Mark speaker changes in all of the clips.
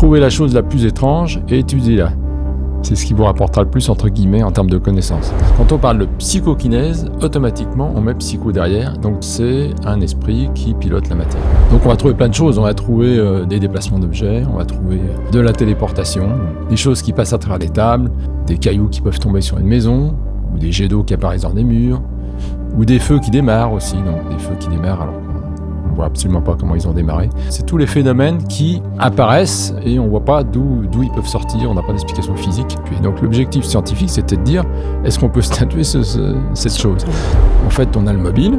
Speaker 1: trouvez la chose la plus étrange et étudiez-la. C'est ce qui vous rapportera le plus, entre guillemets, en termes de connaissances. Quand on parle de psychokinèse, automatiquement, on met psycho derrière. Donc, c'est un esprit qui pilote la matière. Donc, on va trouver plein de choses. On va trouver des déplacements d'objets, on va trouver de la téléportation, des choses qui passent à travers les tables, des cailloux qui peuvent tomber sur une maison, ou des jets d'eau qui apparaissent dans des murs, ou des feux qui démarrent aussi. Donc, des feux qui démarrent alors on voit absolument pas comment ils ont démarré. C'est tous les phénomènes qui apparaissent et on voit pas d'où ils peuvent sortir, on n'a pas d'explication physique. Puis donc l'objectif scientifique, c'était de dire, est-ce qu'on peut statuer cette chose ? En fait, on a le mobile,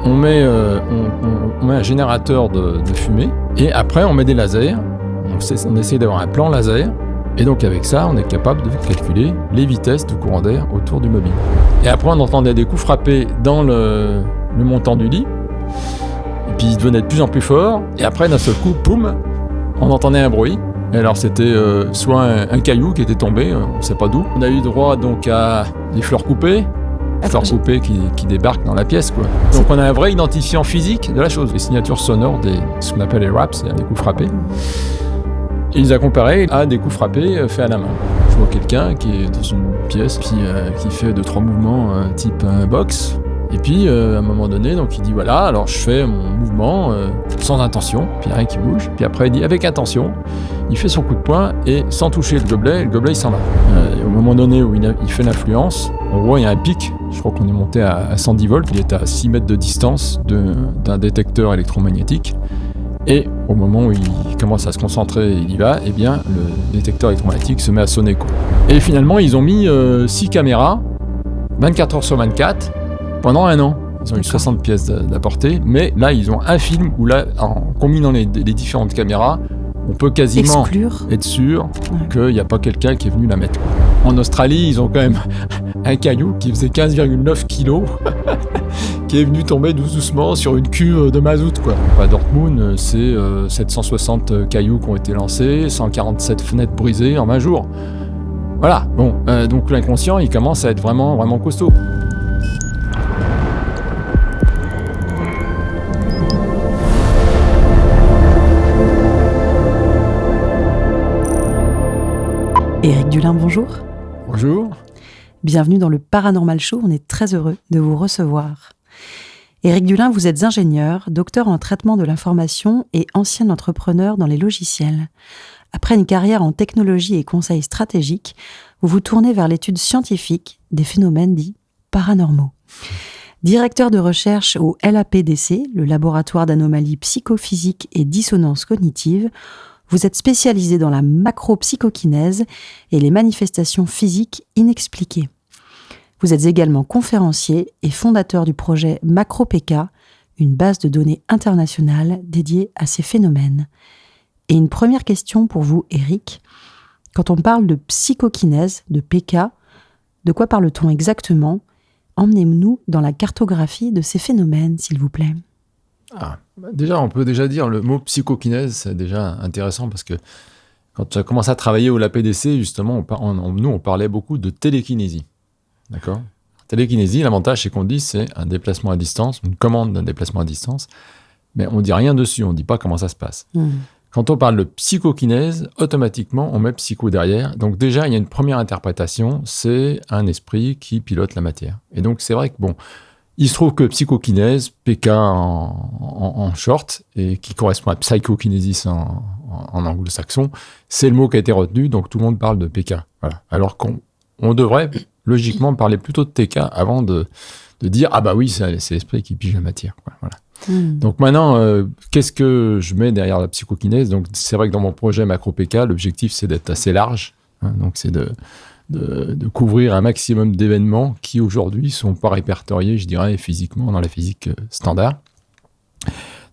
Speaker 1: on met un générateur de fumée et après on met des lasers, on essaie d'avoir un plan laser et donc avec ça, on est capable de calculer les vitesses de courant d'air autour du mobile. Et après, on entendait des coups frappés dans le montant du lit. Et puis il devenait de plus en plus fort, et après d'un seul coup, poum, on entendait un bruit. Et alors c'était soit un caillou qui était tombé, on ne sait pas d'où. On a eu droit donc à des fleurs coupées, qui débarquent dans la pièce, quoi. Donc on a un vrai identifiant physique de la chose. Les signatures sonores ce qu'on appelle les raps, c'est-à-dire des coups frappés. Et ils a comparé à des coups frappés faits à la main. Je vois quelqu'un qui est dans une pièce, qui fait 2-3 mouvements type boxe. Et puis, à un moment donné, donc il dit voilà, alors je fais mon mouvement sans intention, puis rien qui bouge. Puis après, il dit avec intention, il fait son coup de poing et sans toucher le gobelet il s'en va. Et au moment donné où il fait l'influence, on voit il y a un pic. Je crois qu'on est monté à 110 volts. Il est à 6 mètres de distance d'un détecteur électromagnétique. Et au moment où il commence à se concentrer et il y va, eh bien, le détecteur électromagnétique se met à sonner, quoi. Et finalement, ils ont mis 6 caméras, 24 heures sur 24, pendant 1 an. Ils ont eu 60 pièces d'apportée, mais là, ils ont un film où là, en combinant les différentes caméras, on peut quasiment être sûr qu'il n'y a pas quelqu'un qui est venu la mettre. En Australie, ils ont quand même un caillou qui faisait 15,9 kilos qui est venu tomber doucement sur une cuve de mazout, quoi. À Dortmund, c'est 760 cailloux qui ont été lancés, 147 fenêtres brisées en 20 jours. Voilà, bon, donc l'inconscient, il commence à être vraiment, vraiment costaud.
Speaker 2: Éric Dulin, bonjour.
Speaker 1: Bonjour.
Speaker 2: Bienvenue dans le Paranormal Show, on est très heureux de vous recevoir. Éric Dulin, vous êtes ingénieur, docteur en traitement de l'information et ancien entrepreneur dans les logiciels. Après une carrière en technologie et conseil stratégique, vous vous tournez vers l'étude scientifique des phénomènes dits paranormaux. Directeur de recherche au LAPDC, le laboratoire d'anomalies psychophysiques et dissonances cognitives, vous êtes spécialisé dans la macropsychokinèse et les manifestations physiques inexpliquées. Vous êtes également conférencier et fondateur du projet MacroPK, une base de données internationale dédiée à ces phénomènes. Et une première question pour vous, Éric. Quand on parle de psychokinèse, de PK, de quoi parle-t-on exactement ? Emmenez-nous dans la cartographie de ces phénomènes, s'il vous plaît.
Speaker 1: Déjà, on peut déjà dire le mot psychokinèse, c'est déjà intéressant parce que quand tu as commencé à travailler au LAPDC, justement, nous, on parlait beaucoup de télékinésie. D'accord ? Télékinésie, l'avantage, c'est qu'on dit c'est un déplacement à distance, une commande d'un déplacement à distance, mais on ne dit rien dessus, on ne dit pas comment ça se passe. Quand on parle de psychokinèse, automatiquement, on met psycho derrière. Donc déjà, il y a une première interprétation, c'est un esprit qui pilote la matière. Et donc, c'est vrai que, bon, il se trouve que psychokinèse, PK en short, et qui correspond à psychokinésis en anglo-saxon, c'est le mot qui a été retenu, donc tout le monde parle de PK. Voilà. Alors qu'on devrait logiquement parler plutôt de TK avant de dire « Ah bah oui, c'est l'esprit qui pige la matière. » Voilà. Donc maintenant, qu'est-ce que je mets derrière la psychokinèse ? Donc c'est vrai que dans mon projet MacroPK, l'objectif c'est d'être assez large, hein, donc c'est de couvrir un maximum d'événements qui aujourd'hui ne sont pas répertoriés, je dirais, physiquement dans la physique standard.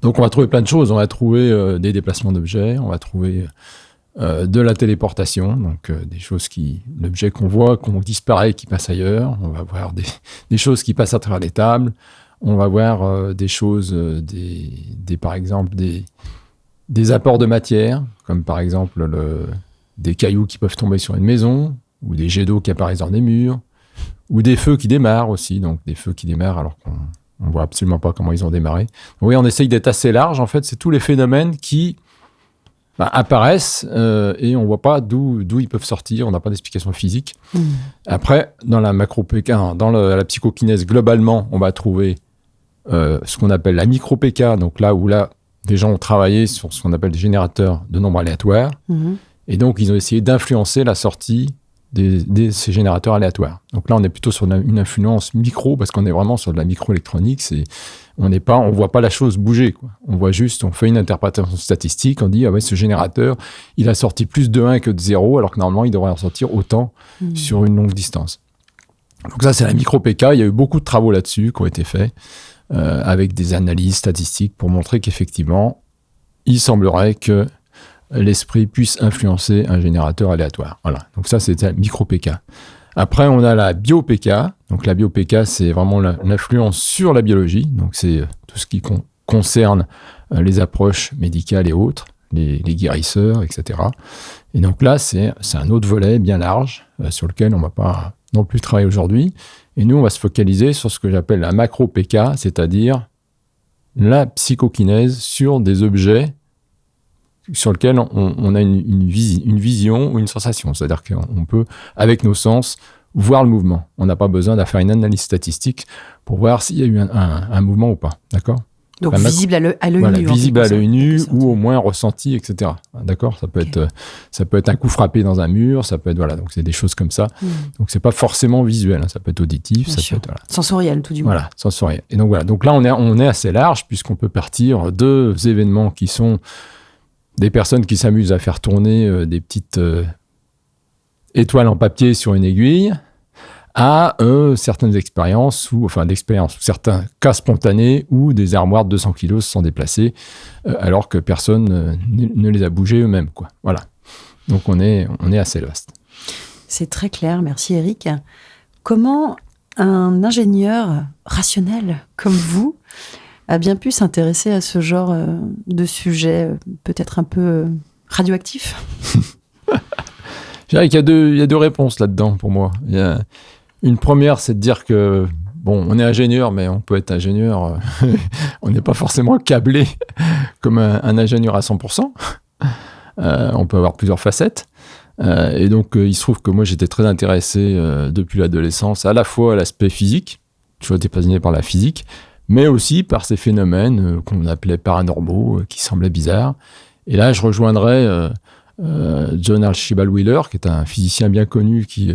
Speaker 1: Donc on va trouver plein de choses, on va trouver des déplacements d'objets, on va trouver de la téléportation, donc des choses l'objet qu'on voit, qu'on disparaît, qui passe ailleurs, on va voir des choses qui passent à travers les tables, on va voir des choses, par exemple des apports de matière, comme par exemple des cailloux qui peuvent tomber sur une maison, ou des jets d'eau qui apparaissent dans des murs, ou des feux qui démarrent aussi, donc des feux qui démarrent alors qu'on ne voit absolument pas comment ils ont démarré. Donc oui, on essaye d'être assez large, en fait, c'est tous les phénomènes qui apparaissent et on ne voit pas d'où ils peuvent sortir, on n'a pas d'explication physique. Après, dans la macro-PK, dans la psychokinèse, globalement, on va trouver ce qu'on appelle la micro-PK, donc là où des gens ont travaillé sur ce qu'on appelle des générateurs de nombres aléatoires, et donc ils ont essayé d'influencer la sortie de ces générateurs aléatoires. Donc là, on est plutôt sur une influence micro, parce qu'on est vraiment sur de la microélectronique. On voit pas la chose bouger, quoi. On fait une interprétation statistique, on dit, ah ouais, ce générateur, il a sorti plus de 1 que de 0, alors que normalement, il devrait en sortir autant sur une longue distance. Donc ça, c'est la micro-PK. Il y a eu beaucoup de travaux là-dessus qui ont été faits, avec des analyses statistiques pour montrer qu'effectivement, il semblerait que l'esprit puisse influencer un générateur aléatoire. Voilà. Donc ça, c'est la micro-PK. Après, on a la bio-PK. Donc la bio-PK, c'est vraiment l'influence sur la biologie. Donc c'est tout ce qui concerne les approches médicales et autres, les guérisseurs, etc. Et donc là, c'est un autre volet bien large sur lequel on ne va pas non plus travailler aujourd'hui. Et nous, on va se focaliser sur ce que j'appelle la macro-PK, c'est-à-dire la psychokinèse sur des objets sur lequel on a une vision ou une sensation. C'est-à-dire qu'on peut, avec nos sens, voir le mouvement. On n'a pas besoin de faire une analyse statistique pour voir s'il y a eu un mouvement ou pas. D'accord ?
Speaker 2: Donc visible à l'œil nu.
Speaker 1: Visible à l'œil nu ou au moins ressenti, etc. D'accord ? Ça peut être un coup frappé dans un mur, ça peut être... Voilà, donc c'est des choses comme ça. Donc c'est pas forcément visuel, ça peut être auditif, ça peut être... Voilà.
Speaker 2: Sensoriel, tout du moins.
Speaker 1: Voilà, sensoriel. Et donc voilà, donc là on est assez large puisqu'on peut partir de événements qui sont des personnes qui s'amusent à faire tourner des petites étoiles en papier sur une aiguille, à certaines expériences, certains cas spontanés où des armoires de 200 kilos se sont déplacées alors que personne ne les a bougées eux-mêmes, quoi. Voilà. Donc on est assez vaste.
Speaker 2: C'est très clair, merci Eric. Comment un ingénieur rationnel comme vous a bien pu s'intéresser à ce genre de sujet peut-être un peu radioactif ?
Speaker 1: Je dirais qu'il y a deux réponses là-dedans pour moi. Une première, c'est de dire que, on est ingénieur, mais on peut être ingénieur, on n'est pas forcément câblé comme un ingénieur à 100%. On peut avoir plusieurs facettes. Et donc, il se trouve que moi, j'étais très intéressé depuis l'adolescence, à la fois à l'aspect physique, j'ai été passionné par la physique, mais aussi par ces phénomènes qu'on appelait paranormaux, qui semblaient bizarres. Et là, je rejoindrais John Archibald Wheeler, qui est un physicien bien connu, qui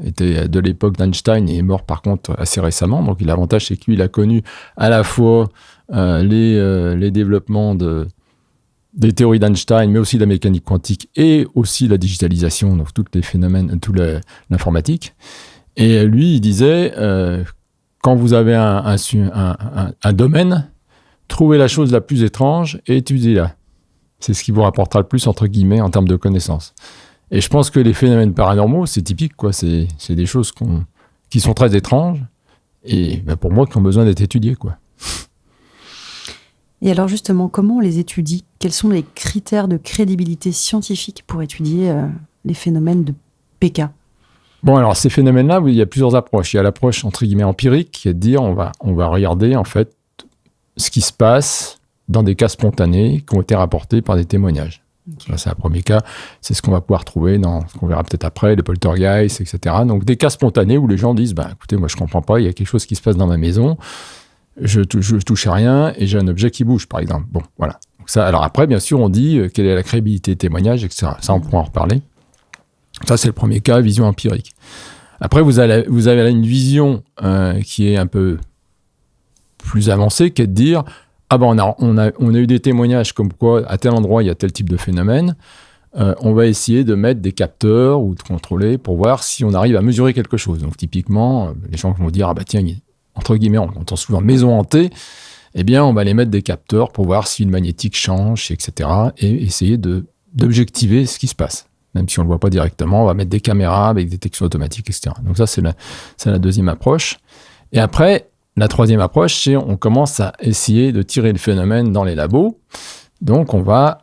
Speaker 1: était de l'époque d'Einstein et est mort par contre assez récemment. Donc l'avantage, c'est que lui, il a connu à la fois les développements des théories d'Einstein, mais aussi de la mécanique quantique et aussi la digitalisation, donc tous les phénomènes, toute l'informatique. Et lui, il disait, quand vous avez un domaine, trouvez la chose la plus étrange et étudiez-la. C'est ce qui vous rapportera le plus, entre guillemets, en termes de connaissances. Et je pense que les phénomènes paranormaux, c'est typique, quoi. C'est des choses qui sont très étranges et pour moi, qui ont besoin d'être étudiées, quoi.
Speaker 2: Et alors justement, comment on les étudie ? Quels sont les critères de crédibilité scientifique pour étudier les phénomènes de PK ?
Speaker 1: Bon, alors ces phénomènes-là, il y a plusieurs approches. Il y a l'approche, entre guillemets, empirique, qui est de dire on va regarder, en fait, ce qui se passe dans des cas spontanés qui ont été rapportés par des témoignages. Okay. Ça, c'est un premier cas. C'est ce qu'on va pouvoir trouver dans ce qu'on verra peut-être après, les poltergeists, etc. Donc, des cas spontanés où les gens disent écoutez, moi, je ne comprends pas, il y a quelque chose qui se passe dans ma maison, je touche à rien et j'ai un objet qui bouge, par exemple. Bon, voilà. Donc ça, alors après, bien sûr, on dit quelle est la crédibilité des témoignages, etc. Ça, on pourra en reparler. Ça, c'est le premier cas, vision empirique. Après, vous avez là une vision qui est un peu plus avancée, qui est de dire on a eu des témoignages comme quoi, à tel endroit, il y a tel type de phénomène. On va essayer de mettre des capteurs ou de contrôler pour voir si on arrive à mesurer quelque chose. Donc, typiquement, les gens vont dire, tiens, entre guillemets, on entend souvent maison hantée. Eh bien, on va les mettre des capteurs pour voir si le magnétique change, etc. et essayer d'objectiver ce qui se passe. Même si on ne le voit pas directement, on va mettre des caméras avec des détections automatiques, etc. Donc ça, c'est la deuxième approche. Et après, la troisième approche, c'est on commence à essayer de tirer le phénomène dans les labos. Donc, on va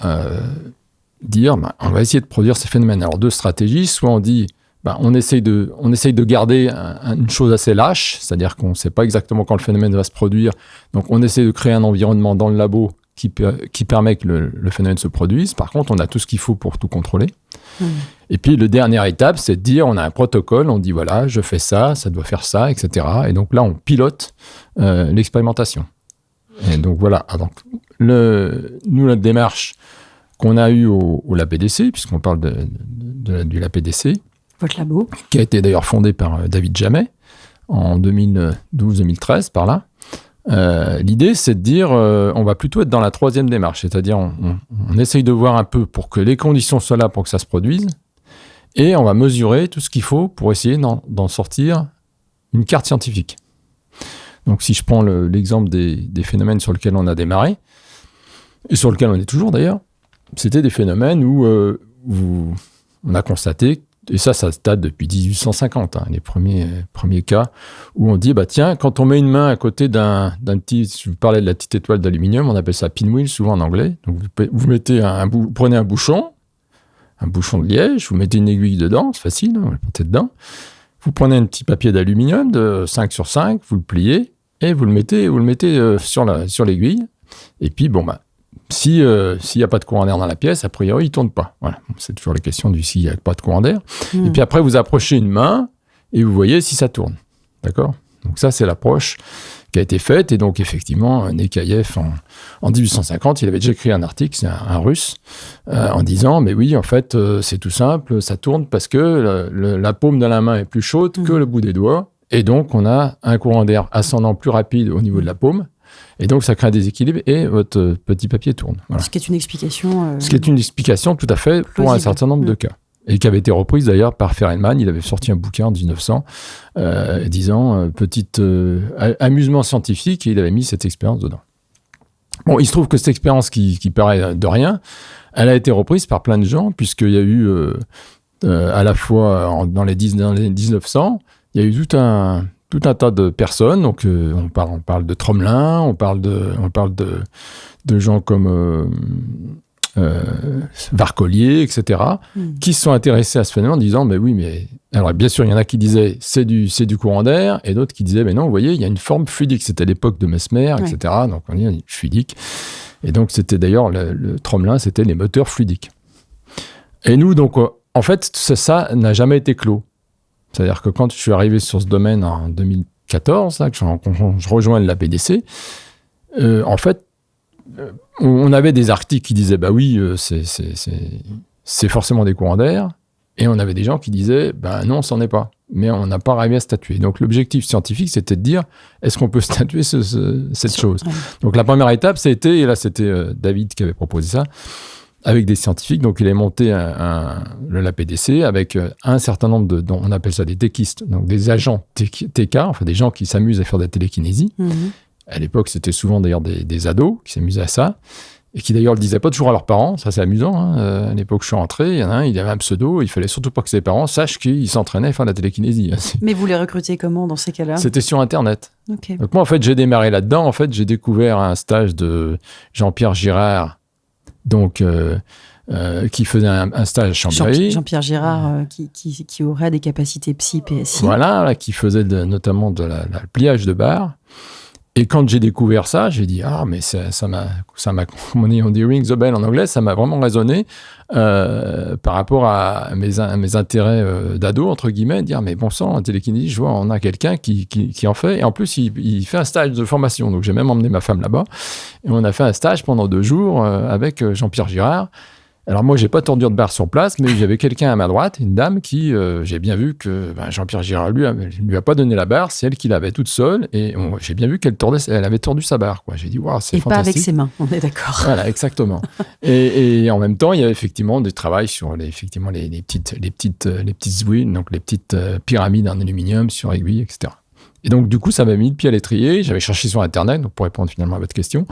Speaker 1: dire, on va essayer de produire ces phénomènes. Alors, deux stratégies. Soit on dit, on essaye de garder une chose assez lâche, c'est-à-dire qu'on ne sait pas exactement quand le phénomène va se produire. Donc, on essaie de créer un environnement dans le labo qui permet que le phénomène se produise. Par contre, on a tout ce qu'il faut pour tout contrôler. Et puis, la dernière étape, c'est de dire, on a un protocole, on dit, voilà, je fais ça doit faire ça, etc. Et donc là, on pilote l'expérimentation. Et donc, voilà. Donc, nous, notre démarche qu'on a eue au LabPDC, puisqu'on parle du LabPDC,
Speaker 2: votre labo,
Speaker 1: qui a été d'ailleurs fondé par David Jamet en 2012-2013, par là. L'idée, c'est de dire, on va plutôt être dans la troisième démarche, c'est-à-dire on essaye de voir un peu pour que les conditions soient là pour que ça se produise, et on va mesurer tout ce qu'il faut pour essayer d'en sortir une carte scientifique. Donc si je prends l'exemple des phénomènes sur lesquels on a démarré, et sur lesquels on est toujours d'ailleurs, c'était des phénomènes où on a constaté, et ça date depuis 1850, les premiers cas, où on dit, tiens, quand on met une main à côté d'un petit, je vous parlais de la petite étoile d'aluminium, on appelle ça pinwheel, souvent en anglais. Donc vous prenez un bouchon de liège, vous mettez une aiguille dedans, c'est facile, vous le mettez dedans. Vous prenez un petit papier d'aluminium de 5 sur 5, vous le pliez, et vous le mettez sur l'aiguille. Et puis, s'il n'y a pas de courant d'air dans la pièce, a priori, il ne tourne pas. Voilà. C'est toujours la question du s'il n'y a pas de courant d'air. Et puis après, vous approchez une main et vous voyez si ça tourne. D'accord ? Donc ça, c'est l'approche qui a été faite. Et donc, effectivement, Nekayev, en 1850, il avait déjà écrit un article, c'est un Russe, en disant, mais oui, en fait, c'est tout simple, ça tourne parce que la paume de la main est plus chaude que le bout des doigts. Et donc, on a un courant d'air ascendant plus rapide au niveau de la paume. Et donc, ça crée un déséquilibre et votre petit papier tourne. Voilà.
Speaker 2: Ce qui est une explication...
Speaker 1: Ce qui est une explication tout à fait plausible. Pour un certain nombre de cas. Et qui avait été reprise d'ailleurs par Feynman. Il avait sorti un bouquin en 1900 disant petit amusement scientifique, et il avait mis cette expérience dedans. Bon, il se trouve que cette expérience qui paraît de rien, elle a été reprise par plein de gens, puisqu'il y a eu à la fois dans les 1900, il y a eu tout un tas de personnes. Donc, on parle de Tromelin, on parle de gens comme Varcollier, etc., qui se sont intéressés à ce phénomène en disant, mais oui, mais... Alors, bien sûr, il y en a qui disaient, c'est du courant d'air, et d'autres qui disaient, mais non, vous voyez, il y a une forme fluidique. C'était à l'époque de Mesmer, etc., donc on dit fluidique. Et donc, c'était d'ailleurs, le Tromelin, c'était les moteurs fluidiques. Et nous, donc, en fait, ça n'a jamais été clos. C'est-à-dire que quand je suis arrivé sur ce domaine en 2014, là, que je rejoins le LabPDC, en fait, on avait des articles qui disaient, oui, c'est forcément des courants d'air, et on avait des gens qui disaient, non, c'en est pas. Mais on n'a pas arrivé à statuer. Donc, l'objectif scientifique, c'était de dire, est-ce qu'on peut statuer cette chose ? Donc, la première étape, c'était David qui avait proposé ça, avec des scientifiques. Donc, il a monté le LabPDC avec un certain nombre on appelle ça des techistes, donc des agents TK, enfin des gens qui s'amusent à faire de la télékinésie. À l'époque, c'était souvent d'ailleurs des ados qui s'amusaient à ça, et qui d'ailleurs le disaient pas toujours à leurs parents. Ça, c'est amusant. À l'époque où je suis rentré, il y en a un, il avait un pseudo, il fallait surtout pas que ses parents sachent qu'il s'entraînait à faire de la télékinésie.
Speaker 2: Mais vous les recrutez comment dans ces cas-là ?
Speaker 1: C'était sur Internet.
Speaker 2: Okay.
Speaker 1: Donc moi, en fait, j'ai démarré là-dedans. En fait, j'ai découvert un stage de Jean-Pierre Girard, donc qui faisait un stage à Chambéry.
Speaker 2: Jean-Pierre Girard, qui aurait des capacités psy-PSI.
Speaker 1: Voilà, qui faisait notamment de la pliage de barres. Et quand j'ai découvert ça, j'ai dit, mais ça m'a, on dit ring the bell en anglais, ça m'a vraiment résonné par rapport à mes intérêts d'ado, entre guillemets, dire, mais bon sang, en télékinésie, je vois, on a quelqu'un qui en fait, et en plus, il fait un stage de formation. Donc, j'ai même emmené ma femme là-bas, et on a fait un stage pendant 2 jours avec Jean-Pierre Girard. Alors moi, j'ai pas de tordure de barre sur place, mais j'avais quelqu'un à ma droite, une dame qui, j'ai bien vu que Jean-Pierre Girard lui a pas donné la barre, c'est elle qui l'avait toute seule, et j'ai bien vu qu'elle avait tordu sa barre, quoi. J'ai dit waouh, c'est fantastique. Et pas avec
Speaker 2: ses mains, on est d'accord.
Speaker 1: Voilà, exactement. et en même temps, il y avait effectivement des travaux sur les petites wheels, donc les petites pyramides en aluminium sur aiguille, etc. Et donc du coup, ça m'a mis le pied à l'étrier. J'avais cherché sur Internet, donc pour répondre finalement à votre question,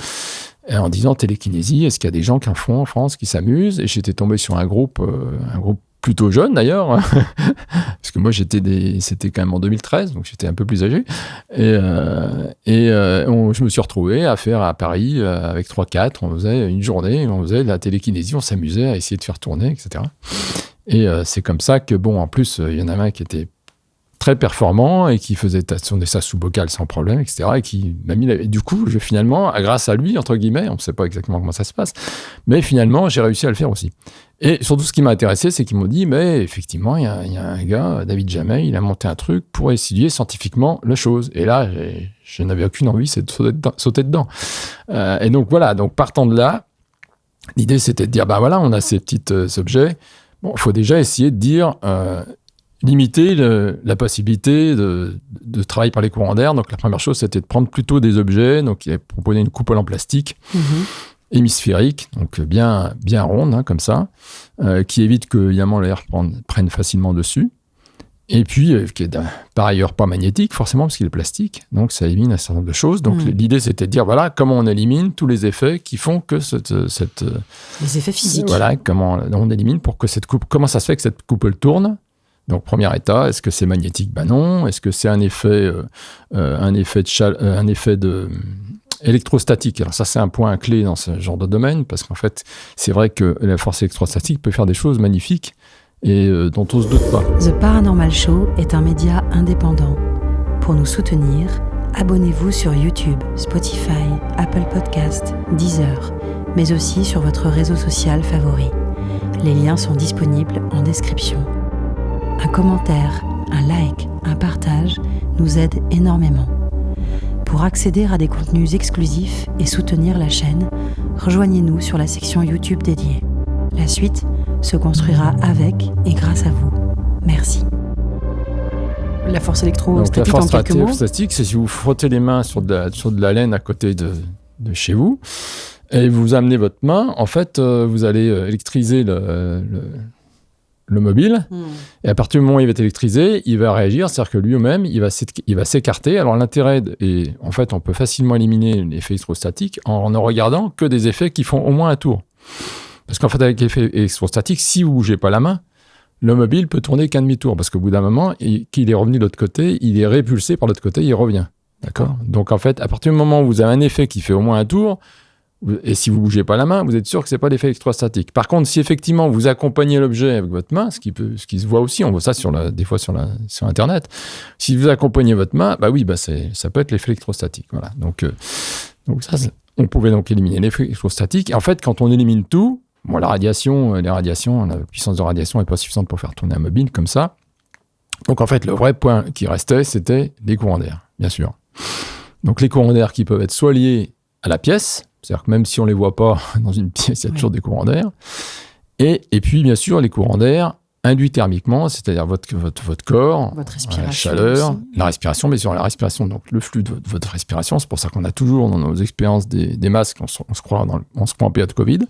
Speaker 1: en disant télékinésie, est-ce qu'il y a des gens qui en font en France, qui s'amusent ? Et j'étais tombé sur un groupe plutôt jeune d'ailleurs, parce que moi c'était quand même en 2013, donc j'étais un peu plus âgé. Je me suis retrouvé à faire à Paris avec 3-4, on faisait une journée, on faisait de la télékinésie, on s'amusait à essayer de faire tourner, etc. Et c'est comme ça que, en plus, il y en avait un qui était très performant et qui faisait tourner ça sous bocal sans problème, etc. Et qui m'a mis et du coup, finalement, grâce à lui, entre guillemets, on ne sait pas exactement comment ça se passe, mais finalement, j'ai réussi à le faire aussi. Et surtout, ce qui m'a intéressé, c'est qu'ils m'ont dit, mais effectivement, il y a un gars, David Jamey, il a monté un truc pour étudier scientifiquement la chose. Et là, je n'avais aucune envie, c'est de sauter dedans. Et donc, voilà, donc partant de là, l'idée, c'était de dire, ben voilà, on a ces petits objets. Bon, il faut déjà essayer de dire, limiter la possibilité de travail par les courants d'air. Donc, la première chose, c'était de prendre plutôt des objets. Donc, il a proposé une coupole en plastique. Hémisphérique, donc bien ronde, hein, comme ça, qui évite que évidemment l'air prenne facilement dessus. Et puis, qui est par ailleurs pas magnétique, forcément, parce qu'il est plastique. Donc, ça élimine un certain nombre de choses. Donc, l'idée, c'était de dire, voilà, comment on élimine tous les effets qui font que
Speaker 2: les effets physiques.
Speaker 1: Voilà, comment on élimine pour que comment ça se fait que cette coupole tourne. Donc, premier état, est-ce que c'est magnétique ? Ben non. Est-ce que c'est un effet électrostatique. Alors ça, c'est un point clé dans ce genre de domaine, parce qu'en fait, c'est vrai que la force électrostatique peut faire des choses magnifiques et dont on ne se doute pas.
Speaker 2: The Paranormal Show est un média indépendant. Pour nous soutenir, abonnez-vous sur YouTube, Spotify, Apple Podcasts, Deezer, mais aussi sur votre réseau social favori. Les liens sont disponibles en description. Un commentaire, un like, un partage nous aident énormément. Pour accéder à des contenus exclusifs et soutenir la chaîne, rejoignez-nous sur la section YouTube dédiée. La suite se construira avec et grâce à vous. Merci. La force électrostatique en quelques mots.
Speaker 1: La force électrostatique, c'est si vous frottez les mains sur de la laine à côté de chez vous et vous amenez votre main, en fait, vous allez électriser le mobile, et à partir du moment où il va être électrisé, il va réagir, c'est-à-dire que lui-même, il va s'écarter. Alors l'intérêt, et en fait, on peut facilement éliminer l'effet électrostatique en ne regardant que des effets qui font au moins un tour. Parce qu'en fait, avec l'effet électrostatique, si vous ne bougez pas la main, le mobile peut tourner qu'un demi-tour, parce qu'au bout d'un moment, qu'il est revenu de l'autre côté, il est répulsé par l'autre côté, il revient. D'accord ? Donc en fait, à partir du moment où vous avez un effet qui fait au moins un tour, et si vous ne bougez pas la main, vous êtes sûr que ce n'est pas l'effet électrostatique. Par contre, si effectivement vous accompagnez l'objet avec votre main, ce qui se voit aussi, on voit ça des fois sur Internet, si vous accompagnez votre main, ça peut être l'effet électrostatique. Voilà. Donc ça, on pouvait donc éliminer l'effet électrostatique. Et en fait, quand on élimine tout, la radiation, la puissance de radiation n'est pas suffisante pour faire tourner un mobile comme ça. Donc en fait, le vrai point qui restait, c'était les courants d'air, bien sûr. Donc les courants d'air qui peuvent être soit liés à la pièce, c'est-à-dire que même si on ne les voit pas dans une pièce, il y a toujours des courants d'air. Et puis, bien sûr, les courants d'air induits thermiquement, c'est-à-dire votre corps,
Speaker 2: votre respiration,
Speaker 1: la chaleur, la respiration, bien sûr, la respiration, donc le flux de votre respiration. C'est pour ça qu'on a toujours dans nos expériences des masques, on se croit en période Covid.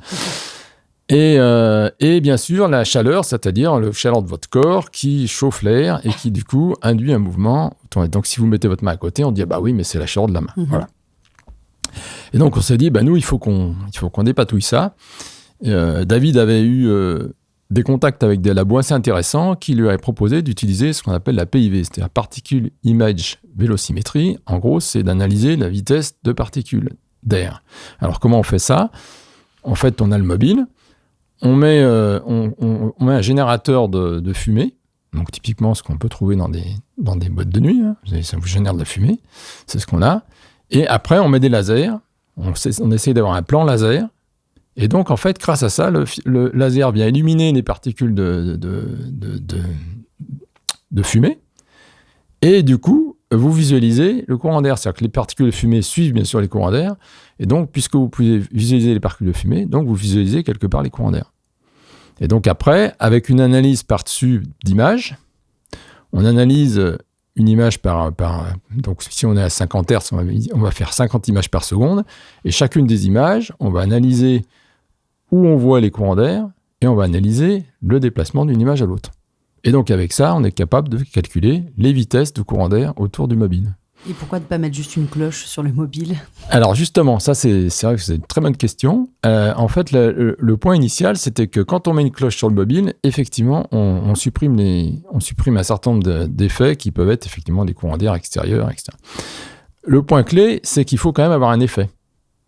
Speaker 1: Et bien sûr, la chaleur, c'est-à-dire le chaleur de votre corps qui chauffe l'air et qui, du coup, induit un mouvement. Donc, si vous mettez votre main à côté, on dit, oui, mais c'est la chaleur de la main. Voilà. Et donc, on s'est dit, nous, il faut qu'on dépatouille ça. David avait eu des contacts avec des labos assez intéressants qui lui avaient proposé d'utiliser ce qu'on appelle la PIV, c'est-à-dire Particle Image Velocimetry. En gros, c'est d'analyser la vitesse de particules d'air. Alors, comment on fait ça ? En fait, on a le mobile, on met un générateur de fumée, donc typiquement ce qu'on peut trouver dans des boîtes de nuit, hein. Ça vous génère de la fumée, c'est ce qu'on a. Et après, on met des lasers, on essaie d'avoir un plan laser, et donc en fait, grâce à ça, le laser vient illuminer les particules de fumée, et du coup, vous visualisez le courant d'air, c'est-à-dire que les particules de fumée suivent bien sûr les courants d'air, et donc puisque vous pouvez visualiser les particules de fumée, donc vous visualisez quelque part les courants d'air. Et donc après, avec une analyse par-dessus d'images, on analyse une image donc si on est à 50 Hz, on va faire 50 images par seconde, et chacune des images, on va analyser où on voit les courants d'air, et on va analyser le déplacement d'une image à l'autre. Et donc avec ça, on est capable de calculer les vitesses de courant d'air autour du mobile.
Speaker 2: Et pourquoi ne pas mettre juste une cloche sur le mobile ?
Speaker 1: Alors justement, ça c'est vrai que c'est une très bonne question. En fait, le point initial, c'était que quand on met une cloche sur le mobile, effectivement, on supprime un certain nombre d'effets qui peuvent être effectivement des courants d'air extérieurs, etc. Le point clé, c'est qu'il faut quand même avoir un effet.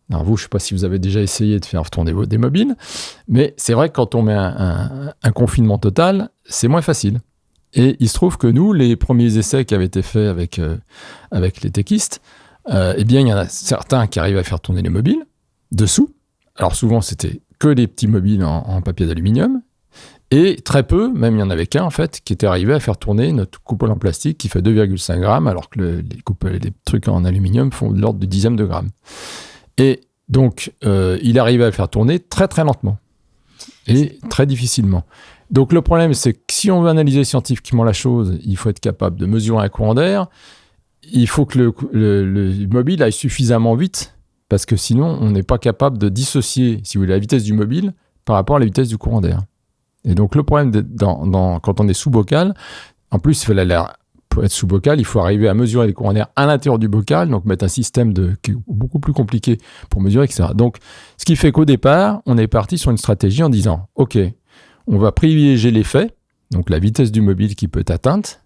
Speaker 1: Alors vous, je ne sais pas si vous avez déjà essayé de faire tourner des mobiles, mais c'est vrai que quand on met un confinement total, c'est moins facile. Et il se trouve que nous, les premiers essais qui avaient été faits avec les techistes, eh bien, il y en a certains qui arrivent à faire tourner les mobiles dessous. Alors souvent, c'était que les petits mobiles en papier d'aluminium. Et très peu, même il y en avait qu'un en fait, qui était arrivé à faire tourner notre coupole en plastique qui fait 2,5 grammes, alors que les trucs en aluminium font de l'ordre du dixième de gramme. Et donc, il arrivait à le faire tourner très très lentement et très difficilement. Donc le problème, c'est que si on veut analyser scientifiquement la chose, il faut être capable de mesurer un courant d'air. Il faut que le mobile aille suffisamment vite, parce que sinon, on n'est pas capable de dissocier, si vous voulez, la vitesse du mobile par rapport à la vitesse du courant d'air. Et donc le problème, quand on est sous bocal, en plus, pour être sous bocal, il faut arriver à mesurer les courants d'air à l'intérieur du bocal, donc mettre un système qui est beaucoup plus compliqué pour mesurer, etc. Donc, ce qui fait qu'au départ, on est parti sur une stratégie en disant, OK, on va privilégier l'effet, donc la vitesse du mobile qui peut être atteinte,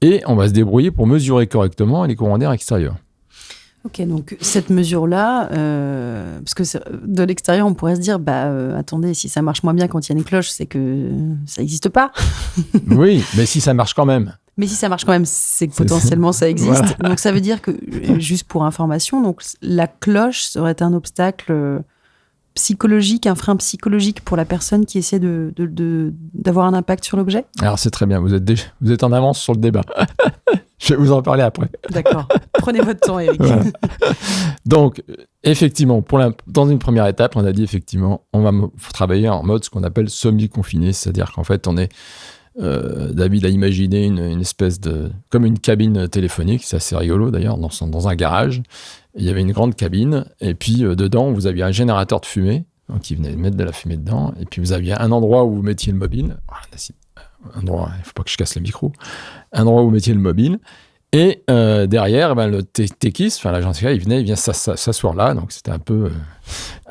Speaker 1: et on va se débrouiller pour mesurer correctement les courants d'air extérieurs.
Speaker 2: Ok, donc cette mesure-là, parce que de l'extérieur, on pourrait se dire, attendez, si ça marche moins bien quand il y a une cloche, c'est que ça n'existe pas.
Speaker 1: Oui, mais si ça marche quand même.
Speaker 2: Mais si ça marche quand même, c'est que potentiellement ça existe. Voilà. Donc ça veut dire que, juste pour information, donc la cloche serait un obstacle psychologique, un frein psychologique pour la personne qui essaie d'avoir un impact sur l'objet ?
Speaker 1: Alors c'est très bien, vous êtes en avance sur le débat. Je vais vous en parler après.
Speaker 2: D'accord, prenez votre temps, Eric.
Speaker 1: Voilà. Donc, effectivement, dans une première étape, on a dit effectivement, on va travailler en mode ce qu'on appelle semi-confiné, c'est-à-dire qu'en fait, on est... David a imaginé une espèce comme une cabine téléphonique, c'est assez rigolo d'ailleurs, dans un garage. Il y avait une grande cabine, et puis dedans, vous aviez un générateur de fumée, donc qui venait mettre de la fumée dedans, et puis vous aviez un endroit où vous mettiez le mobile, il ne faut pas que je casse le micro, un endroit où vous mettiez le mobile, et derrière, le techiste, l'agent secret, il vient s'asseoir là, donc c'était un peu...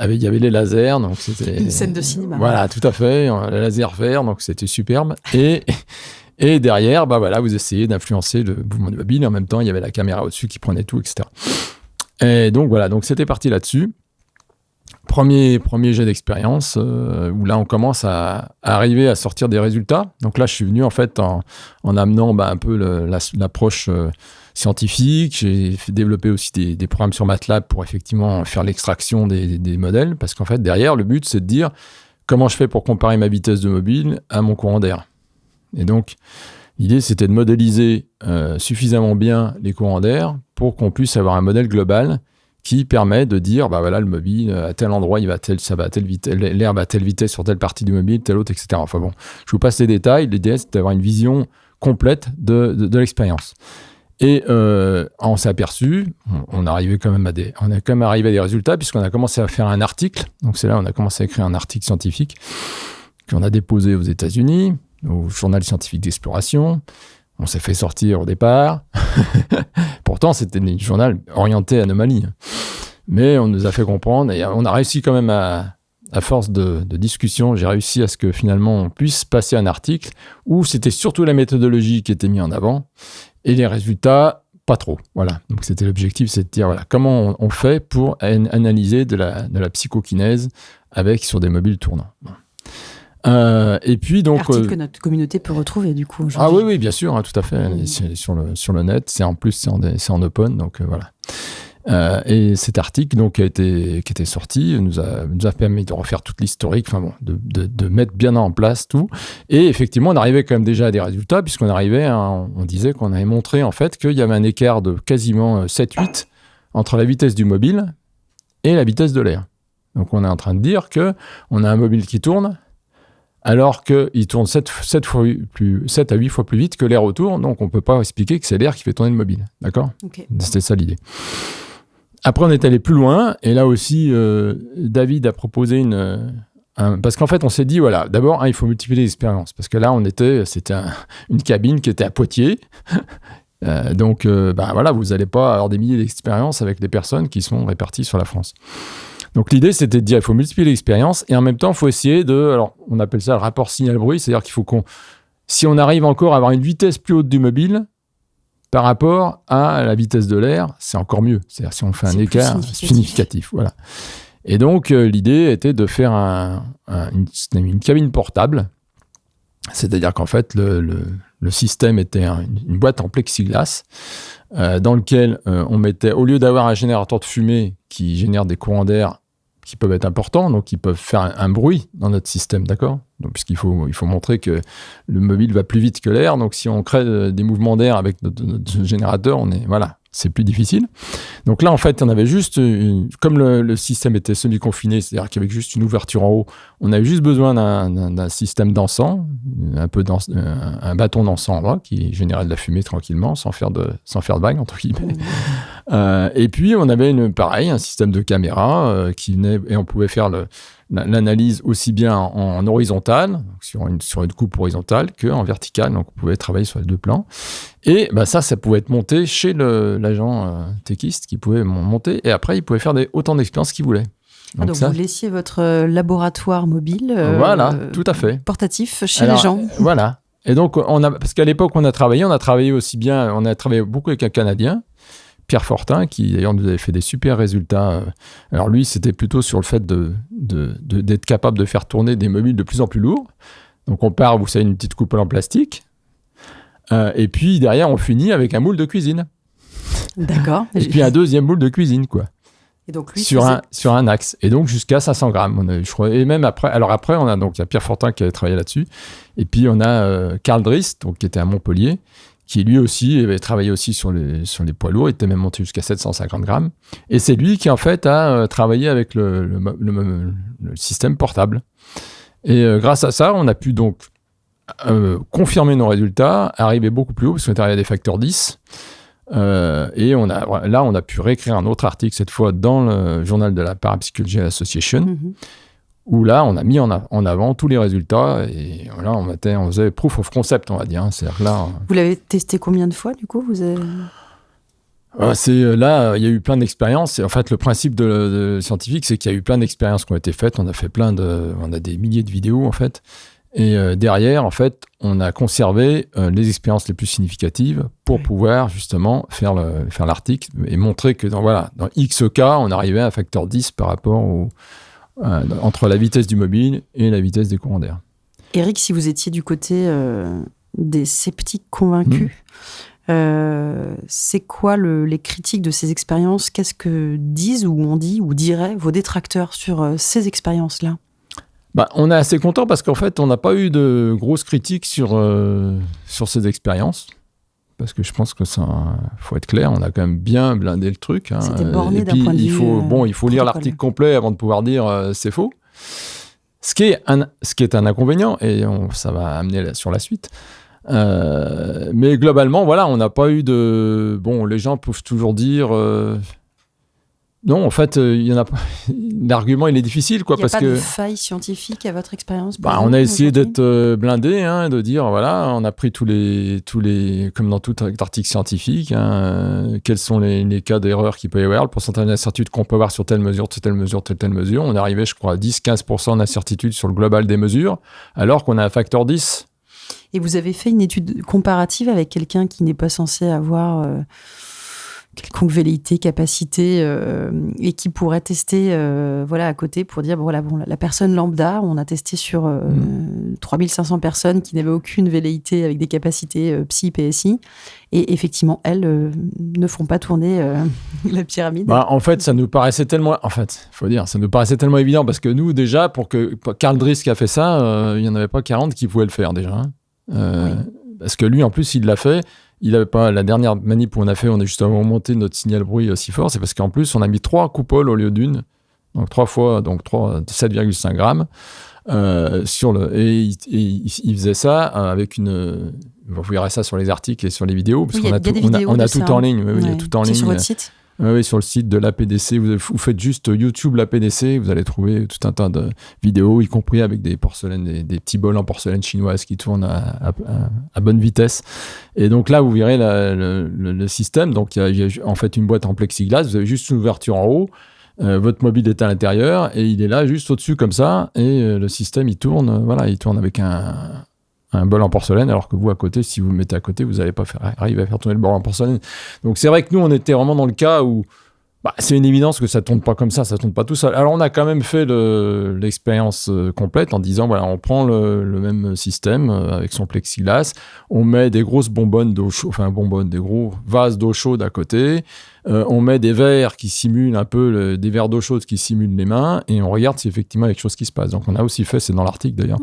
Speaker 1: il y avait les lasers, donc c'était...
Speaker 2: Une scène de cinéma.
Speaker 1: Voilà, tout à fait, les lasers verts, donc c'était superbe, et derrière, vous essayez d'influencer le mouvement du mobile, et en même temps, il y avait la caméra au-dessus qui prenait tout, etc. Et donc voilà, donc c'était parti là-dessus. Premier jet d'expérience, où là on commence à arriver à sortir des résultats. Donc là je suis venu en fait en amenant un peu l'approche scientifique. J'ai développé aussi des programmes sur MATLAB pour effectivement faire l'extraction des modèles, parce qu'en fait derrière le but c'est de dire comment je fais pour comparer ma vitesse de mobile à mon courant d'air. Et donc l'idée c'était de modéliser suffisamment bien les courants d'air pour qu'on puisse avoir un modèle global qui permet de dire, le mobile, à tel endroit, l'air va à telle vitesse sur telle partie du mobile, telle autre, etc. Enfin bon, je vous passe les détails. L'idée, c'est d'avoir une vision complète de l'expérience. Et on s'est aperçu, on est quand même arrivé à des résultats, puisqu'on a commencé à faire un article. Donc c'est là, on a commencé à écrire un article scientifique qu'on a déposé aux États-Unis, au Journal scientifique d'exploration. On s'est fait sortir au départ. Pourtant, c'était un journal orienté anomalie. Mais on nous a fait comprendre et on a réussi quand même à force de discussion, j'ai réussi à ce que finalement on puisse passer un article où c'était surtout la méthodologie qui était mise en avant et les résultats, pas trop. Voilà. Donc c'était l'objectif, c'est de dire comment on fait pour analyser de la psychokinèse sur des mobiles tournants. Et puis donc
Speaker 2: article que notre communauté peut retrouver du coup aujourd'hui.
Speaker 1: Ah oui bien sûr, tout à fait. C'est sur le net, c'est en open, donc voilà. Et cet article donc qui était sorti nous a permis de refaire toute l'historique, de mettre bien en place tout. Et effectivement on arrivait quand même déjà à des résultats, puisqu'on arrivait on disait qu'on avait montré en fait qu'il y avait un écart de quasiment 7-8 entre la vitesse du mobile et la vitesse de l'air. Donc on est en train de dire que on a un mobile qui tourne alors qu'il tourne 7 à 8 fois plus vite que l'air autour, donc on ne peut pas expliquer que c'est l'air qui fait tourner le mobile. D'accord ?
Speaker 2: Okay.
Speaker 1: C'était ça l'idée. Après, on est allé plus loin, et là aussi, David a proposé parce qu'en fait, on s'est dit, d'abord, il faut multiplier les expériences, parce que là, c'était une cabine qui était à Poitiers, donc vous n'allez pas avoir des milliers d'expériences avec des personnes qui sont réparties sur la France. Donc l'idée, c'était de dire, il faut multiplier l'expérience, et en même temps, il faut essayer on appelle ça le rapport signal-bruit, c'est-à-dire qu'il faut si on arrive encore à avoir une vitesse plus haute du mobile, par rapport à la vitesse de l'air, c'est encore mieux. C'est-à-dire si on fait un écart significatif. Voilà. Et donc, l'idée était de faire une cabine portable, c'est-à-dire qu'en fait, le système était une boîte en plexiglas dans lequel on mettait, au lieu d'avoir un générateur de fumée qui génère des courants d'air qui peuvent être importants, donc ils peuvent faire un bruit dans notre système, d'accord ? Donc, puisqu'il faut montrer que le mobile va plus vite que l'air, donc si on crée des mouvements d'air avec notre générateur, c'est plus difficile. Donc là, en fait, on avait juste, comme le système était semi-confiné, c'est-à-dire qu'il y avait juste une ouverture en haut, on avait juste besoin d'un système d'encens, un bâton d'encens là, qui générait de la fumée tranquillement, sans faire de vagues, entre guillemets. Et puis, on avait un système de caméra qui venait, et on pouvait faire l'analyse aussi bien en horizontal, sur une coupe horizontale, qu'en verticale. Donc, on pouvait travailler sur les deux plans. Et ça pouvait être monté chez l'agent techiste qui pouvait monter. Et après, il pouvait faire autant d'expériences qu'il voulait.
Speaker 2: Donc vous laissiez votre laboratoire mobile
Speaker 1: tout à fait.
Speaker 2: Portatif chez les gens.
Speaker 1: Voilà. Et donc, parce qu'à l'époque, on a travaillé beaucoup avec un Canadien, Pierre Fortin, qui d'ailleurs nous avait fait des super résultats. Alors lui, c'était plutôt sur le fait d'être capable de faire tourner des mobiles de plus en plus lourds. Donc on part, vous savez, une petite coupole en plastique. Et puis derrière, on finit avec un moule de cuisine.
Speaker 2: D'accord.
Speaker 1: Et puis un deuxième moule de cuisine, quoi.
Speaker 2: Et donc lui,
Speaker 1: sur un axe. Et donc jusqu'à 500 grammes. Je crois. Et même après, on a donc il y a Pierre Fortin qui avait travaillé là-dessus. Et puis on a Karl Drist, donc qui était à Montpellier, qui lui aussi avait travaillé aussi sur les poids lourds. Il était même monté jusqu'à 750 grammes. Et c'est lui qui en fait a travaillé avec le système portable. Et grâce à ça, on a pu donc confirmer nos résultats, arriver beaucoup plus haut, parce qu'on est arrivé à des facteurs 10. Et on a pu réécrire un autre article, cette fois dans le journal de la Parapsychology Association, où là, on a mis en avant tous les résultats. Et là, on faisait proof of concept, on va dire. C'est-à-dire que là,
Speaker 2: vous l'avez testé combien de fois, du coup
Speaker 1: Là, il y a eu plein d'expériences. Et en fait, le principe de scientifique, c'est qu'il y a eu plein d'expériences qui ont été faites. On a des milliers de vidéos, en fait. Et derrière, en fait, on a conservé les expériences les plus significatives pour pouvoir justement faire l'article et montrer que dans X cas, on arrivait à un facteur 10 par rapport entre la vitesse du mobile et la vitesse des courants d'air.
Speaker 2: Eric, si vous étiez du côté des sceptiques convaincus, c'est quoi les critiques de ces expériences ? Qu'est-ce que disent ou on dit ou diraient vos détracteurs sur ces expériences-là ?
Speaker 1: On est assez content parce qu'en fait, on n'a pas eu de grosses critiques sur ces expériences. Parce que je pense que faut être clair, on a quand même bien blindé le truc.
Speaker 2: C'était borné d'un point de vue.
Speaker 1: Il faut lire l'article complet avant de pouvoir dire c'est faux. Ce qui est un inconvénient, et ça va amener sur la suite. Mais globalement, on n'a pas eu de. Les gens peuvent toujours dire. Non, en fait, il y en a pas. L'argument, il est difficile, quoi, parce que.
Speaker 2: Il n'y a pas de faille scientifique à votre expérience.
Speaker 1: On a essayé d'être blindé, de dire on a pris tous les, comme dans tout article scientifique, quels sont les cas d'erreur qu'il peut y avoir, le pourcentage d'incertitude qu'on peut avoir sur telle mesure, telle mesure, telle mesure. On est arrivé, je crois, à 10-15% d'incertitude sur le global des mesures, alors qu'on a un facteur 10.
Speaker 2: Et vous avez fait une étude comparative avec quelqu'un qui n'est pas censé avoir quelconque velléité, capacité, et qui pourrait tester à côté pour dire, la personne lambda, on a testé sur 3500 personnes qui n'avaient aucune velléité avec des capacités psy, PSI, et effectivement, elles ne font pas tourner la pyramide.
Speaker 1: En fait, ça nous paraissait tellement... En fait, il faut dire, ça nous paraissait tellement évident, parce que nous, déjà, pour Karl Drist qui a fait ça, il n'y en avait pas 40 qui pouvaient le faire, déjà. Oui. Parce que lui, en plus, il l'a fait. Il n'avait pas la dernière manip où on a justement monté notre signal bruit aussi fort. C'est parce qu'en plus, on a mis 3 coupoles au lieu d'une. Donc 3 fois, 7,5 grammes. Et il faisait ça avec une. Vous verrez ça sur les articles et sur les vidéos. Parce qu'on a tout en ligne. Oui, il y a tout en ligne.
Speaker 2: Sur votre site ?
Speaker 1: Oui, sur le site de l'APDC, vous faites juste YouTube l'APDC, vous allez trouver tout un tas de vidéos, y compris avec des porcelaines, des petits bols en porcelaine chinoise qui tournent à bonne vitesse. Et donc là, vous verrez le système. Donc il y a en fait une boîte en plexiglas, vous avez juste une ouverture en haut, votre mobile est à l'intérieur et il est là juste au-dessus comme ça, et le système il tourne avec un bol en porcelaine, alors que vous, à côté, si vous le mettez à côté, vous n'allez pas arriver à faire tourner le bol en porcelaine. Donc, c'est vrai que nous, on était vraiment dans le cas où C'est une évidence que ça ne tourne pas comme ça ne tourne pas tout seul. Alors, on a quand même fait l'expérience complète en disant, voilà, on prend le même système avec son plexiglas, on met des grosses bonbonnes d'eau chaude, des gros vases d'eau chaude à côté, on met des verres qui simulent un peu, des verres d'eau chaude qui simulent les mains, et on regarde si effectivement il y a quelque chose qui se passe. Donc, on a aussi fait, c'est dans l'article d'ailleurs,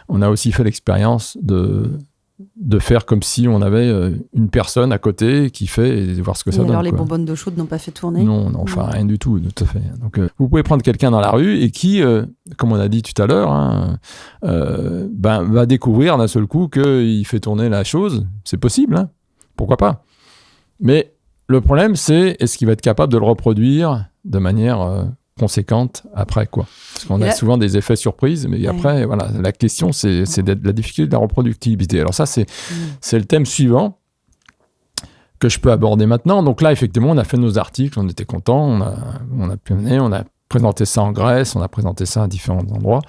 Speaker 1: on a aussi fait l'expérience de faire comme si on avait une personne à côté qui fait et de voir ce que ça donne.
Speaker 2: Alors les bonbonnes d'eau chaude n'ont pas fait tourner ?
Speaker 1: Non, rien du tout à fait. Donc, vous pouvez prendre quelqu'un dans la rue et qui, comme on a dit tout à l'heure, va découvrir d'un seul coup qu'il fait tourner la chose. C'est possible, pourquoi pas. Mais le problème, c'est est-ce qu'il va être capable de le reproduire de manière conséquente après, quoi. Parce qu'on a souvent des effets surprises, mais après, voilà, la question, c'est la difficulté de la reproductibilité. Alors ça, c'est le thème suivant que je peux aborder maintenant. Donc là, effectivement, on a fait nos articles, on était contents, on a présenté ça en Grèce, on a présenté ça à différents endroits.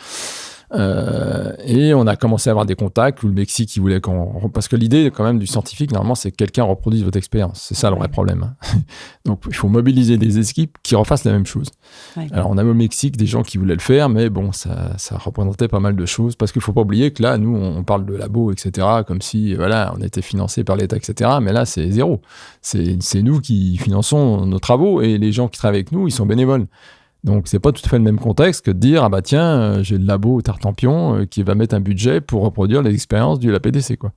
Speaker 1: Et on a commencé à avoir des contacts, ou le Mexique qui voulait qu'on... Parce que l'idée quand même du scientifique, normalement, c'est que quelqu'un reproduise votre expérience. C'est ça le vrai problème. Donc il faut mobiliser des équipes qui refassent la même chose. Ouais. Alors on avait au Mexique des gens qui voulaient le faire, mais bon, ça représentait pas mal de choses. Parce qu'il ne faut pas oublier que là, nous, on parle de labos, etc., comme si voilà, on était financé par l'État, etc. Mais là, c'est zéro. C'est nous qui finançons nos travaux, et les gens qui travaillent avec nous, ils sont bénévoles. Donc, c'est pas tout à fait le même contexte que de dire, tiens, j'ai le labo Tartampion qui va mettre un budget pour reproduire les expériences du LAPDC, quoi.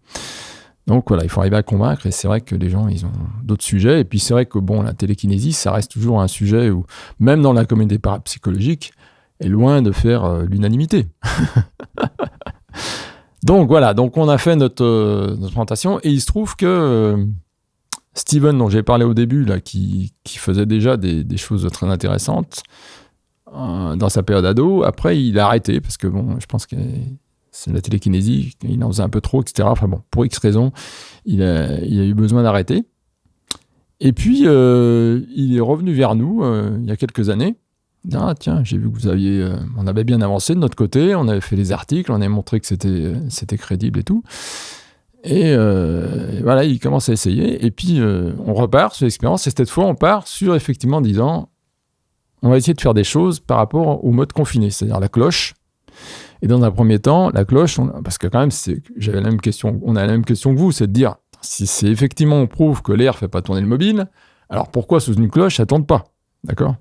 Speaker 1: Donc, voilà, il faut arriver à convaincre, et c'est vrai que les gens, ils ont d'autres sujets. Et puis, c'est vrai que, la télékinésie, ça reste toujours un sujet où, même dans la communauté parapsychologique, est loin de faire l'unanimité. Donc, voilà, on a fait notre présentation, et il se trouve que... Steven, dont j'ai parlé au début, là, qui faisait déjà des choses très intéressantes dans sa période ado, après il a arrêté parce que je pense que c'est la télékinésie, il en faisait un peu trop, etc. Enfin pour X raisons, il a eu besoin d'arrêter. Et puis il est revenu vers nous il y a quelques années. Tiens, j'ai vu que vous aviez, on avait bien avancé de notre côté, on avait fait les articles, on avait montré que c'était crédible et tout. Et voilà, il commence à essayer. Et puis, on repart sur l'expérience. Et cette fois, on part sur, effectivement, disant, on va essayer de faire des choses par rapport au mode confiné, c'est-à-dire la cloche. Et dans un premier temps, la cloche, parce que quand même, on a la même question que vous, c'est de dire, si c'est effectivement, on prouve que l'air ne fait pas tourner le mobile, alors pourquoi sous une cloche, ça ne tourne pas ? D'accord ?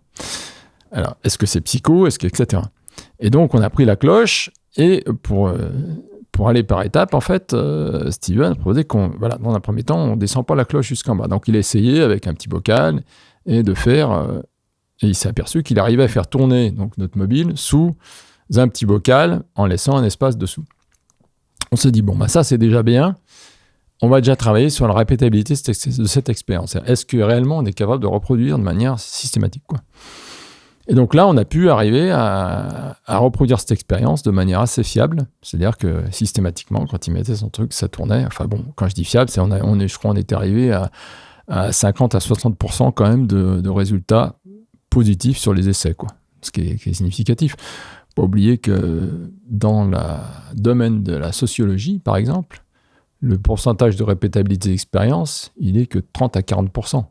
Speaker 1: Alors, est-ce que c'est psycho ? Etc. Et donc, on a pris la cloche, et pour aller par étapes, en fait, Steven a proposé dans un premier temps, on ne descend pas la cloche jusqu'en bas. Donc, il a essayé avec un petit bocal et de faire... et il s'est aperçu qu'il arrivait à faire tourner donc, notre mobile sous un petit bocal en laissant un espace dessous. On s'est dit, ça, c'est déjà bien. On va déjà travailler sur la répétabilité de cette expérience. Est-ce que réellement, on est capable de reproduire de manière systématique, quoi ? Et donc là, on a pu arriver à reproduire cette expérience de manière assez fiable. C'est-à-dire que systématiquement, quand il mettait son truc, ça tournait. Enfin quand je dis fiable, je crois qu'on était arrivé à 50 à 60% quand même de résultats positifs sur les essais, quoi. Ce qui est significatif. Pas oublier que dans le domaine de la sociologie, par exemple, le pourcentage de répétabilité d'expérience, il est que 30 à 40%.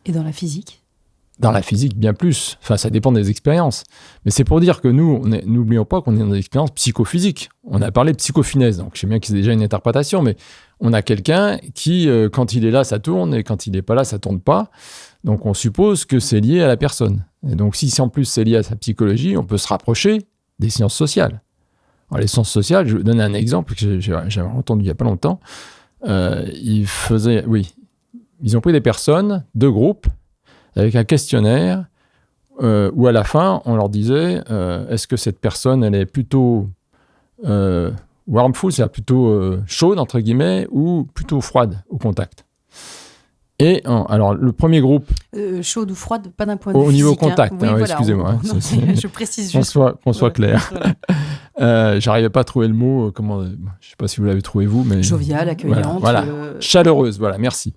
Speaker 2: Et dans la physique ?
Speaker 1: Dans la physique, bien plus. Enfin, ça dépend des expériences. Mais c'est pour dire que nous, n'oublions pas qu'on est dans des expériences psychophysiques. On a parlé de psychophynèse, donc je sais bien que c'est déjà une interprétation, mais on a quelqu'un qui, quand il est là, ça tourne, et quand il n'est pas là, ça ne tourne pas. Donc on suppose que c'est lié à la personne. Et donc si en plus c'est lié à sa psychologie, on peut se rapprocher des sciences sociales. Alors, les sciences sociales, je vous donne un exemple que j'avais entendu il n'y a pas longtemps. Ils ont pris des personnes, 2 groupes, avec un questionnaire où à la fin, on leur disait est-ce que cette personne, elle est plutôt warmful, c'est-à-dire plutôt chaude, entre guillemets, ou plutôt froide au contact. Et alors, le premier groupe...
Speaker 2: chaude ou froide, pas d'un point de vue physique.
Speaker 1: Au niveau contact,
Speaker 2: oui, voilà,
Speaker 1: excusez-moi.
Speaker 2: Je précise juste.
Speaker 1: Qu'on soit clair. J'arrivais pas à trouver le mot, je ne sais pas si vous l'avez trouvé vous, mais...
Speaker 2: Joviale, accueillante.
Speaker 1: Voilà. Chaleureuse, voilà, merci.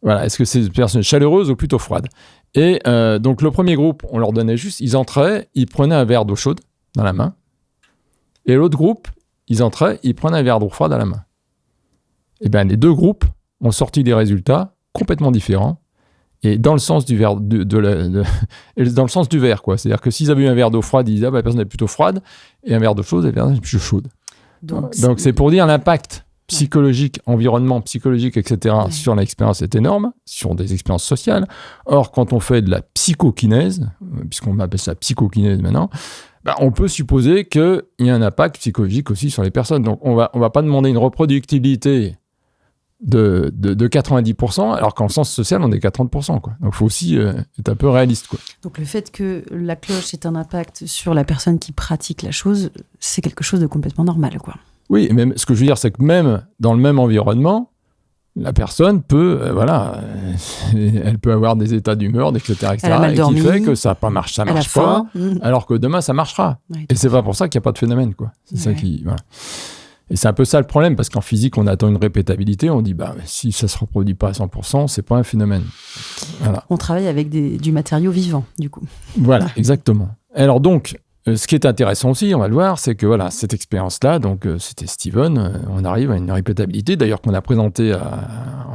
Speaker 1: Voilà, est-ce que c'est une personne chaleureuse ou plutôt froide ? Et donc, le premier groupe, on leur donnait juste, ils entraient, ils prenaient un verre d'eau chaude dans la main. Et l'autre groupe, ils entraient, ils prenaient un verre d'eau froide dans la main. Et bien, les 2 groupes ont sorti des résultats complètement différents. et dans le sens du verre, dans le sens du verre, quoi. C'est-à-dire que s'ils avaient eu un verre d'eau froide, ils disaient la personne est plutôt froide, et un verre d'eau chaude, la personne est plutôt chaude. Donc c'est pour dire l'impact psychologique, environnement psychologique, etc. sur l'expérience est énorme, sur des expériences sociales. Or, quand on fait de la psychokinèse, puisqu'on appelle ça psychokinèse maintenant, on peut supposer qu'il y a un impact psychologique aussi sur les personnes. Donc, on va pas demander une reproductibilité de 90%, alors qu'en sens social, on est qu'à 30%, quoi. Donc, il faut aussi être un peu réaliste, quoi.
Speaker 2: Donc, le fait que la cloche ait un impact sur la personne qui pratique la chose, c'est quelque chose de complètement normal, quoi.
Speaker 1: Oui, même, ce que je veux dire, c'est que même dans le même environnement, la personne peut, elle peut avoir des états d'humeur, etc.,
Speaker 2: Elle a mal dormi,
Speaker 1: qui fait que ça marche pas, alors que demain, ça marchera.
Speaker 2: Oui.
Speaker 1: Et c'est pas pour ça qu'il n'y a pas de phénomène, quoi. C'est ça qui... Voilà. Et c'est un peu ça le problème, parce qu'en physique, on attend une répétabilité, on dit, si ça se reproduit pas à 100%, c'est pas un phénomène. Voilà.
Speaker 2: On travaille avec du matériau vivant, du coup.
Speaker 1: Voilà, exactement. Alors donc, ce qui est intéressant aussi, on va le voir, c'est que voilà, cette expérience-là, donc c'était Steven, on arrive à une répétabilité, d'ailleurs qu'on a présenté,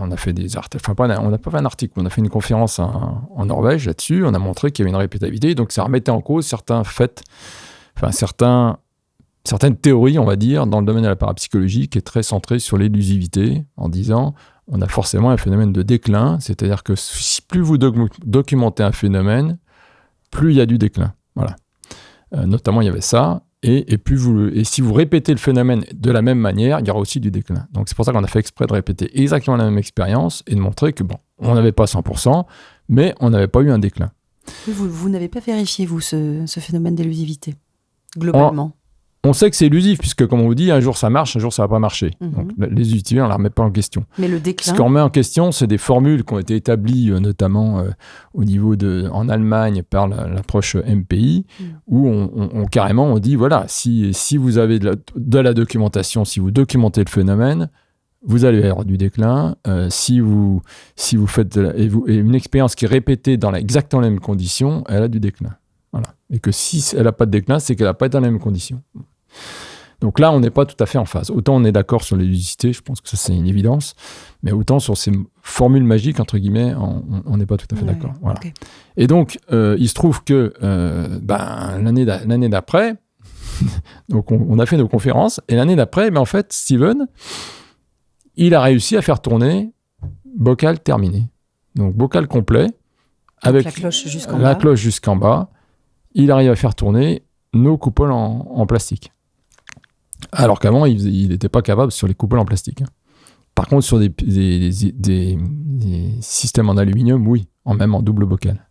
Speaker 1: on a fait des articles, on n'a pas fait un article, on a fait une conférence en Norvège là-dessus, on a montré qu'il y avait une répétabilité, donc ça remettait en cause certains faits, certaines théories, on va dire, dans le domaine de la parapsychologie, qui est très centrée sur l'élusivité, en disant on a forcément un phénomène de déclin, c'est-à-dire que plus vous documentez un phénomène, plus il y a du déclin. Voilà. Notamment, il y avait ça, et si vous répétez le phénomène de la même manière, il y aura aussi du déclin. Donc, c'est pour ça qu'on a fait exprès de répéter exactement la même expérience et de montrer que, on n'avait pas 100%, mais on n'avait pas eu un déclin.
Speaker 2: Vous n'avez pas vérifié, vous, ce phénomène d'élusivité, globalement?
Speaker 1: On sait que c'est élusif, puisque, comme on vous dit, un jour ça marche, un jour ça ne va pas marcher. Donc, les utilisateurs, on ne la remet pas en question.
Speaker 2: Mais le déclin...
Speaker 1: Ce qu'on remet en question, c'est des formules qui ont été établies, notamment au niveau en Allemagne, par l'approche MPI, où on carrément, on dit, voilà, si vous avez de la documentation, si vous documentez le phénomène, vous allez avoir du déclin. Si vous faites une expérience qui est répétée dans exactement les mêmes conditions, elle a du déclin. Voilà. Et que si elle n'a pas de déclin, c'est qu'elle n'a pas été dans les mêmes conditions. Donc là, on n'est pas tout à fait en phase. Autant on est d'accord sur l'élusivité, je pense que ça c'est une évidence, mais autant sur ces formules magiques, entre guillemets, on n'est pas tout à fait d'accord. Voilà. Okay. Et donc, il se trouve que l'année d'après, donc on a fait nos conférences, et l'année d'après, en fait, Steven, il a réussi à faire tourner bocal terminé. Donc bocal complet, donc avec
Speaker 2: la cloche
Speaker 1: jusqu'en bas. Il arrive à faire tourner nos coupoles en plastique. Alors qu'avant, il n'était pas capable sur les coupoles en plastique. Par contre, sur des systèmes en aluminium, oui, même en double bocal.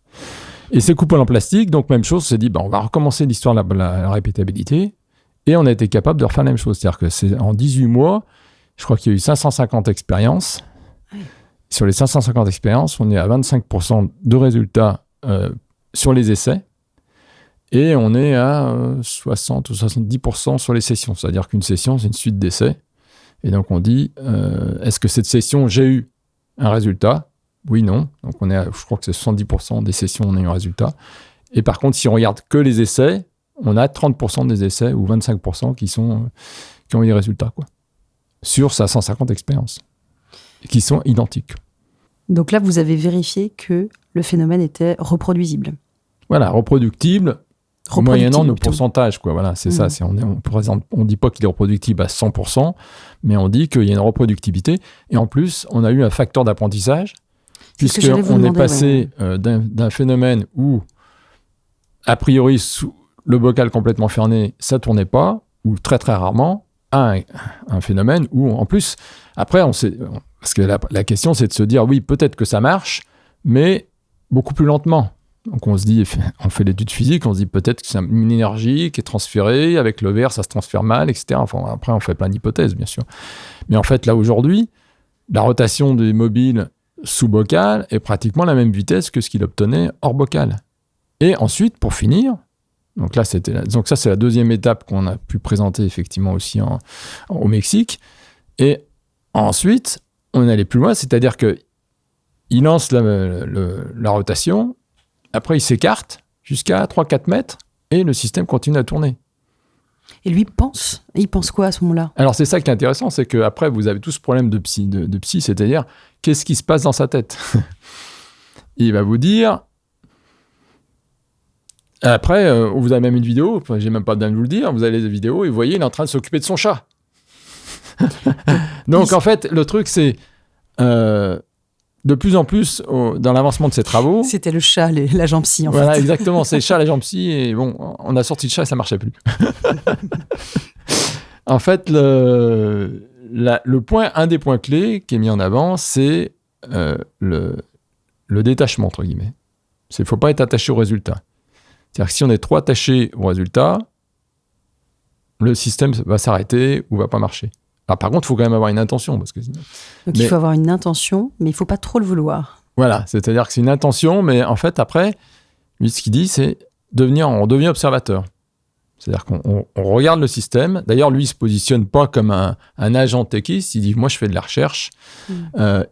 Speaker 1: Et ces coupoles en plastique, donc même chose, on s'est dit, on va recommencer l'histoire de la répétabilité, et on a été capable de refaire la même chose. C'est-à-dire que c'est en 18 mois, je crois qu'il y a eu 550 expériences. Oui. Sur les 550 expériences, on est à 25% de résultats sur les essais, et on est à 60 ou 70% sur les sessions. C'est-à-dire qu'une session, c'est une suite d'essais. Et donc, on dit, est-ce que cette session, j'ai eu un résultat ? Oui, non. Donc, je crois que c'est 70% des sessions, on a eu un résultat. Et par contre, si on regarde que les essais, on a 30% des essais ou 25% qui ont eu des résultats, quoi. Sur 550 expériences, qui sont identiques.
Speaker 2: Donc là, vous avez vérifié que le phénomène était reproduisible.
Speaker 1: Voilà, reproductible, moyennant nos pourcentages, quoi. Voilà, c'est ça. On dit pas qu'il est reproductible à 100%, mais on dit qu'il y a une reproductibilité. Et en plus, on a eu un facteur d'apprentissage, puisqu'on est passé d'un phénomène où, a priori, sous le bocal complètement fermé, ça tournait pas, ou très très rarement, à un phénomène où, en plus, après, parce que la question, c'est de se dire, oui, peut-être que ça marche, mais beaucoup plus lentement. Donc on se dit, on fait l'étude physique, on se dit peut-être que c'est une énergie qui est transférée, avec le verre ça se transfère mal, etc. Enfin, après on fait plein d'hypothèses bien sûr. Mais en fait là aujourd'hui, la rotation des mobiles sous bocal est pratiquement la même vitesse que ce qu'il obtenait hors bocal. Et ensuite, pour finir, donc ça c'est la deuxième étape qu'on a pu présenter effectivement aussi au Mexique. Et ensuite, on est allé plus loin, c'est-à-dire qu'il lance la rotation. Après, il s'écarte jusqu'à 3-4 mètres et le système continue à tourner.
Speaker 2: Et lui il pense quoi à ce moment-là ?
Speaker 1: Alors, c'est ça qui est intéressant, c'est qu'après, vous avez tout ce problème de psy, c'est-à-dire, qu'est-ce qui se passe dans sa tête ? il va vous dire... Après, vous avez même une vidéo, j'ai même pas besoin de vous le dire, vous avez des vidéos et vous voyez, il est en train de s'occuper de son chat. Donc, en fait, le truc, c'est... de plus en plus, dans l'avancement de ces travaux...
Speaker 2: C'était le chat, la jambe psy, en fait.
Speaker 1: Voilà, exactement, c'est le chat, la jambe psy, et bon, on a sorti le chat et ça marchait plus. En fait, un des points clés qui est mis en avant, c'est le détachement, entre guillemets. Il ne faut pas être attaché au résultat. C'est-à-dire que si on est trop attaché au résultat, le système va s'arrêter ou va pas marcher. Alors, par contre, il faut quand même avoir une intention. Donc,
Speaker 2: il faut avoir une intention, mais il ne faut pas trop le vouloir.
Speaker 1: Voilà, c'est-à-dire que c'est une intention, mais en fait, après, lui, ce qu'il dit, c'est on devient observateur. C'est-à-dire qu'on regarde le système. D'ailleurs, lui, il ne se positionne pas comme un agent techiste. Il dit, moi, je fais de la recherche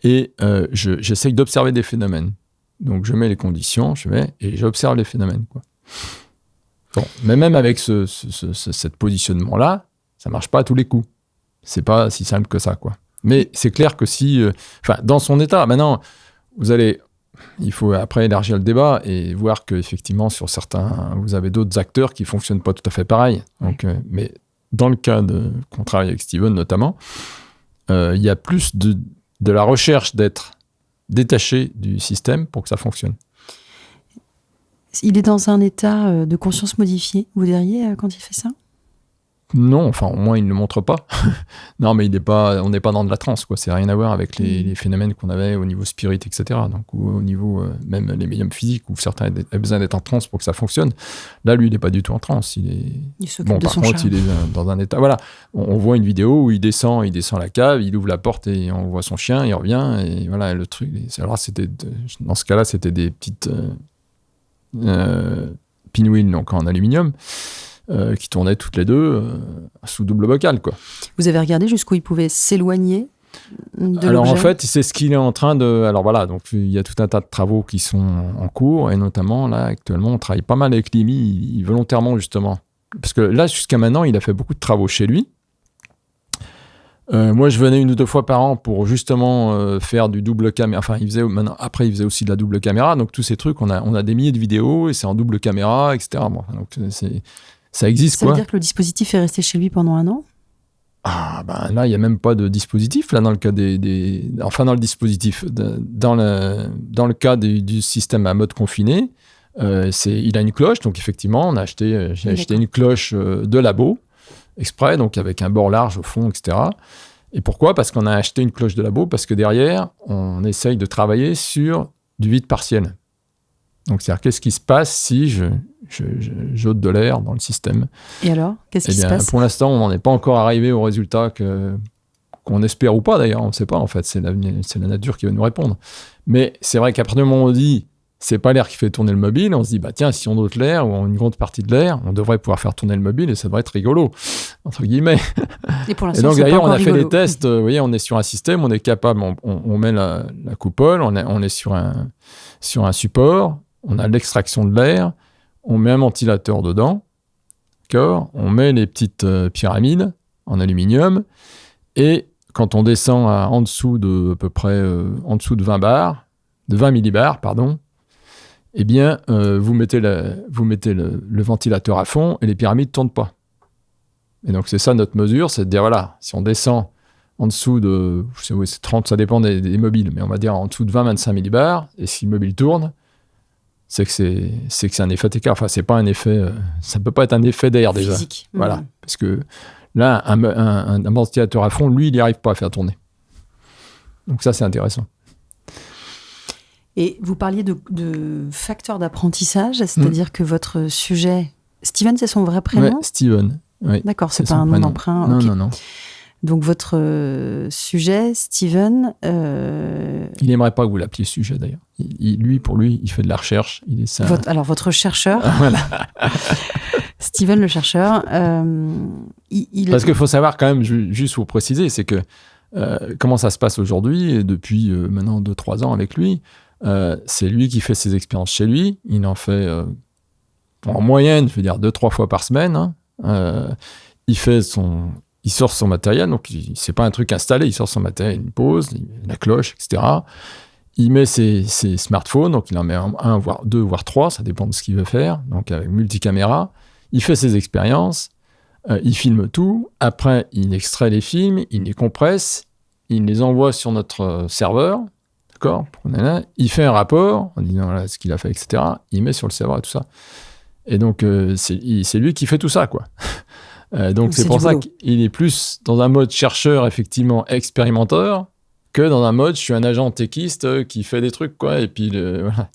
Speaker 1: et j'essaye d'observer des phénomènes. Donc, je mets les conditions, et j'observe les phénomènes, quoi. Bon, mais même avec ce positionnement-là, ça ne marche pas à tous les coups. C'est pas si simple que ça, quoi. Mais c'est clair que si... dans son état, maintenant, il faut après élargir le débat et voir qu'effectivement, sur certains, vous avez d'autres acteurs qui ne fonctionnent pas tout à fait pareil. Donc, mais dans le cas qu'on travaille avec Steven, notamment, il y a plus de la recherche d'être détaché du système pour que ça fonctionne.
Speaker 2: Il est dans un état de conscience modifiée, vous diriez, quand il fait ça ?
Speaker 1: Non, enfin, au moins, il ne le montre pas. Non, mais on n'est pas dans de la transe, quoi. C'est rien à voir avec les phénomènes qu'on avait au niveau spirit, etc. Donc, ou au niveau, même les médiums physiques, où certains avaient besoin d'être en transe pour que ça fonctionne. Là, lui, il n'est pas du tout en transe. Il s'occupe de son chat. Par contre, il est dans un état... Voilà, on voit une vidéo où il descend la cave, il ouvre la porte et on voit son chien, il revient, et voilà, le truc... Alors, dans ce cas-là, c'était des petites pinwheels, donc en aluminium, qui tournaient toutes les deux sous double bocal, quoi.
Speaker 2: Vous avez regardé jusqu'où il pouvait s'éloigner de
Speaker 1: Alors
Speaker 2: l'objet ?
Speaker 1: en fait, c'est ce qu'il est en train de... Alors voilà, donc il y a tout un tas de travaux qui sont en cours, et notamment là, actuellement, on travaille pas mal avec l'IMI, volontairement justement. Parce que là, jusqu'à maintenant, il a fait beaucoup de travaux chez lui. Moi, je venais 1 ou 2 fois par an pour justement faire du double caméra. Enfin, après, il faisait aussi de la double caméra. Donc tous ces trucs, on a des milliers de vidéos, et c'est en double caméra, etc. Bon, donc ça existe, quoi.
Speaker 2: Ça veut dire que le dispositif est resté chez lui pendant 1 an ?
Speaker 1: Ah, ben là, il n'y a même pas de dispositif, là, dans le cas enfin, dans le dispositif. Dans le cas du système à mode confiné, il a une cloche, donc effectivement, j'ai acheté une cloche de labo, exprès, donc avec un bord large au fond, etc. Et pourquoi ? Parce qu'on a acheté une cloche de labo, parce que derrière, on essaye de travailler sur du vide partiel. Donc, c'est-à-dire, qu'est-ce qui se passe si j'ôte de l'air dans le système ?
Speaker 2: Et alors, qu'est-ce qui se passe ?
Speaker 1: Pour l'instant, on n'en est pas encore arrivé au résultat qu'on espère ou pas, d'ailleurs. On ne sait pas, en fait. C'est la nature qui va nous répondre. Mais c'est vrai qu'à partir du moment où on dit c'est pas l'air qui fait tourner le mobile, on se dit, bah tiens, si on ôte l'air ou une grande partie de l'air, on devrait pouvoir faire tourner le mobile et ça devrait être rigolo, entre guillemets.
Speaker 2: Et pour l'instant,
Speaker 1: et donc,
Speaker 2: c'est
Speaker 1: d'ailleurs,
Speaker 2: pas
Speaker 1: on a
Speaker 2: encore
Speaker 1: fait
Speaker 2: rigolo.
Speaker 1: des tests. Vous voyez, on est sur un système, on est capable, on met la coupole, on est sur un support. On a l'extraction de l'air, on met un ventilateur dedans, d'accord ? On met les petites pyramides en aluminium, et quand on descend en dessous de à peu près en dessous de 20 millibars, pardon, eh bien, vous mettez le ventilateur à fond et les pyramides ne tournent pas. Et donc, c'est ça notre mesure, c'est de dire, voilà, si on descend en dessous de, c'est 30, ça dépend des mobiles, mais on va dire en dessous de 20-25 millibars, et si le mobile tourne, c'est que c'est un effet écart. Enfin, c'est pas un effet... ça peut pas être un effet d'air, déjà.
Speaker 2: Physique.
Speaker 1: Voilà. Parce que là, un ventilateur à fond, lui, il n'y arrive pas à faire tourner. Donc ça, c'est intéressant.
Speaker 2: Et vous parliez de facteurs d'apprentissage, c'est-à-dire que votre sujet... Steven, c'est son vrai prénom ?
Speaker 1: Ouais, Steven. Oui,
Speaker 2: d'accord, c'est pas un nom d'emprunt.
Speaker 1: Non,
Speaker 2: okay.
Speaker 1: non.
Speaker 2: Donc votre sujet, Steven...
Speaker 1: Il n'aimerait pas que vous l'appeliez sujet, d'ailleurs. Pour lui, il fait de la recherche.
Speaker 2: Alors, votre chercheur,
Speaker 1: voilà.
Speaker 2: Steven le chercheur,
Speaker 1: Parce qu'il faut savoir quand même, juste pour préciser, c'est que comment ça se passe aujourd'hui, et depuis maintenant 2-3 ans avec lui, c'est lui qui fait ses expériences chez lui. Il en fait en moyenne, je veux dire 2-3 fois par semaine. Hein. Il sort son matériel, donc c'est pas un truc installé, il sort son matériel, il pose, la cloche, etc. il met ses smartphones, donc il en met un, voire deux, voire trois, ça dépend de ce qu'il veut faire, donc avec multicaméra. Il fait ses expériences, il filme tout. Après, il extrait les films, il les compresse, il les envoie sur notre serveur. D'accord ? Il fait un rapport en disant voilà, ce qu'il a fait, etc. Il met sur le serveur et tout ça. Et donc, c'est lui qui fait tout ça, quoi. Donc, c'est pour ça qu'il est plus dans un mode chercheur, effectivement, expérimenteur, que dans un mode je suis un agent techiste qui fait des trucs, quoi. Et puis, voilà.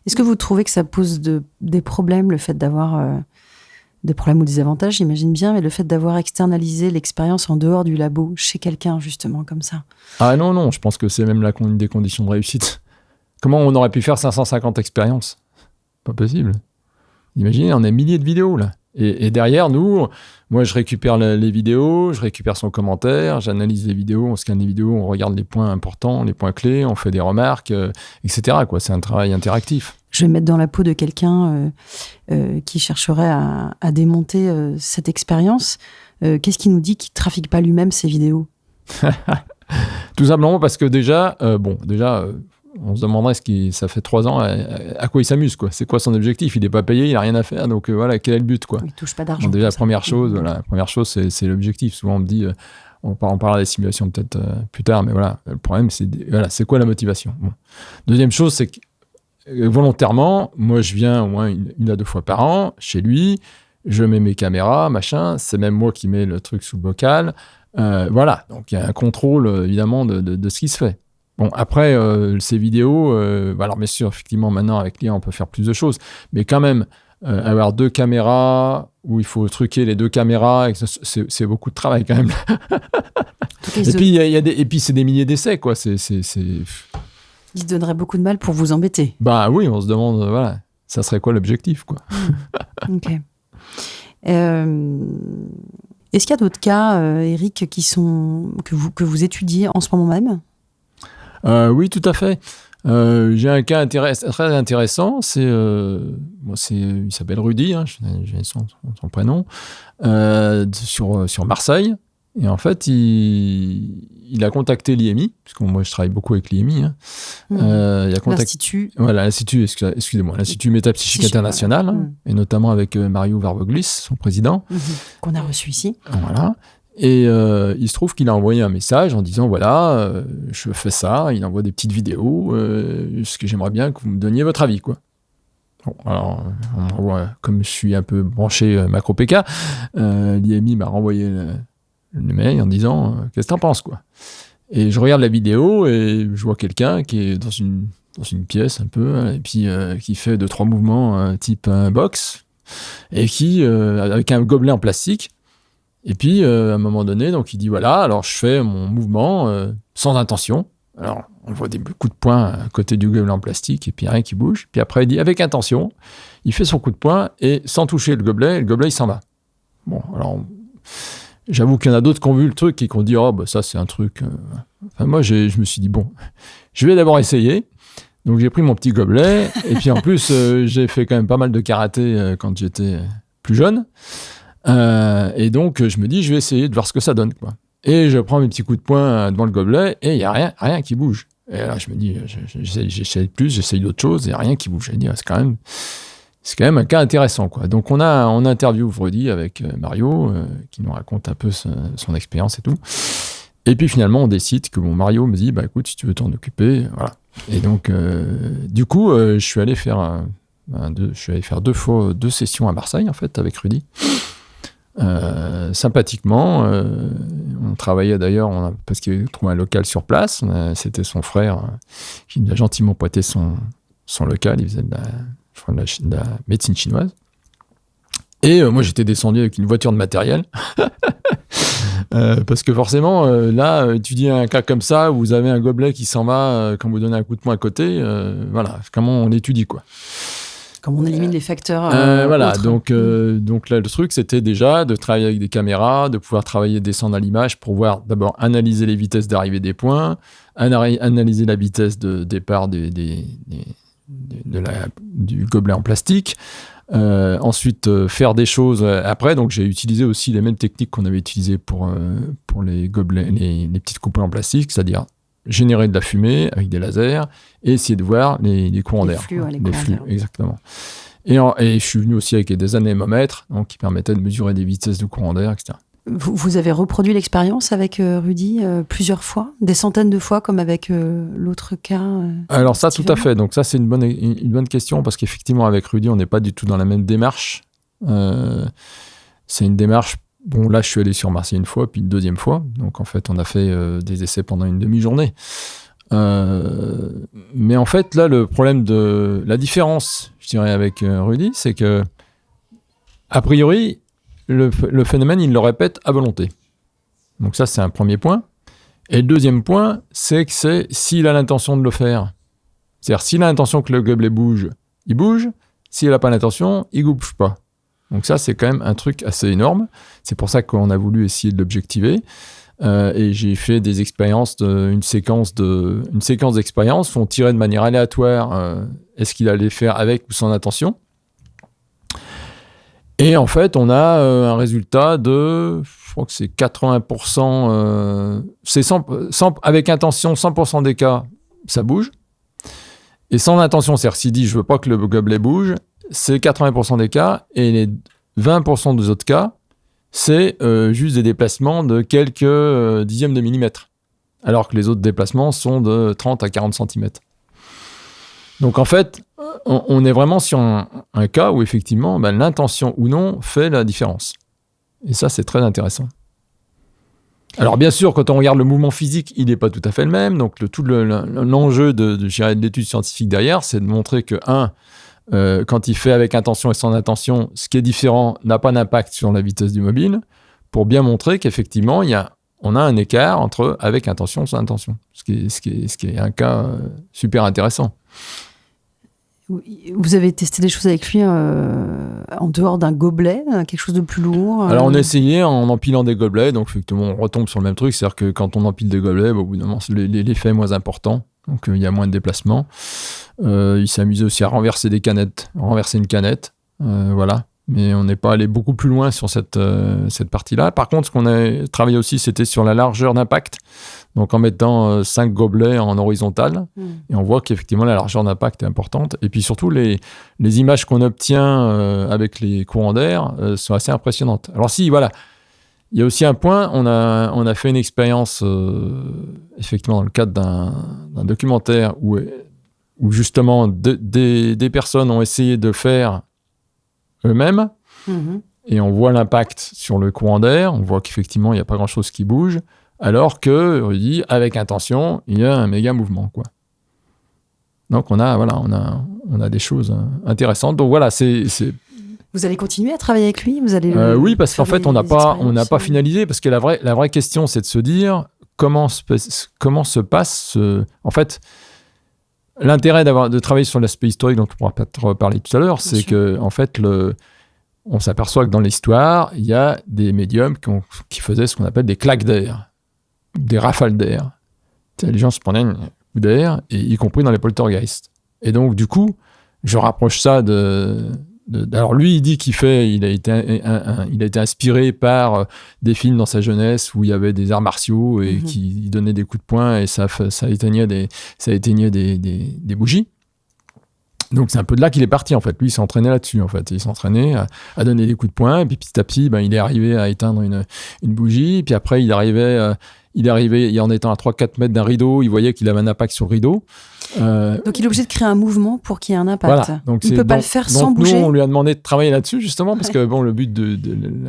Speaker 2: Est-ce que vous trouvez que ça pose des problèmes, le fait d'avoir des problèmes ou des avantages, j'imagine bien, mais le fait d'avoir externalisé l'expérience en dehors du labo, chez quelqu'un, justement, comme ça?
Speaker 1: Ah non, je pense que c'est même une des conditions de réussite. Comment on aurait pu faire 550 expériences? Pas possible. Imaginez, on a milliers de vidéos, là. Et derrière, nous, moi, je récupère les vidéos, je récupère son commentaire, j'analyse les vidéos, on scanne les vidéos, on regarde les points importants, les points clés, on fait des remarques, etc., quoi. C'est un travail interactif.
Speaker 2: Je vais me mettre dans la peau de quelqu'un qui chercherait à démonter cette expérience. Qu'est-ce qui nous dit qu'il ne trafique pas lui-même ses vidéos?
Speaker 1: Tout simplement parce que déjà, on se demanderait ça fait 3 ans, à quoi il s'amuse, quoi. C'est quoi son objectif? Il n'est pas payé, il n'a rien à faire, donc voilà, quel est le but, quoi.
Speaker 2: Il ne touche pas d'argent.
Speaker 1: Déjà, la première chose, c'est l'objectif. Souvent, on me dit, on parlera des simulations peut-être plus tard, mais voilà, le problème, c'est quoi la motivation? Bon. Deuxième chose, c'est que volontairement, moi, je viens au moins une à 2 fois par an chez lui, je mets mes caméras, machin, c'est même moi qui mets le truc sous le bocal. Voilà, donc il y a un contrôle, évidemment, de ce qui se fait. Bon, après, ces vidéos, alors bien sûr, effectivement, maintenant, avec l'IA, on peut faire plus de choses, mais quand même, avoir 2 caméras, où il faut truquer les 2 caméras, c'est beaucoup de travail, quand même. Et puis, c'est des milliers d'essais, quoi. Il
Speaker 2: se donnerait beaucoup de mal pour vous embêter.
Speaker 1: Bah oui, on se demande, voilà, ça serait quoi l'objectif, quoi.
Speaker 2: Ok. Est-ce qu'il y a d'autres cas, Eric, que vous étudiez en ce moment même?
Speaker 1: Oui, tout à fait. J'ai un cas très intéressant. Il s'appelle Rudy, hein, j'ai son prénom, sur Marseille. Et en fait, il a contacté l'IMI, parce que moi je travaille beaucoup avec l'IMI. Hein.
Speaker 2: L'Institut.
Speaker 1: Voilà, l'Institut, excusez-moi, l'Institut Métapsychique International, hein, et notamment avec Mario Varvoglis, son président.
Speaker 2: Qu'on a reçu ici.
Speaker 1: Voilà. Et il se trouve qu'il a envoyé un message en disant voilà, je fais ça. Il envoie des petites vidéos. Ce que j'aimerais bien que vous me donniez votre avis, quoi. Bon, alors, comme je suis un peu branché macro-PK, l'IMI m'a renvoyé le mail en disant qu'est-ce que t'en penses, quoi. Et je regarde la vidéo et je vois quelqu'un qui est dans une pièce un peu, et puis qui fait 2-3 mouvements type boxe, et qui avec un gobelet en plastique. Et puis, à un moment donné, donc il dit, voilà, alors je fais mon mouvement sans intention. Alors, on voit des coups de poing à côté du gobelet en plastique, et puis rien qui bouge. Puis après, il dit, avec intention, il fait son coup de poing, et sans toucher le gobelet, il s'en va. Bon, alors, j'avoue qu'il y en a d'autres qui ont vu le truc et qui ont dit, oh, bah ça, c'est un truc... Enfin, moi, je me suis dit, bon, je vais d'abord essayer. Donc, j'ai pris mon petit gobelet, et puis en plus, j'ai fait quand même pas mal de karaté quand j'étais plus jeune. Et donc, je me dis, je vais essayer de voir ce que ça donne, quoi. Et je prends mes petits coups de poing devant le gobelet et il n'y a rien qui bouge. Et là, je me dis, j'essaye plus, j'essaye d'autres choses et rien qui bouge. Je dis, c'est quand même un cas intéressant, quoi. Donc, on interview Rudy avec Mario, qui nous raconte un peu son expérience et tout. Et puis, finalement, on décide que Mario me dit, bah écoute, si tu veux t'en occuper, voilà. Et donc, du coup, je suis allé faire 2 sessions à Marseille, en fait, avec Rudy. Sympathiquement, on travaillait d'ailleurs parce qu'il avait trouvé un local sur place. C'était son frère qui nous a gentiment prêté son local. Il faisait de la médecine chinoise. Et moi, j'étais descendu avec une voiture de matériel. Parce que forcément, là, étudier un cas comme ça, où vous avez un gobelet qui s'en va quand vous donnez un coup de poing à côté, voilà, comment on étudie, quoi.
Speaker 2: Comme on élimine les facteurs.
Speaker 1: Voilà,
Speaker 2: autres.
Speaker 1: donc là, le truc, c'était déjà de travailler avec des caméras, de pouvoir descendre à l'image pour voir d'abord analyser les vitesses d'arrivée des points, analyser la vitesse de départ du gobelet en plastique. Ensuite, faire des choses après. Donc, j'ai utilisé aussi les mêmes techniques qu'on avait utilisées pour les gobelets, les petites coupelles en plastique, c'est-à-dire générer de la fumée avec des lasers et essayer de voir les courants d'air.
Speaker 2: Les flux,
Speaker 1: exactement. Et je suis venu aussi avec des anémomètres, donc, qui permettaient de mesurer des vitesses de courant d'air, etc.
Speaker 2: Vous avez reproduit l'expérience avec Rudy plusieurs fois, des centaines de fois, comme avec l'autre cas
Speaker 1: Alors ça, tout à fait. Donc ça, c'est une bonne question, parce qu'effectivement, avec Rudy, on n'est pas du tout dans la même démarche. C'est une démarche... Bon, là, je suis allé sur Marseille une fois, puis une deuxième fois. Donc, en fait, on a fait des essais pendant une demi-journée. Mais en fait, là, le problème de la différence, je dirais, avec Rudy, c'est que, a priori, le phénomène, il le répète à volonté. Donc ça, c'est un premier point. Et le deuxième point, c'est que s'il a l'intention de le faire. C'est-à-dire, s'il a l'intention que le gobelet bouge, il bouge. S'il n'a pas l'intention, il ne bouge pas. Donc ça, c'est quand même un truc assez énorme. C'est pour ça qu'on a voulu essayer de l'objectiver. Et j'ai fait des expériences, une séquence d'expériences où on tirait de manière aléatoire est-ce qu'il allait faire avec ou sans intention. Et en fait, on a un résultat de, je crois que c'est 80%, avec intention, 100% des cas, ça bouge. Et sans intention, c'est-à-dire s'il dit je veux pas que le gobelet bouge, c'est 80% des cas, et les 20% des autres cas, c'est juste des déplacements de quelques dixièmes de millimètres, alors que les autres déplacements sont de 30 à 40 cm. Donc en fait, on est vraiment sur un cas où effectivement, l'intention ou non fait la différence. Et ça, c'est très intéressant. Alors bien sûr, quand on regarde le mouvement physique, il n'est pas tout à fait le même. Donc l'enjeu de l'étude scientifique derrière, c'est de montrer que, quand il fait avec intention et sans intention, ce qui est différent n'a pas d'impact sur la vitesse du mobile, pour bien montrer qu'effectivement, on a un écart entre avec intention et sans intention, ce qui est un cas super intéressant.
Speaker 2: Vous avez testé des choses avec lui en dehors d'un gobelet, quelque chose de plus lourd
Speaker 1: Alors on a essayé en empilant des gobelets, donc effectivement on retombe sur le même truc, c'est-à-dire que quand on empile des gobelets, au bout d'un moment l'effet est moins important, donc il y a moins de déplacement. Il s'amusait aussi à renverser une canette, voilà. Mais on n'est pas allé beaucoup plus loin sur cette partie-là. Par contre, ce qu'on a travaillé aussi, c'était sur la largeur d'impact. Donc en mettant 5 gobelets en horizontal, et on voit qu'effectivement la largeur d'impact est importante. Et puis surtout, les images qu'on obtient avec les courants d'air sont assez impressionnantes. Alors voilà. Il y a aussi un point, on a fait une expérience, effectivement, dans le cadre d'un documentaire où justement des personnes ont essayé de faire eux-mêmes, et on voit l'impact sur le courant d'air, on voit qu'effectivement, il n'y a pas grand-chose qui bouge, alors que, Rudy, avec intention, il y a un méga mouvement, quoi. Donc, on a des choses intéressantes. Donc, voilà, c'est...
Speaker 2: Vous allez continuer à travailler avec lui ? Vous allez
Speaker 1: oui, parce qu'en fait, on n'a pas finalisé, parce que la vraie question, c'est de se dire comment se passe... En fait, l'intérêt de travailler sur l'aspect historique, dont on pourra peut-être reparler tout à l'heure, c'est que, en fait, on s'aperçoit que dans l'histoire, il y a des médiums qui faisaient ce qu'on appelle des claques d'air, des rafales d'air. Les gens se prenaient un coup d'air, y compris dans les poltergeists. Et donc, du coup, je rapproche ça alors lui, il dit il a été inspiré par des films dans sa jeunesse où il y avait des arts martiaux et qui donnaient des coups de poing et ça éteignait des bougies. Donc c'est un peu de là qu'il est parti en fait. Lui, il s'entraînait là-dessus en fait. Il s'entraînait à donner des coups de poing, et puis petit à petit, il est arrivé à éteindre une bougie. Puis après, il arrivait en étant à 3-4 mètres d'un rideau, il voyait qu'il avait un impact sur le rideau.
Speaker 2: Donc il est obligé de créer un mouvement pour qu'il y ait un impact.
Speaker 1: Voilà. Donc,
Speaker 2: il ne peut pas le faire sans bouger.
Speaker 1: Nous, on lui a demandé de travailler là-dessus justement, parce que le but de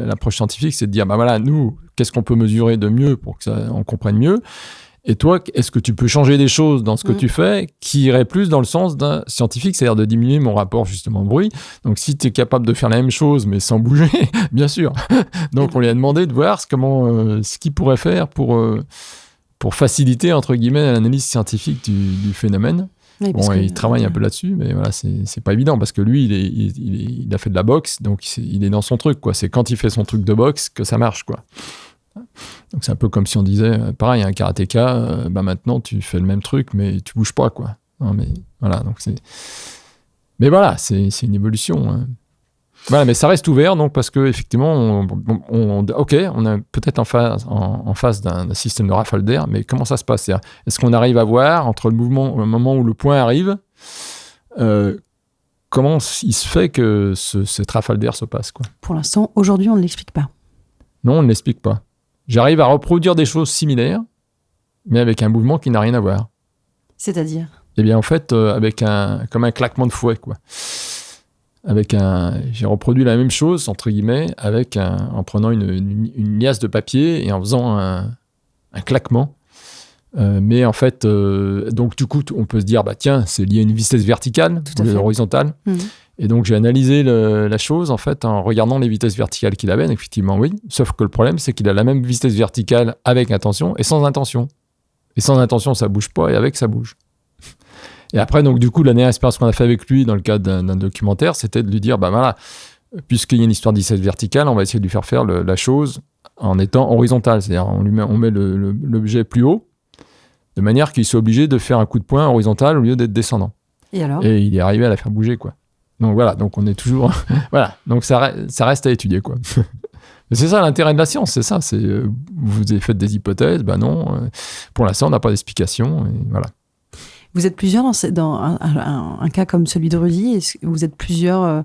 Speaker 1: l'approche scientifique, c'est de dire, nous, qu'est-ce qu'on peut mesurer de mieux pour qu'on comprenne mieux ? Et toi, est-ce que tu peux changer des choses dans ce que tu fais qui irait plus dans le sens d'un scientifique, c'est-à-dire de diminuer mon rapport justement au bruit. Donc si tu es capable de faire la même chose mais sans bouger, bien sûr. Donc on lui a demandé de voir ce qu'il pourrait faire pour faciliter entre guillemets l'analyse scientifique du phénomène. Oui, il travaille un peu là-dessus, mais voilà, c'est pas évident parce que lui, il a fait de la boxe, donc il est dans son truc, quoi. C'est quand il fait son truc de boxe que ça marche, quoi. Donc c'est un peu comme si on disait, pareil, un karatéka, maintenant tu fais le même truc, mais tu bouges pas, quoi. Non, mais voilà, donc mais voilà, c'est une évolution. Hein. Voilà, mais ça reste ouvert, donc, parce que effectivement, on a peut-être en face d'un système de rafale d'air, mais comment ça se passe? Est-ce qu'on arrive à voir, entre le moment où le point arrive, comment il se fait que cette rafale d'air se passe, quoi?
Speaker 2: Pour l'instant, aujourd'hui, on ne l'explique pas.
Speaker 1: Non, on ne l'explique pas. J'arrive à reproduire des choses similaires, mais avec un mouvement qui n'a rien à voir.
Speaker 2: C'est-à-dire?
Speaker 1: Eh bien, en fait, comme un claquement de fouet, quoi. J'ai reproduit la même chose, entre guillemets, en prenant une liasse de papier et en faisant un claquement. Mais en fait, donc du coup, on peut se dire, bah tiens, c'est lié à une vitesse verticale ou horizontale. Mmh. Et donc, j'ai analysé la chose, en fait, en regardant les vitesses verticales qu'il avait. Effectivement, oui. Sauf que le problème, c'est qu'il a la même vitesse verticale avec intention et sans intention. Et sans intention, ça bouge pas, et avec, ça bouge. Et après, donc, du coup, la dernière expérience qu'on a fait avec lui dans le cadre d'un documentaire, c'était de lui dire, bah voilà, puisqu'il y a une histoire de vitesse verticale, on va essayer de lui faire la chose en étant horizontale. C'est-à-dire, on met l'objet plus haut, de manière qu'il soit obligé de faire un coup de poing horizontal au lieu d'être descendant.
Speaker 2: Et alors ?
Speaker 1: Et il est arrivé à la faire bouger, quoi. Donc voilà, donc on est toujours... voilà, donc ça reste à étudier, quoi. Mais c'est ça l'intérêt de la science, c'est ça. Vous avez fait des hypothèses, ben non. Pour l'instant, on n'a pas d'explication, et voilà.
Speaker 2: Vous êtes plusieurs dans un cas comme celui de Rudy. Est-ce que vous êtes plusieurs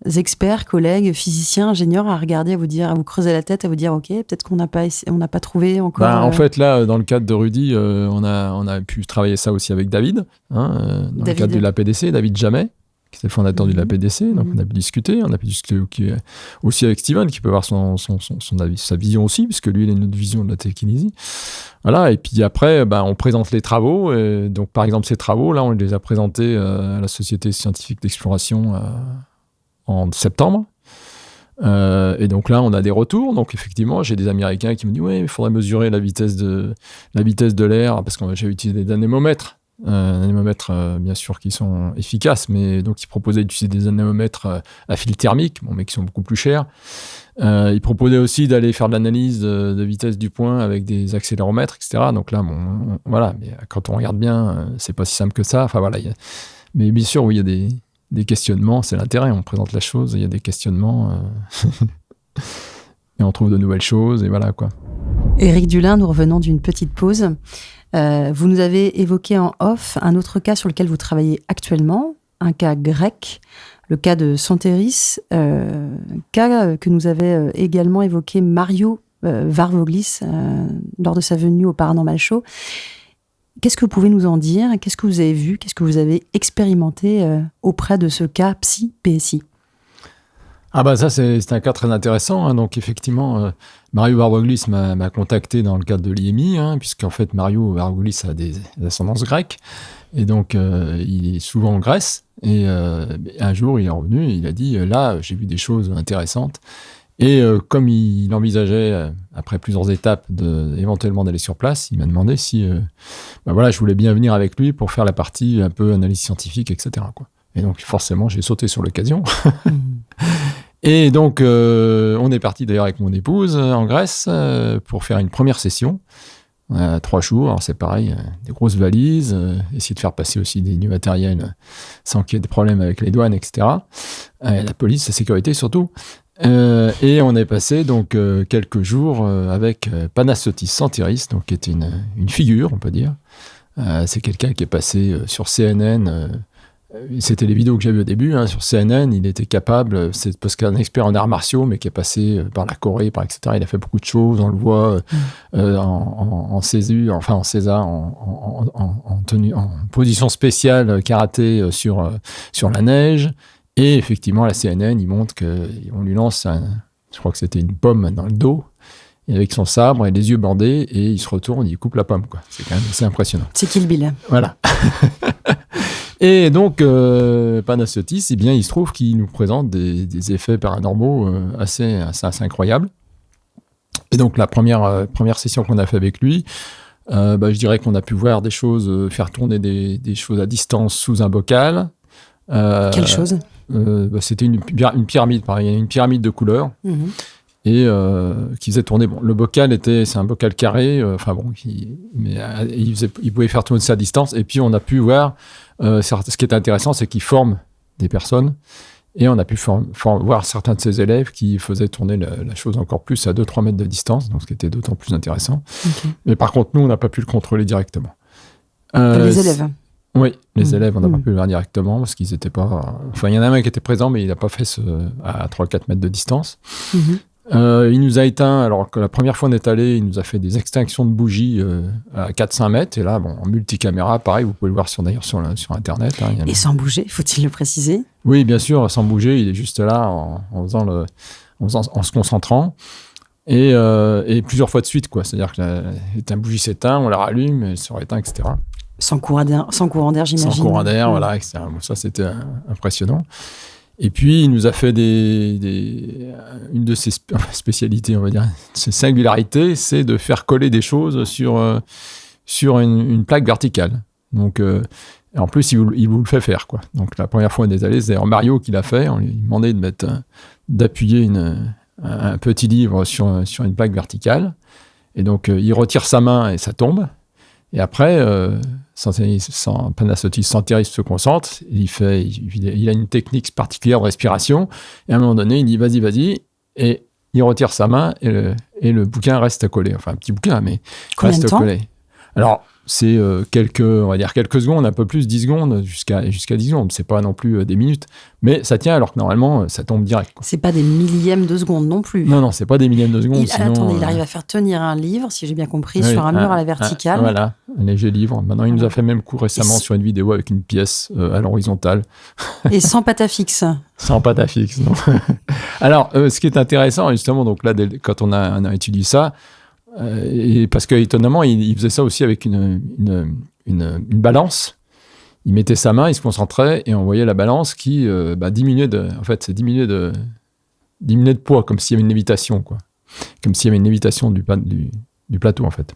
Speaker 2: experts, collègues, physiciens, ingénieurs à regarder, à vous creuser la tête, à vous dire, OK, peut-être qu'on n'a pas trouvé encore...
Speaker 1: En fait, là, dans le cadre de Rudy, on a pu travailler ça aussi avec David, dans le cadre de l'APDC, David Jamet, qui est le fondateur de l'APDC. Donc, on a pu discuter aussi avec Steven, qui peut avoir son avis, sa vision aussi, puisque lui, il a une autre vision de la télékinésie. Voilà, et puis après, on présente les travaux. Et donc, par exemple, ces travaux, là, on les a présentés à la Société scientifique d'exploration en septembre. Et donc là, on a des retours. Donc, effectivement, j'ai des Américains qui me disent « Oui, il faudrait mesurer la vitesse de l'air, parce que j'ai utilisé des anémomètres. » Anémomètres, bien sûr, qui sont efficaces, mais donc ils proposaient d'utiliser des anémomètres à fil thermique, mais qui sont beaucoup plus chers. Ils proposaient aussi d'aller faire de l'analyse de vitesse du point avec des accéléromètres, etc. Donc là, voilà, mais quand on regarde bien, c'est pas si simple que ça. Enfin voilà, mais bien sûr, oui, il y a des questionnements, c'est l'intérêt, on présente la chose, il y a des questionnements, et on trouve de nouvelles choses, et voilà, quoi.
Speaker 2: Éric Dulin, nous revenons d'une petite pause. Vous nous avez évoqué en off un autre cas sur lequel vous travaillez actuellement, un cas grec, le cas de Santeris, cas que nous avait également évoqué Mario Varvoglis lors de sa venue au Paranormal Show. Qu'est-ce que vous pouvez nous en dire? Qu'est-ce que vous avez vu? Qu'est-ce que vous avez expérimenté auprès de ce cas PSI?
Speaker 1: Ça, c'est un cas très intéressant. Hein. Donc, effectivement, Mario Varvoglis m'a contacté dans le cadre de l'IMI, puisqu'en fait, Mario Varvoglis a des ascendances grecques. Et donc, il est souvent en Grèce. Et un jour, il est revenu et il a dit, là, j'ai vu des choses intéressantes. Et comme il envisageait, après plusieurs étapes, éventuellement d'aller sur place, il m'a demandé si je voulais bien venir avec lui pour faire la partie un peu analyse scientifique, etc., quoi. Et donc, forcément, j'ai sauté sur l'occasion. Et donc, on est parti d'ailleurs avec mon épouse en Grèce pour faire une première session. 3 jours, alors c'est pareil, des grosses valises, essayer de faire passer aussi des du matériel sans qu'il y ait de problèmes avec les douanes, etc. La police, la sécurité surtout. Et on est passé donc quelques jours avec Panagiotis Santeris, donc qui est une figure, on peut dire. C'est quelqu'un qui est passé sur CNN. C'était les vidéos que j'ai vues au début, sur CNN. Il était capable, c'est parce qu'un expert en arts martiaux, mais qui est passé par la Corée, etc. Il a fait beaucoup de choses, on le voit en césure, enfin en César, en position spéciale karaté sur la neige. Et effectivement, la CNN, il montre qu'on lui lance, je crois que c'était une pomme dans le dos, et avec son sabre et les yeux bandés, et il se retourne, il coupe la pomme, quoi. C'est quand même assez impressionnant. C'est
Speaker 2: Kill Bill.
Speaker 1: Voilà. Et donc, Panagiotis, il se trouve qu'il nous présente des effets paranormaux assez incroyables. Et donc, la première session qu'on a fait avec lui, je dirais qu'on a pu voir des choses, faire tourner des choses à distance sous un bocal.
Speaker 2: Quelle chose?
Speaker 1: C'était une pyramide, pareil. Il y a une pyramide de couleurs. Mm-hmm. Et qui faisait tourner. Bon, le bocal c'est un bocal carré. Il pouvait faire tourner ça à distance. Et puis, on a pu voir... ce qui est intéressant, c'est qu'il forme des personnes Et on a pu voir certains de ses élèves qui faisaient tourner la chose encore plus à 2-3 mètres de distance, donc ce qui était d'autant plus intéressant.
Speaker 2: Okay.
Speaker 1: Mais par contre, nous, on n'a pas pu le contrôler directement.
Speaker 2: Les élèves?
Speaker 1: Oui, les élèves, on n'a pas pu le voir directement parce qu'ils n'étaient pas... Enfin, il y en a un qui était présent, mais il n'a pas fait à 3-4 mètres de distance. Il nous a éteint, alors que la première fois on est allé, il nous a fait des extinctions de bougies à 4-5 mètres. Et là, en multicaméra, pareil, vous pouvez le voir d'ailleurs sur Internet. Hein,
Speaker 2: et sans bouger, faut-il le préciser?
Speaker 1: Oui, bien sûr, sans bouger, il est juste là en se concentrant. Et plusieurs fois de suite, quoi. C'est-à-dire que la bougie s'éteint, on la rallume, elle se rééteint, etc.
Speaker 2: Sans courant d'air, j'imagine.
Speaker 1: Sans courant d'air, voilà, etc. Bon, ça, c'était impressionnant. Et puis, il nous a fait une de ses spécialités, on va dire, ses singularités, c'est de faire coller des choses sur une plaque verticale. Donc, en plus, il vous le fait faire, quoi. Donc, la première fois on est allé, c'est d'ailleurs Mario qui l'a fait. On lui demandait d'appuyer un petit livre sur une plaque verticale. Et donc, il retire sa main et ça tombe. Et après, Panasottis se concentre, il a une technique particulière de respiration, et à un moment donné, il dit vas-y, et il retire sa main, et le bouquin reste collé. Enfin, un petit bouquin, mais
Speaker 2: combien
Speaker 1: reste
Speaker 2: de temps
Speaker 1: collé. Alors, c'est quelques secondes, un peu plus, 10 secondes, jusqu'à 10 secondes. C'est pas non plus des minutes. Mais ça tient alors que normalement, ça tombe direct, quoi.
Speaker 2: C'est pas des millièmes de seconde non plus.
Speaker 1: Non, c'est pas des millièmes de seconde.
Speaker 2: Attendez, il arrive à faire tenir un livre, si j'ai bien compris, sur un mur à la verticale.
Speaker 1: Voilà, un léger livre. Maintenant, il nous a fait même coup récemment sur une vidéo avec une pièce à l'horizontale.
Speaker 2: Et sans pâte à fixe.
Speaker 1: Sans pâte à fixe, non. Alors, ce qui est intéressant, justement, donc là, quand on a étudié ça, et parce qu'étonnamment, il faisait ça aussi avec une balance. Il mettait sa main, il se concentrait, et on voyait la balance qui diminuait de poids, comme s'il y avait une lévitation, quoi. Comme s'il y avait une lévitation du plateau, en fait.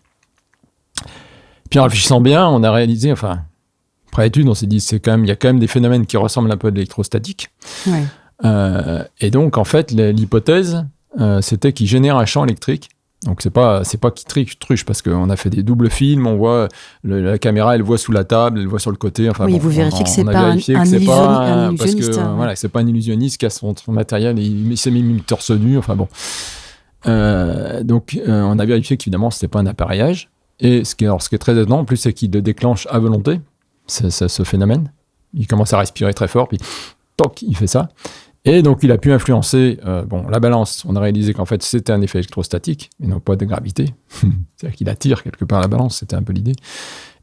Speaker 1: Puis en réfléchissant bien, on a réalisé, après étude, on s'est dit, il y a quand même des phénomènes qui ressemblent un peu à de l'électrostatique.
Speaker 2: Ouais.
Speaker 1: Et donc, en fait, l'hypothèse, c'était qu'il génère un champ électrique. Donc, c'est pas qu'il truche, parce qu'on a fait des doubles films, on voit la caméra, elle voit sous la table, elle voit sur le côté.
Speaker 2: Vous vérifiez que c'est pas un illusionniste.
Speaker 1: Parce que, voilà, c'est pas un illusionniste qui a son matériel et il s'est mis torse nu, donc, on a vérifié qu'évidemment, c'était pas un appareillage. Et ce qui est très étonnant, en plus, c'est qu'il le déclenche à volonté, ce phénomène. Il commence à respirer très fort, puis toc, il fait ça. Et donc, il a pu influencer la balance. On a réalisé qu'en fait, c'était un effet électrostatique, mais non pas de gravité. C'est-à-dire qu'il attire quelque part la balance, c'était un peu l'idée.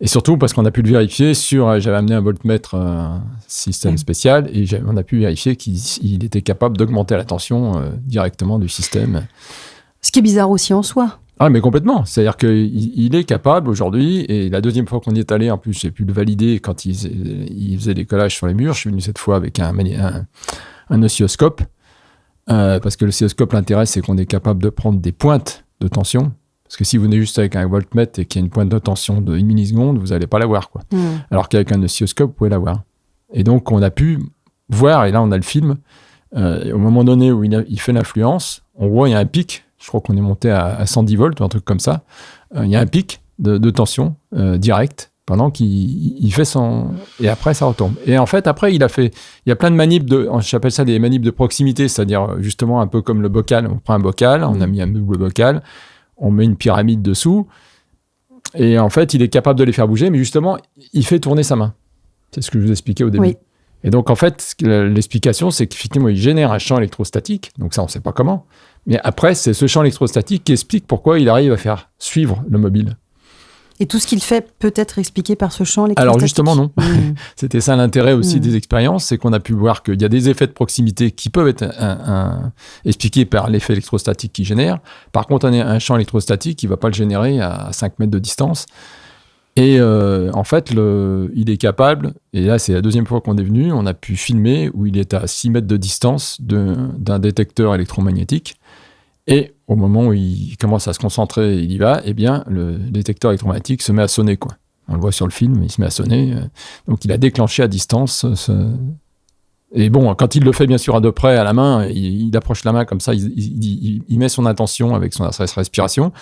Speaker 1: Et surtout parce qu'on a pu le vérifier j'avais amené un voltmètre, un système spécial, et on a pu vérifier qu'il était capable d'augmenter la tension directement du système.
Speaker 2: Ce qui est bizarre aussi en soi.
Speaker 1: Ah, mais complètement. C'est-à-dire qu'il est capable aujourd'hui, et la deuxième fois qu'on y est allé, en plus, j'ai pu le valider quand il faisait des collages sur les murs. Je suis venu cette fois avec un oscilloscope, parce que l'oscilloscope, l'intérêt, c'est qu'on est capable de prendre des pointes de tension. Parce que si vous venez juste avec un voltmètre et qu'il y a une pointe de tension de 1 milliseconde, vous n'allez pas la voir, quoi. Alors qu'avec un oscilloscope, vous pouvez la voir. Et donc, on a pu voir, et là, on a le film, au moment donné où il fait l'influence, on voit, il y a un pic. Je crois qu'on est monté à 110 volts ou un truc comme ça. Il y a un pic de tension direct pendant qu'il fait son... Et après, ça retombe. Et en fait, après, il y a plein de manips j'appelle ça des manips de proximité, c'est-à-dire justement un peu comme le bocal. On prend un bocal, on a mis un double bocal, on met une pyramide dessous, et en fait, il est capable de les faire bouger, mais justement, il fait tourner sa main. C'est ce que je vous expliquais au début.
Speaker 2: Oui.
Speaker 1: Et donc, en fait, l'explication, c'est qu'effectivement, il génère un champ électrostatique. Donc ça, on ne sait pas comment. Mais après, c'est ce champ électrostatique qui explique pourquoi il arrive à faire suivre le mobile.
Speaker 2: Et tout ce qu'il fait peut être expliqué par ce champ électrostatique?
Speaker 1: Alors justement, non. C'était ça l'intérêt aussi des expériences, c'est qu'on a pu voir qu'il y a des effets de proximité qui peuvent être expliqués par l'effet électrostatique qu'il génère. Par contre, un champ électrostatique, il ne va pas le générer à 5 mètres de distance. Et en fait, il est capable, et là c'est la deuxième fois qu'on est venu, on a pu filmer où il est à 6 mètres de distance d'un détecteur électromagnétique. Et au moment où il commence à se concentrer, il y va, eh bien, le détecteur électromagnétique se met à sonner, quoi. On le voit sur le film, il se met à sonner. Donc, il a déclenché à distance. Et bon, quand il le fait, bien sûr, à deux près, à la main, il approche la main comme ça, il met son intention avec sa respiration,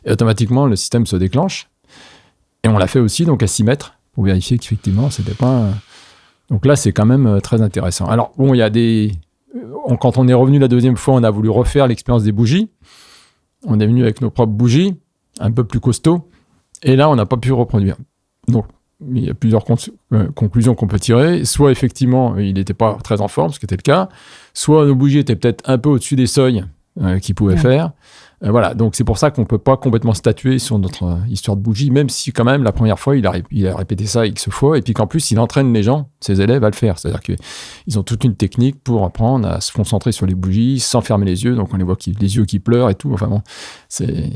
Speaker 1: et automatiquement, le système se déclenche. Et on l'a fait aussi, donc, à 6 mètres, pour vérifier qu'effectivement, c'était pas... Donc là, c'est quand même très intéressant. Alors, bon, il y a des quand on est revenu la deuxième fois, on a voulu refaire l'expérience des bougies. On est venu avec nos propres bougies, un peu plus costauds. Et là, on n'a pas pu reproduire. Donc, il y a plusieurs conclusions qu'on peut tirer. Soit, effectivement, il n'était pas très en forme, ce qui était le cas. Soit, nos bougies étaient peut-être un peu au-dessus des seuils qu'il pouvait faire. Voilà, donc c'est pour ça qu'on ne peut pas complètement statuer sur notre histoire de bougie, même si, quand même, la première fois, il a répété ça X fois. Et puis qu'en plus, il entraîne les gens, ses élèves, à le faire. C'est-à-dire qu'ils ont toute une technique pour apprendre à se concentrer sur les bougies sans fermer les yeux. Donc, on les voit les yeux qui pleurent et tout. Enfin bon, c'est...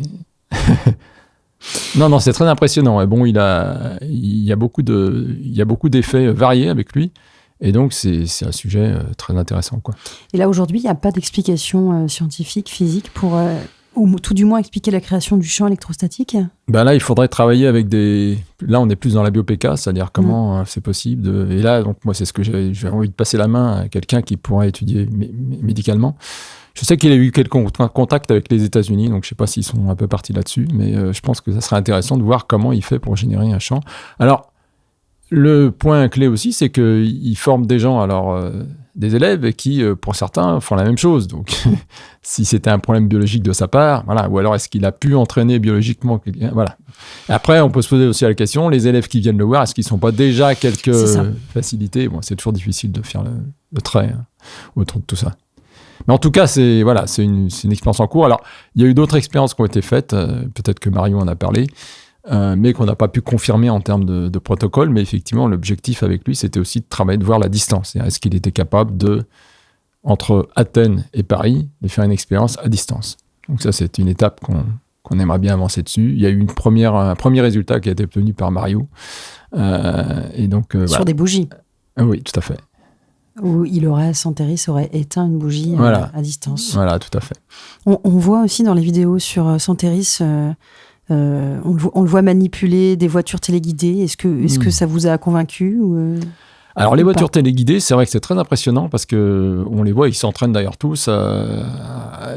Speaker 1: Non, c'est très impressionnant. Et bon, il y a beaucoup d'effets variés avec lui. Et donc, c'est un sujet très intéressant, quoi.
Speaker 2: Et là, aujourd'hui, il n'y a pas d'explication scientifique, physique pour, ou tout du moins expliquer la création du champ électrostatique ?
Speaker 1: Ben là, il faudrait travailler avec Là, on est plus dans la bio-PK, c'est-à-dire comment c'est possible Et là, donc, moi, c'est ce que j'ai envie de passer la main à quelqu'un qui pourrait étudier médicalement. Je sais qu'il a eu quelques contacts avec les États-Unis, donc je ne sais pas s'ils sont un peu partis là-dessus, mais je pense que ça serait intéressant de voir comment il fait pour générer un champ. Alors, le point clé aussi, c'est qu'il forme des gens, des élèves qui, pour certains, font la même chose. Donc, si c'était un problème biologique de sa part, voilà. Ou alors, est-ce qu'il a pu entraîner biologiquement quelqu'un ? Voilà. Après, on peut se poser aussi la question, les élèves qui viennent le voir, est-ce qu'ils ne sont pas déjà quelques facilités ? Bon, c'est toujours difficile de faire le trait autour de tout ça. Mais en tout cas, c'est une expérience en cours. Alors, il y a eu d'autres expériences qui ont été faites, peut-être que Marion en a parlé, mais qu'on n'a pas pu confirmer en termes de protocole. Mais effectivement, l'objectif avec lui, c'était aussi de travailler, de voir la distance. Est-ce qu'il était capable entre Athènes et Paris, de faire une expérience à distance. Donc ça, c'est une étape qu'on aimerait bien avancer dessus. Il y a eu un premier résultat qui a été obtenu par Mario. Et donc,
Speaker 2: sur des bougies.
Speaker 1: Oui, tout à fait.
Speaker 2: Où Santeris aurait éteint une bougie à distance.
Speaker 1: Voilà, tout à fait.
Speaker 2: On voit aussi dans les vidéos sur Santeris, on le voit manipuler des voitures téléguidées. Est-ce que ça vous a convaincu
Speaker 1: Alors, les voitures téléguidées, c'est vrai que c'est très impressionnant parce qu'on les voit, ils s'entraînent d'ailleurs tous.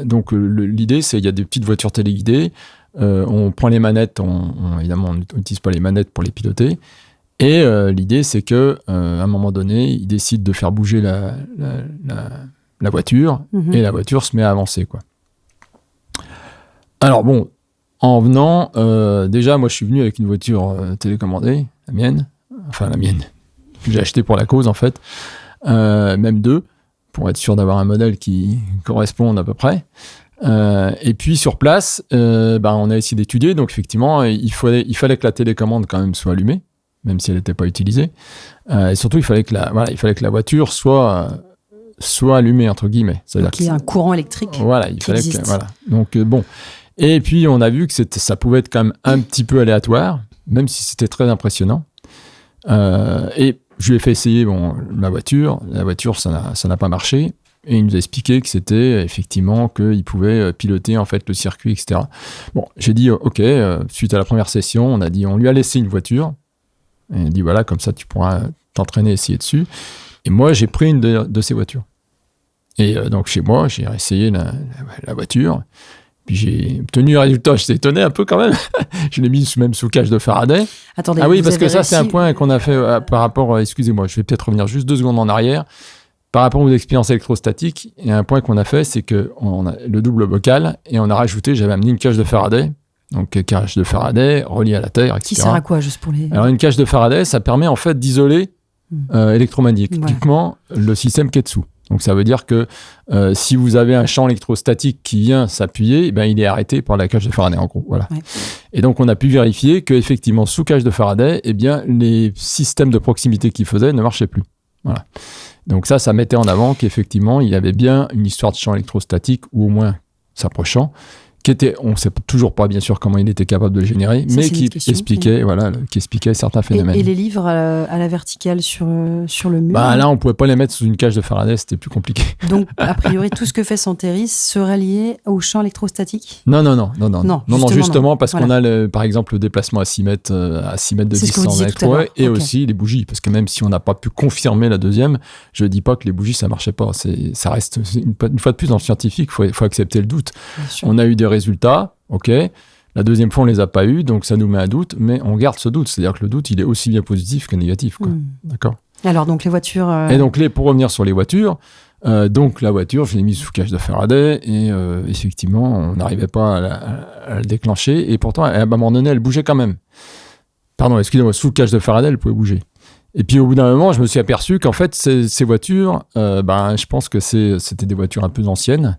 Speaker 1: Donc, l'idée, c'est qu'il y a des petites voitures téléguidées. On prend les manettes, évidemment, on n'utilise pas les manettes pour les piloter. Et l'idée, c'est qu'à un moment donné, il décide de faire bouger la voiture et la voiture se met à avancer, quoi. Alors bon, en venant, déjà, moi, je suis venu avec une voiture télécommandée, la mienne, que j'ai achetée pour la cause, en fait, même deux, pour être sûr d'avoir un modèle qui corresponde à peu près. Et puis sur place, on a essayé d'étudier, donc effectivement, il fallait que la télécommande quand même soit allumée, même si elle n'était pas utilisée. Et surtout, il fallait que la voiture soit allumée, entre guillemets. C'est-à-dire
Speaker 2: qu'il y ait un courant électrique.
Speaker 1: Voilà, il fallait que. Voilà. Donc, bon. Et puis, on a vu que ça pouvait être quand même un petit peu aléatoire, même si c'était très impressionnant. Et je lui ai fait essayer la voiture. La voiture, ça n'a pas marché. Et il nous a expliqué que c'était effectivement qu'il pouvait piloter en fait le circuit, etc. Bon, j'ai dit OK. Suite à la première session, on lui a laissé une voiture. Et il dit voilà, comme ça tu pourras t'entraîner, essayer dessus. Et moi, j'ai pris une de ces voitures. Et donc chez moi, j'ai essayé la voiture. Puis j'ai obtenu un résultat. J'étais étonné un peu quand même. Je l'ai mis même sous cage de Faraday.
Speaker 2: Attendez,
Speaker 1: oui, parce que ça, c'est un point qu'on a fait par rapport. Excusez-moi, je vais peut-être revenir juste 2 secondes en arrière. Par rapport aux expériences électrostatiques, il y a un point qu'on a fait, c'est qu'on a le double bocal et on a rajouté, j'avais amené une cage de Faraday. Donc, cage de Faraday reliée à la Terre, etc.
Speaker 2: Qui sert à quoi, juste pour les...
Speaker 1: Alors, une cage de Faraday, ça permet en fait d'isoler électromagnétiquement le système qui est dessous. Donc, ça veut dire que si vous avez un champ électrostatique qui vient s'appuyer, il est arrêté par la cage de Faraday, en gros. Voilà. Ouais. Et donc, on a pu vérifier qu'effectivement, sous cage de Faraday, les systèmes de proximité qu'il faisait ne marchaient plus. Voilà. Donc, ça mettait en avant qu'effectivement, il y avait bien une histoire de champ électrostatique, ou au moins s'approchant, on ne sait toujours pas bien sûr comment il était capable de le générer, mais qui expliquait certains phénomènes.
Speaker 2: Et les livres à la verticale sur le mur
Speaker 1: Là, on ne pouvait pas les mettre sous une cage de Faraday, c'était plus compliqué.
Speaker 2: Donc, a priori, tout ce que fait Santeris serait lié au champ électrostatique ?
Speaker 1: Non, justement, parce qu'on a, par exemple, le déplacement à 6 mètres de distance avec toi, et aussi les bougies, parce que même si on n'a pas pu confirmer la deuxième, je ne dis pas que les bougies, ça ne marchait pas. Ça reste, une fois de plus, dans le scientifique, il faut accepter le doute. On a eu des résultats, ok. La deuxième fois, on les a pas eus, donc ça nous met un doute, mais on garde ce doute. C'est-à-dire que le doute, il est aussi bien positif que négatif, quoi. D'accord.
Speaker 2: Alors, donc les voitures...
Speaker 1: Et donc, pour revenir sur les voitures, Donc la voiture, je l'ai mise sous cage de Faraday et effectivement, on n'arrivait pas à le déclencher. Et pourtant, à un moment donné, elle bougeait quand même. Pardon, excusez-moi, sous cage de Faraday, elle pouvait bouger. Et puis au bout d'un moment, je me suis aperçu qu'en fait, ces voitures, je pense que c'était des voitures un peu anciennes.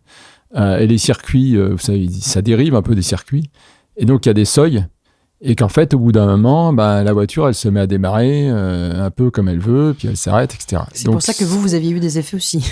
Speaker 1: Et les circuits, vous savez, ça dérive un peu des circuits. Et donc il y a des seuils. Et qu'en fait, au bout d'un moment, la voiture, elle se met à démarrer un peu comme elle veut, puis elle s'arrête, etc.
Speaker 2: C'est donc, pour ça que vous aviez eu des effets aussi.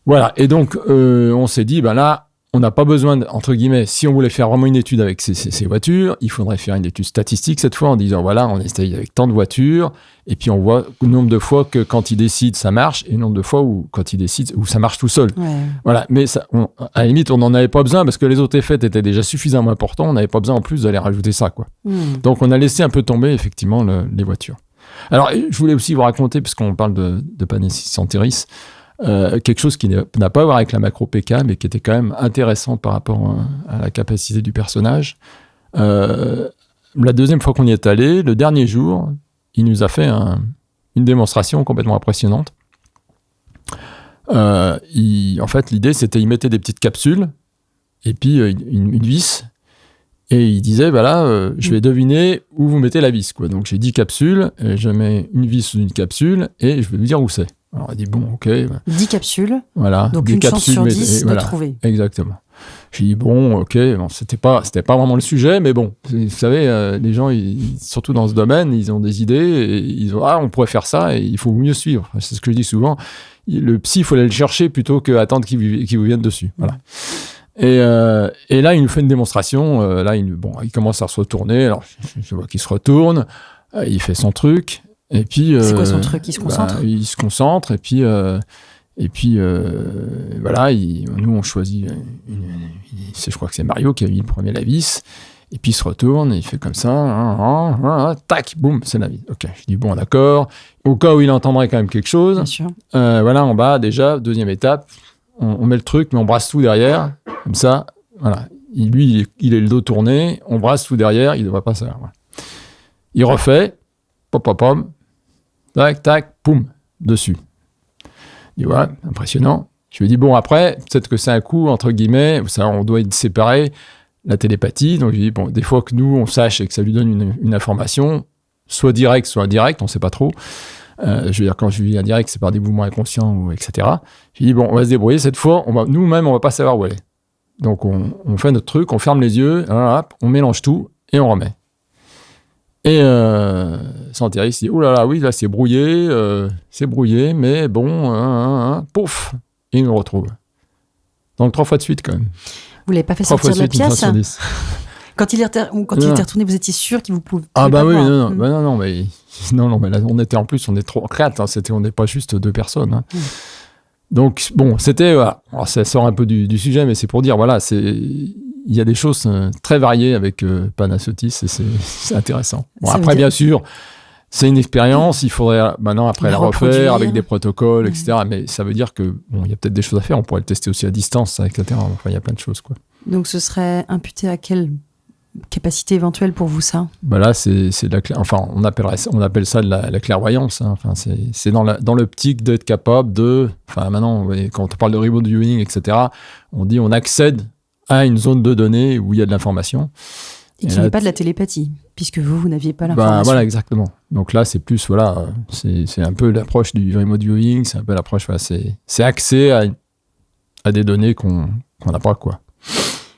Speaker 1: Voilà. Et donc, on s'est dit, là, on n'a pas besoin, entre guillemets, si on voulait faire vraiment une étude avec ces voitures, il faudrait faire une étude statistique cette fois en disant, voilà, on essaye avec tant de voitures, et puis on voit le nombre de fois que quand il décide, ça marche, et le nombre de fois où quand il décide, où ça marche tout seul.
Speaker 2: Ouais.
Speaker 1: Voilà. Mais ça, à la limite, on n'en avait pas besoin parce que les autres effets étaient déjà suffisamment importants, on n'avait pas besoin en plus d'aller rajouter ça, quoi. Donc, on a laissé un peu tomber, effectivement, les voitures. Alors, je voulais aussi vous raconter, parce qu'on parle de Panassis Anteris, quelque chose qui n'a pas à voir avec la macro PK, mais qui était quand même intéressant par rapport à la capacité du personnage. La deuxième fois qu'on y est allé, le dernier jour, il nous a fait une démonstration complètement impressionnante. En fait, l'idée, c'était qu'il mettait des petites capsules et puis une vis. Et il disait, je vais deviner où vous mettez la vis, quoi. Donc, j'ai 10 capsules, et je mets une vis sous une capsule et je vais vous dire où c'est. Alors, il dit, bon, ok.
Speaker 2: 10 capsules.
Speaker 1: Voilà.
Speaker 2: Donc, une chance sur 10 de trouver.
Speaker 1: Exactement. J'ai dit, bon, ok. Bon, c'était pas vraiment le sujet, mais bon. Vous savez, les gens, surtout dans ce domaine, ils ont des idées et ils ont, on pourrait faire ça et il faut mieux suivre. C'est ce que je dis souvent. Le psy, il faut aller le chercher plutôt qu'attendre qu'il vous vienne dessus. Voilà. Et là, il nous fait une démonstration. Il commence à se retourner. Alors, je vois qu'il se retourne. Il fait son truc. Et puis,
Speaker 2: c'est quoi son truc? Il se concentre?
Speaker 1: Il se concentre. Et puis, nous, on choisit. Je crois que c'est Mario qui a mis le premier la vis. Et puis, il se retourne. Et il fait comme ça. Tac, boum, c'est la vis. Ok, je dis bon, d'accord. Au cas où il entendrait quand même quelque chose.
Speaker 2: Bien sûr.
Speaker 1: En bas, déjà, deuxième étape. On met le truc, mais on brasse tout derrière. Comme ça, voilà. Lui, il est le dos tourné, on brasse tout derrière, il ne devrait pas savoir. Voilà. Il refait, pom, tac, tac, poum, dessus. Il dit, voilà, impressionnant. Je lui dis, bon, après, peut-être que c'est un coup, entre guillemets, ça, on doit séparer la télépathie. Donc, je lui dis, bon, des fois que nous, on sache et que ça lui donne une information, soit directe, soit indirecte, on ne sait pas trop. Je veux dire, quand je lui dis indirect, c'est par des mouvements inconscients, etc. Je lui dis, bon, on va se débrouiller. Cette fois, nous-mêmes, on ne va pas savoir où elle est. Donc, on fait notre truc, on ferme les yeux, on mélange tout et on remet. Et Santeris dit, oh là là, oui, là, c'est brouillé, mais bon, pouf, et il nous retrouve. Donc, 3 fois de suite, quand même.
Speaker 2: Vous ne l'avez pas fait sortir de la pièce? Quand il était retourné, vous étiez sûr qu'il vous pouvait
Speaker 1: pas voir. Non, mais là, on était en plus, on est 3-4, hein, on n'est pas juste 2 personnes. Hein. Donc, bon, c'était, voilà. Alors, ça sort un peu du sujet, mais c'est pour dire, voilà, il y a des choses très variées avec Panassis et c'est intéressant. Bon, après, bien sûr, c'est une expérience, il faudrait maintenant après la refaire avec des protocoles, etc. Mais ça veut dire que, bon, il y a peut-être des choses à faire, on pourrait le tester aussi à distance, etc. Enfin, il y a plein de choses, quoi.
Speaker 2: Donc, ce serait imputé à quelle capacité éventuelle pour vous, ça?
Speaker 1: Là, c'est de la on appelle ça de la clairvoyance. Hein. Enfin, c'est dans l'optique d'être capable de. Enfin, maintenant, quand on parle de remote viewing, etc., on dit on accède à une zone de données où il y a de l'information.
Speaker 2: Et qui n'est pas de la télépathie, puisque vous n'aviez pas l'information.
Speaker 1: Voilà, exactement. Donc là, c'est plus, c'est un peu l'approche du remote viewing, c'est un peu l'approche, c'est accès à des données qu'on n'a pas, quoi.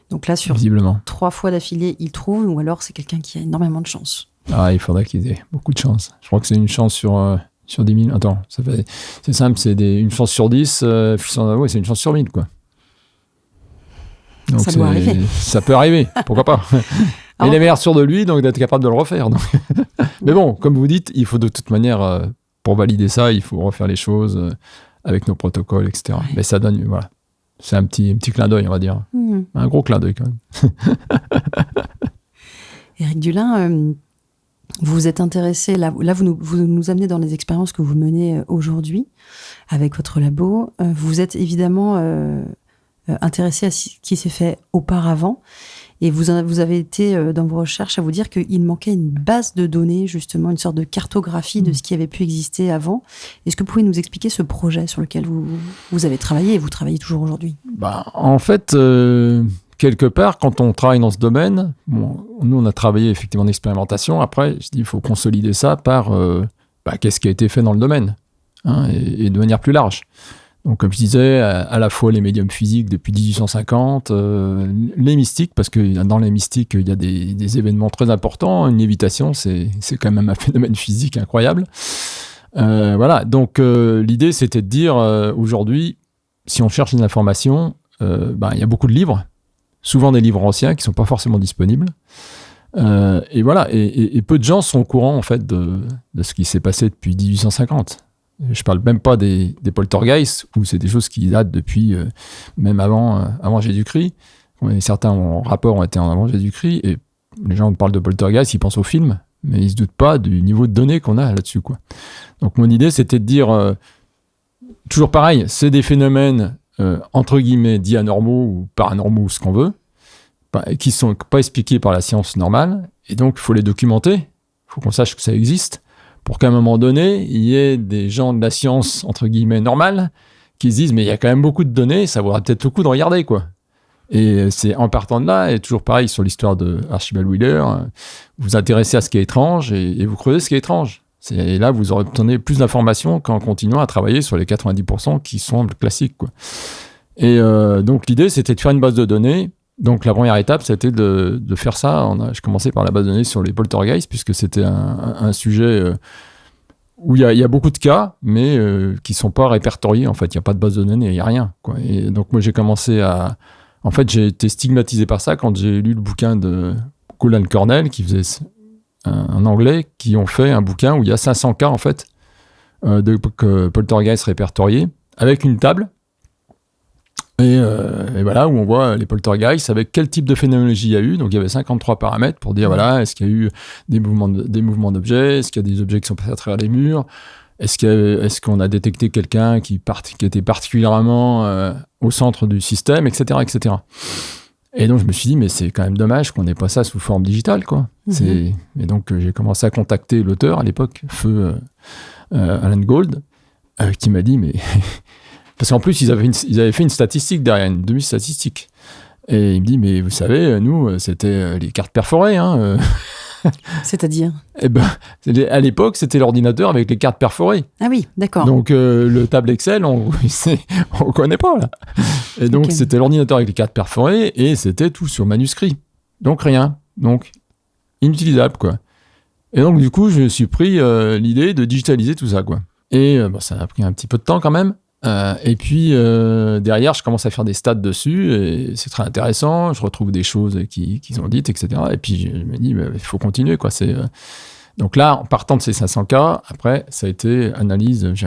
Speaker 2: Donc là, sur
Speaker 1: visiblement
Speaker 2: 3 fois d'affilée, il trouve, ou alors c'est quelqu'un qui a énormément de chance.
Speaker 1: Il faudrait qu'il ait beaucoup de chance. Je crois que c'est une chance sur 10 000. Attends, c'est simple, c'est une chance sur 10, c'est une chance sur 1000, quoi. Donc
Speaker 2: ça doit arriver.
Speaker 1: Ça peut arriver, pourquoi pas. Il est meilleur sûr de lui, donc d'être capable de le refaire. Donc. Mais bon, comme vous dites, il faut de toute manière, pour valider ça, il faut refaire les choses avec nos protocoles, etc. Ouais. Mais ça donne, voilà. C'est un petit clin d'œil, on va dire. Un gros clin d'œil, quand même.
Speaker 2: Éric Dulin, vous vous êtes intéressé, là vous nous amenez dans les expériences que vous menez aujourd'hui avec votre labo. Vous êtes évidemment intéressé à ce qui s'est fait auparavant. Et vous avez été dans vos recherches à vous dire qu'il manquait une base de données, justement, une sorte de cartographie de ce qui avait pu exister avant. Est-ce que vous pouvez nous expliquer ce projet sur lequel vous avez travaillé et vous travaillez toujours aujourd'hui ?
Speaker 1: En fait, quelque part, quand on travaille dans ce domaine, nous, on a travaillé effectivement en expérimentation. Après, je dis, il faut consolider ça par qu'est-ce qui a été fait dans le domaine, et de manière plus large. Donc, comme je disais, à la fois les médiums physiques depuis 1850, les mystiques, parce que dans les mystiques, il y a des événements très importants. Une lévitation, c'est quand même un phénomène physique incroyable. Voilà, donc l'idée, c'était de dire, aujourd'hui, si on cherche des informations, il y a beaucoup de livres, souvent des livres anciens qui ne sont pas forcément disponibles. Et voilà, et peu de gens sont au courant, en fait, de ce qui s'est passé depuis 1850. Je parle même pas des poltergeists, où c'est des choses qui datent depuis même avant Jésus-Christ. Certains rapports ont été en avant Jésus-Christ, et les gens parlent de poltergeist, ils pensent au film, mais ils se doutent pas du niveau de données qu'on a là-dessus, quoi. Donc mon idée, c'était de dire, toujours pareil, c'est des phénomènes entre guillemets dits anormaux ou paranormaux, ou ce qu'on veut, qui sont pas expliqués par la science normale, et donc il faut les documenter, il faut qu'on sache que ça existe, pour qu'à un moment donné, il y ait des gens de la science, entre guillemets, normale, qui se disent, mais il y a quand même beaucoup de données, ça vaudra peut-être le coup de regarder, quoi. Et c'est en partant de là, et toujours pareil sur l'histoire de Archibald Wheeler, vous vous intéressez à ce qui est étrange, et vous creusez ce qui est étrange. Et là, vous obtenez plus d'informations qu'en continuant à travailler sur les 90% qui sont classiques, quoi. Et donc, l'idée, c'était de faire une base de données. Donc, la première étape, c'était de faire ça. Je commençais par la base de données sur les poltergeists, puisque c'était un sujet où il y a beaucoup de cas, mais qui ne sont pas répertoriés. En fait, il n'y a pas de base de données, il n'y a rien, quoi. Et donc, moi, j'ai commencé à... En fait, j'ai été stigmatisé par ça quand j'ai lu le bouquin de Colin Cornell, qui faisait un anglais, qui ont fait un bouquin où il y a 500 cas, en fait, de poltergeists répertoriés, avec une table. Et voilà, où on voit les poltergeists avec quel type de phénoménologie il y a eu. Donc, il y avait 53 paramètres pour dire, voilà, est-ce qu'il y a eu des mouvements d'objets, est-ce qu'il y a des objets qui sont passés à travers les murs, est-ce qu'on a détecté quelqu'un qui était particulièrement au centre du système, etc., etc. Et donc, je me suis dit, mais c'est quand même dommage qu'on n'ait pas ça sous forme digitale, quoi. Et donc, j'ai commencé à contacter l'auteur à l'époque, feu Alan Gould, qui m'a dit, mais... Parce qu'en plus, ils avaient fait une statistique derrière, une demi-statistique. Et il me dit, mais vous savez, nous, c'était les cartes perforées.
Speaker 2: C'est-à-dire ?
Speaker 1: Eh ben, à l'époque, c'était l'ordinateur avec les cartes perforées.
Speaker 2: Ah oui, d'accord.
Speaker 1: Donc, le table Excel, on ne connaît pas, là. Et donc, C'était l'ordinateur avec les cartes perforées et c'était tout sur manuscrit. Donc, rien. Donc, inutilisable, quoi. Et donc, du coup, je me suis pris l'idée de digitaliser tout ça, quoi. Et ça a pris un petit peu de temps quand même. Et puis derrière, je commence à faire des stats dessus et c'est très intéressant. Je retrouve des choses qu'ils ont dites, etc. Et puis je me dis, il faut continuer, quoi. Donc là, en partant de ces 500 cas, après, ça a été analyse. J'ai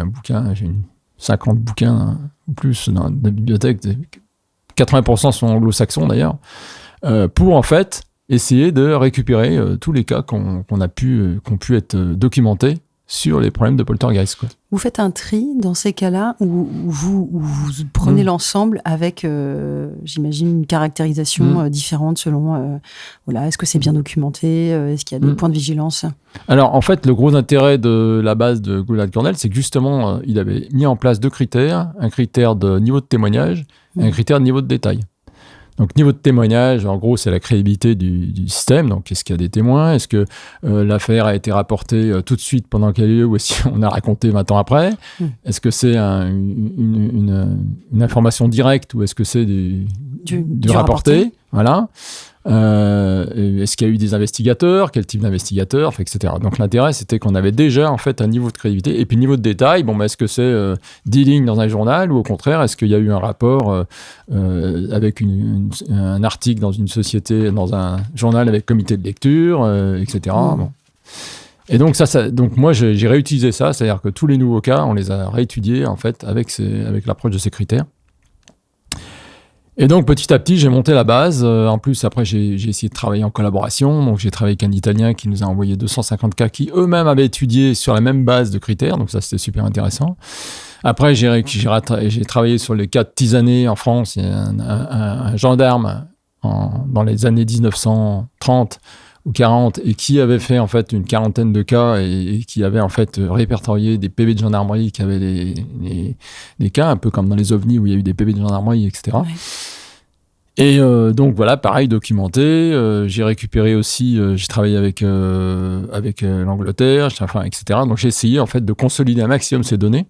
Speaker 1: 50 bouquins ou plus dans la bibliothèque. 80% sont anglo-saxons d'ailleurs, pour en fait essayer de récupérer tous les cas qui ont pu être documentés sur les problèmes de poltergeist, quoi.
Speaker 2: Vous faites un tri dans ces cas-là où vous prenez l'ensemble avec, j'imagine, une caractérisation différente selon, est-ce que c'est bien documenté, est-ce qu'il y a des points de vigilance ?
Speaker 1: Alors, en fait, le gros intérêt de la base de Gould Cornell, c'est que justement, il avait mis en place 2 critères, un critère de niveau de témoignage et un critère de niveau de détail. Donc, niveau de témoignage, en gros, c'est la crédibilité du système. Donc, est-ce qu'il y a des témoins ? Est-ce que l'affaire a été rapportée tout de suite pendant qu'elle a lieu ou est-ce qu'on a raconté 20 ans après ? Est-ce que c'est une information directe ou est-ce que c'est du rapporté ? Voilà. Est-ce qu'il y a eu des investigateurs ? Quel type d'investigateurs ? Etc. Donc l'intérêt, c'était qu'on avait déjà en fait un niveau de crédibilité. Et puis niveau de détail, est-ce que c'est 10 lignes dans un journal ou au contraire, est-ce qu'il y a eu un rapport avec un article dans une société, dans un journal avec comité de lecture, etc. Bon. Et donc donc moi j'ai réutilisé ça, c'est-à-dire que tous les nouveaux cas, on les a réétudiés en fait avec l'approche de ces critères. Et donc, petit à petit, j'ai monté la base. En plus, après, j'ai essayé de travailler en collaboration. Donc, j'ai travaillé avec un Italien qui nous a envoyé 250 cas qui eux-mêmes avaient étudié sur la même base de critères. Donc, ça, c'était super intéressant. Après, j'ai travaillé sur les cas de Tisanet en France. Il y a un gendarme dans les années 1930 ou 40 et qui avait fait en fait une quarantaine de cas et qui avait en fait répertorié des PV de gendarmerie qui avaient les cas, un peu comme dans les ovnis où il y a eu des PV de gendarmerie, etc. Ouais. Et donc voilà, pareil, documenté. J'ai récupéré aussi, j'ai travaillé avec l'Angleterre, etc. Donc j'ai essayé en fait de consolider un maximum ces données.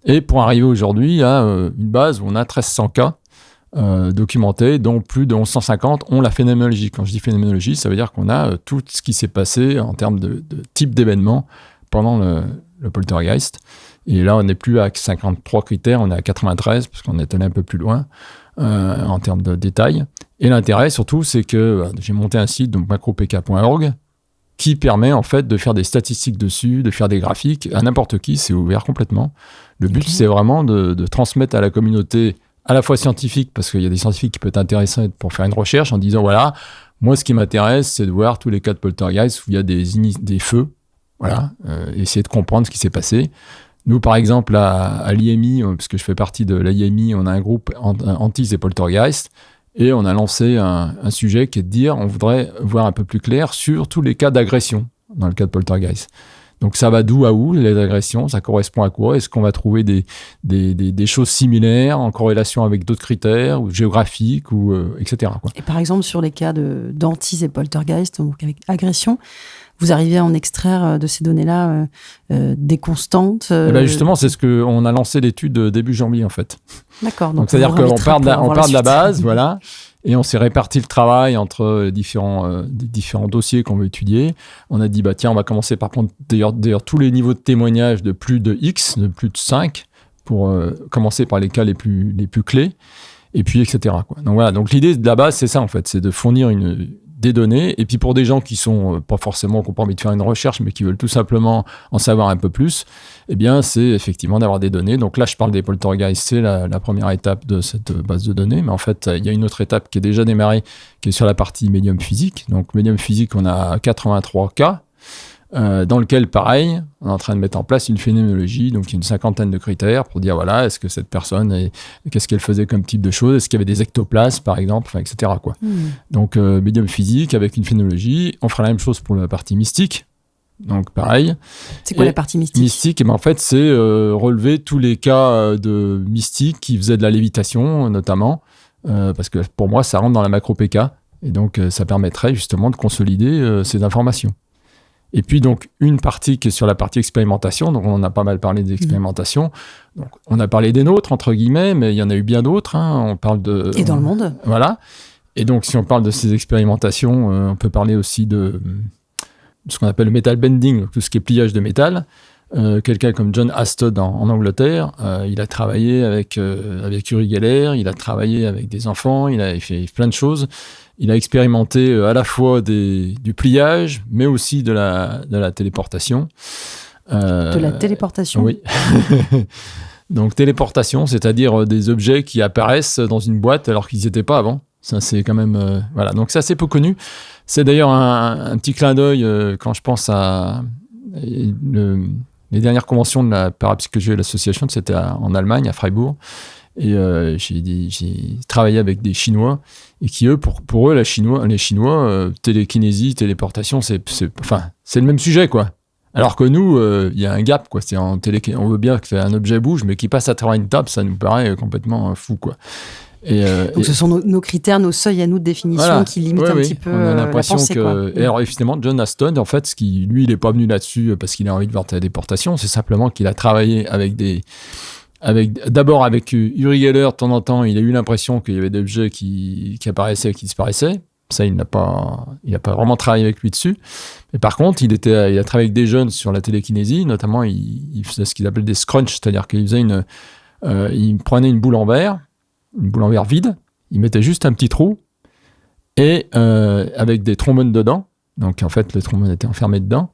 Speaker 1: Et pour arriver aujourd'hui à une base où on a 1300 cas documentés, dont plus de 1150 ont la phénoménologie. Quand je dis phénoménologie, ça veut dire qu'on a tout ce qui s'est passé en termes de type d'événement pendant le poltergeist. Et là, on n'est plus à 53 critères, on est à 93, parce qu'on est allé un peu plus loin. En termes de détails. Et l'intérêt, surtout, c'est que j'ai monté un site, donc macropk.org, qui permet en fait de faire des statistiques dessus, de faire des graphiques à n'importe qui, c'est ouvert complètement. Le but, c'est vraiment de transmettre à la communauté, à la fois scientifique, parce qu'il y a des scientifiques qui peuvent être intéressants pour faire une recherche, en disant, voilà, moi, ce qui m'intéresse, c'est de voir tous les cas de poltergeist où il y a des feux, voilà, essayer de comprendre ce qui s'est passé. Nous, par exemple, à l'IMI, parce que je fais partie de l'IMI, on a un groupe anti et poltergeist, et on a lancé un sujet qui est de dire, on voudrait voir un peu plus clair sur tous les cas d'agression dans le cas de poltergeist. Donc ça va d'où à où, les agressions, ça correspond à quoi? Est-ce qu'on va trouver des choses similaires en corrélation avec d'autres critères, ou géographiques, ou, etc. quoi.
Speaker 2: Et par exemple, sur les cas d'antis et poltergeist, donc avec agression, vous arrivez à en extraire de ces données-là des constantes
Speaker 1: Justement, c'est ce qu'on a lancé l'étude début janvier, en fait.
Speaker 2: D'accord.
Speaker 1: Donc c'est-à-dire qu'on part de la base, voilà, et on s'est réparti le travail entre les différents dossiers qu'on veut étudier. On a dit, tiens, on va commencer par prendre d'ailleurs tous les niveaux de témoignages de plus de X, de plus de 5, pour commencer par les cas les plus clés, et puis etc. quoi. Donc voilà, donc l'idée de la base, c'est ça, en fait, c'est de fournir des données, et puis pour des gens qui sont pas forcément, qui n'ont pas envie de faire une recherche, mais qui veulent tout simplement en savoir un peu plus, eh bien, c'est effectivement d'avoir des données. Donc là, je parle des poltergeists, c'est la première étape de cette base de données, mais en fait, il y a une autre étape qui est déjà démarrée, qui est sur la partie médium physique. Donc, médium physique, on a 83 cas, dans lequel, pareil, on est en train de mettre en place une phénoménologie, donc il y a une 50aine de critères pour dire, voilà, est-ce que cette personne, qu'est-ce qu'elle faisait comme type de choses, est-ce qu'il y avait des ectoplasmes, par exemple, etc. quoi. Donc, médium physique avec une phénoménologie. On fera la même chose pour la partie mystique. Donc, pareil.
Speaker 2: C'est quoi la partie mystique?
Speaker 1: Mystique, en fait, c'est relever tous les cas de mystique qui faisaient de la lévitation, notamment, parce que pour moi, ça rentre dans la macro-PK, et donc ça permettrait justement de consolider ces informations. Et puis donc une partie qui est sur la partie expérimentation, donc on en a pas mal parlé des expérimentations. Donc on a parlé des nôtres entre guillemets, mais il y en a eu bien d'autres. On parle de
Speaker 2: et dans le monde.
Speaker 1: Voilà. Et donc si on parle de ces expérimentations, on peut parler aussi de ce qu'on appelle le metal bending, donc tout ce qui est pliage de métal. Quelqu'un comme John Aston en Angleterre, il a travaillé avec Uri Geller, il a travaillé avec des enfants, il a fait plein de choses. Il a expérimenté à la fois du pliage, mais aussi de la téléportation.
Speaker 2: De la téléportation?
Speaker 1: Oui. Donc téléportation, c'est-à-dire des objets qui apparaissent dans une boîte alors qu'ils n'y étaient pas avant. Ça, c'est quand même... voilà, donc c'est assez peu connu. C'est d'ailleurs un petit clin d'œil quand je pense à... les dernières conventions de la parapsychologie et l'association, c'était en Allemagne, à Freiburg. Et j'ai travaillé avec des Chinois et qui, eux, pour eux, les Chinois, télékinésie, téléportation, c'est le même sujet, quoi. Alors que nous, il y a un gap, quoi. On veut bien que un objet bouge, mais qui passe à travers une table, ça nous paraît complètement fou, quoi.
Speaker 2: Donc ce sont nos critères, nos seuils à nous de définition, voilà, qui limitent un petit peu
Speaker 1: on a l'impression
Speaker 2: la pensée,
Speaker 1: que... Et alors, évidemment, John Aston, en fait, lui, il n'est pas venu là-dessus parce qu'il a envie de voir téléportation, c'est simplement qu'il a travaillé d'abord avec Uri Geller, de temps en temps, il a eu l'impression qu'il y avait des objets qui apparaissaient et qui disparaissaient. Ça, il n'a pas vraiment travaillé avec lui dessus. Mais par contre, il a travaillé avec des jeunes sur la télékinésie, notamment, il faisait ce qu'il appelle des scrunchs, c'est-à-dire qu'il faisait il prenait une boule en verre vide, il mettait juste un petit trou, et avec des trombones dedans, donc en fait, le trombone était enfermé dedans,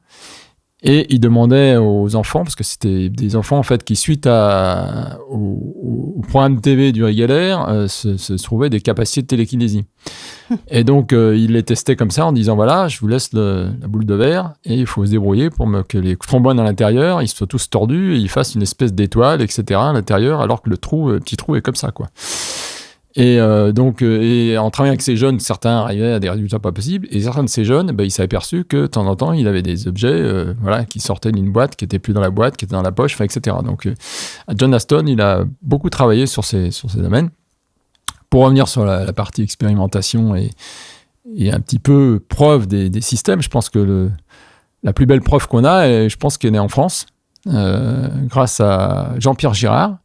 Speaker 1: et il demandait aux enfants, parce que c'était des enfants en fait qui, suite au programme TV d'Uri Geller, se trouvaient des capacités de télékinésie. Et donc, il les testait comme ça en disant, voilà, je vous laisse la boule de verre, et il faut se débrouiller pour que les trombones à l'intérieur, ils soient tous tordus, et ils fassent une espèce d'étoile, etc. à l'intérieur, alors que le petit trou est comme ça, quoi. Et et en travaillant avec ces jeunes, certains arrivaient à des résultats pas possibles, et certains de ces jeunes, il s'est aperçu que de temps en temps, il avait des objets qui sortaient d'une boîte, qui n'étaient plus dans la boîte, qui étaient dans la poche, etc. Donc, John Aston, il a beaucoup travaillé sur ces domaines. Pour revenir sur la partie expérimentation et un petit peu preuve des systèmes, je pense que la plus belle preuve qu'on a, et je pense qu'elle est née en France, grâce à Jean-Pierre Girard,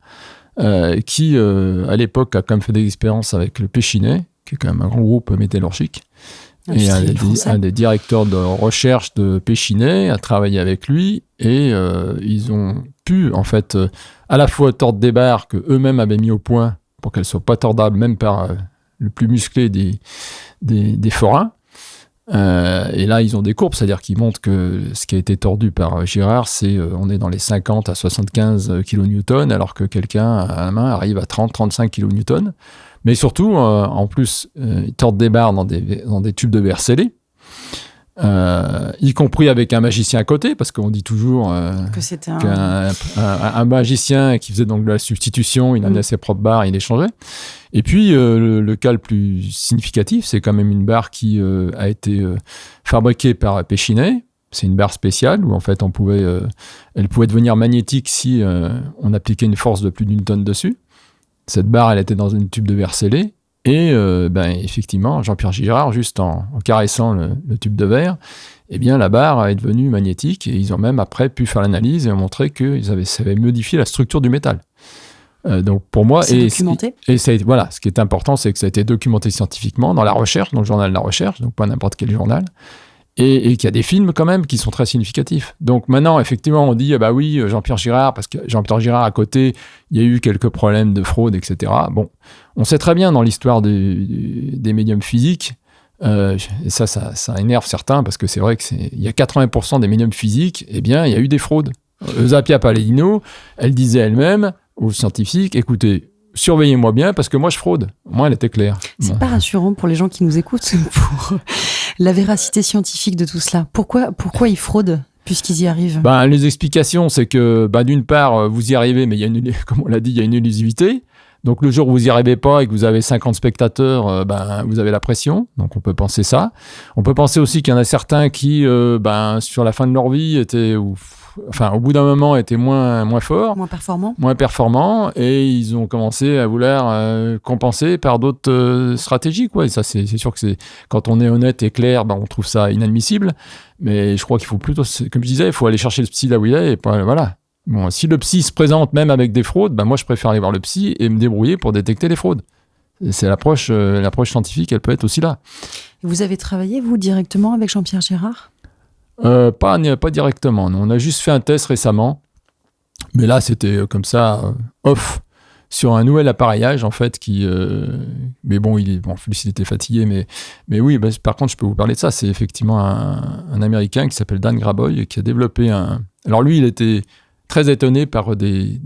Speaker 1: qui, à l'époque, a quand même fait des expériences avec le Péchinet, qui est quand même un grand groupe métallurgique, et un des directeurs de recherche de Péchinet a travaillé avec lui, et ils ont pu, en fait, à la fois tordre des barres qu'eux-mêmes avaient mis au point pour qu'elles ne soient pas tordables, même par le plus musclé des forains. Et là, ils ont des courbes, c'est-à-dire qu'ils montrent que ce qui a été tordu par Girard, on est dans les 50 à 75 kN, alors que quelqu'un à la main arrive à 30-35 kN. Mais surtout, en plus, ils tordent des barres dans des tubes de verre scellés, y compris avec un magicien à côté, parce qu'on dit toujours
Speaker 2: que c'était
Speaker 1: un magicien qui faisait donc de la substitution, il amenait ses propres barres, il les changeait. Et puis, le cas le plus significatif, c'est quand même une barre qui a été fabriquée par Péchinet. C'est une barre spéciale où, en fait, elle pouvait devenir magnétique si on appliquait une force de plus d'une tonne dessus. Cette barre, elle était dans une tube de verre scellé. Et effectivement, Jean-Pierre Girard, juste en caressant le tube de verre, la barre est devenue magnétique. Et ils ont même après pu faire l'analyse et ont montré que ça avait modifié la structure du métal. Donc pour moi,
Speaker 2: c'est documenté.
Speaker 1: Ce qui est important, c'est que ça a été documenté scientifiquement dans la recherche, dans le journal de la recherche, donc pas n'importe quel journal, et qu'il y a des films quand même qui sont très significatifs. Donc maintenant, effectivement, on dit oui, Jean-Pierre Girard, parce que Jean-Pierre Girard à côté, il y a eu quelques problèmes de fraude, etc. Bon, on sait très bien dans l'histoire des médiums physiques. Et ça énerve certains parce que c'est vrai il y a 80% des médiums physiques, il y a eu des fraudes. Eusapia Palladino, elle disait elle-même aux scientifiques, écoutez, surveillez-moi bien parce que moi je fraude. Moi, elle était claire.
Speaker 2: C'est pas rassurant pour les gens qui nous écoutent pour la véracité scientifique de tout cela. Pourquoi ils fraudent puisqu'ils y arrivent?
Speaker 1: Les explications, c'est que d'une part, vous y arrivez, mais comme on l'a dit, il y a une élusivité. Donc le jour où vous n'y arrivez pas et que vous avez 50 spectateurs, vous avez la pression. Donc on peut penser ça. On peut penser aussi qu'il y en a certains qui, sur la fin de leur vie, au bout d'un moment, étaient moins forts. Moins performants. Et ils ont commencé à vouloir compenser par d'autres stratégies, quoi. Et ça, c'est sûr que quand on est honnête et clair, on trouve ça inadmissible. Mais je crois qu'il faut plutôt, comme je disais, il faut aller chercher le psy là où il est. Et voilà. Bon, si le psy se présente même avec des fraudes, moi je préfère aller voir le psy et me débrouiller pour détecter les fraudes. Et c'est l'approche scientifique, elle peut être aussi là.
Speaker 2: Vous avez travaillé, vous, directement avec Jean-Pierre Girard ?
Speaker 1: Pas directement. On a juste fait un test récemment. Mais là, c'était comme ça, off, sur un nouvel appareillage, en fait, mais bon, il était fatigué, mais oui, par contre, je peux vous parler de ça. C'est effectivement un Américain qui s'appelle Dan Graboy qui a développé Alors lui, il était très étonné par des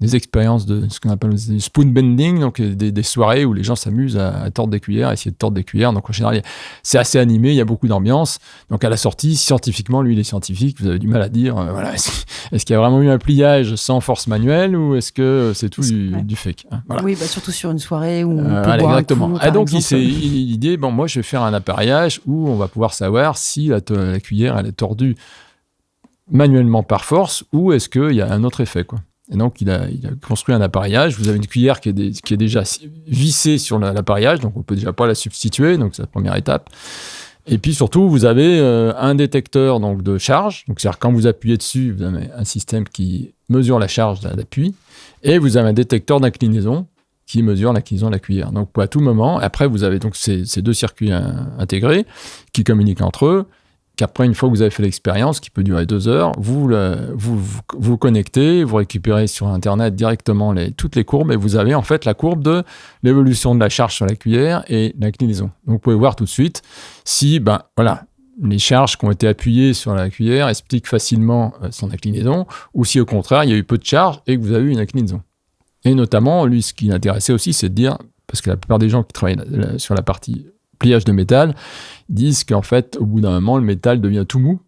Speaker 1: expériences de ce qu'on appelle des spoon bending, donc des soirées où les gens s'amusent à tordre des cuillères, à essayer de tordre des cuillères. Donc en général, c'est assez animé, il y a beaucoup d'ambiance. Donc à la sortie, scientifiquement, lui, il est scientifique, vous avez du mal à dire, est-ce qu'il y a vraiment eu un pliage sans force manuelle ou est-ce que c'est tout du fake, hein, voilà.
Speaker 2: Oui, surtout sur une soirée où on peut boire
Speaker 1: exactement.
Speaker 2: Un coup,
Speaker 1: donc
Speaker 2: exemple.
Speaker 1: il dit, moi je vais faire un appareillage où on va pouvoir savoir si la cuillère, elle est tordue manuellement par force ou est-ce qu'il y a un autre effet, quoi. Et donc il a construit un appareillage. Vous avez une cuillère qui est déjà vissée sur l'appareillage, donc on peut déjà pas la substituer, donc c'est la première étape. Et puis surtout vous avez un détecteur donc de charge, donc c'est-à-dire quand vous appuyez dessus, vous avez un système qui mesure la charge d'appui, et vous avez un détecteur d'inclinaison qui mesure l'inclinaison de la cuillère. Donc à tout moment, après vous avez donc ces deux circuits intégrés qui communiquent entre eux. Qu'après, une fois que vous avez fait l'expérience, qui peut durer 2 heures, vous connectez, vous récupérez sur Internet directement toutes les courbes et vous avez en fait la courbe de l'évolution de la charge sur la cuillère et l'inclinaison. Donc, vous pouvez voir tout de suite si, les charges qui ont été appuyées sur la cuillère expliquent facilement son inclinaison ou si, au contraire, il y a eu peu de charge et que vous avez eu une inclinaison. Et notamment, lui, ce qui l'intéressait aussi, c'est de dire, parce que la plupart des gens qui travaillent sur la partie pliage de métal disent qu'en fait, au bout d'un moment, le métal devient tout mou.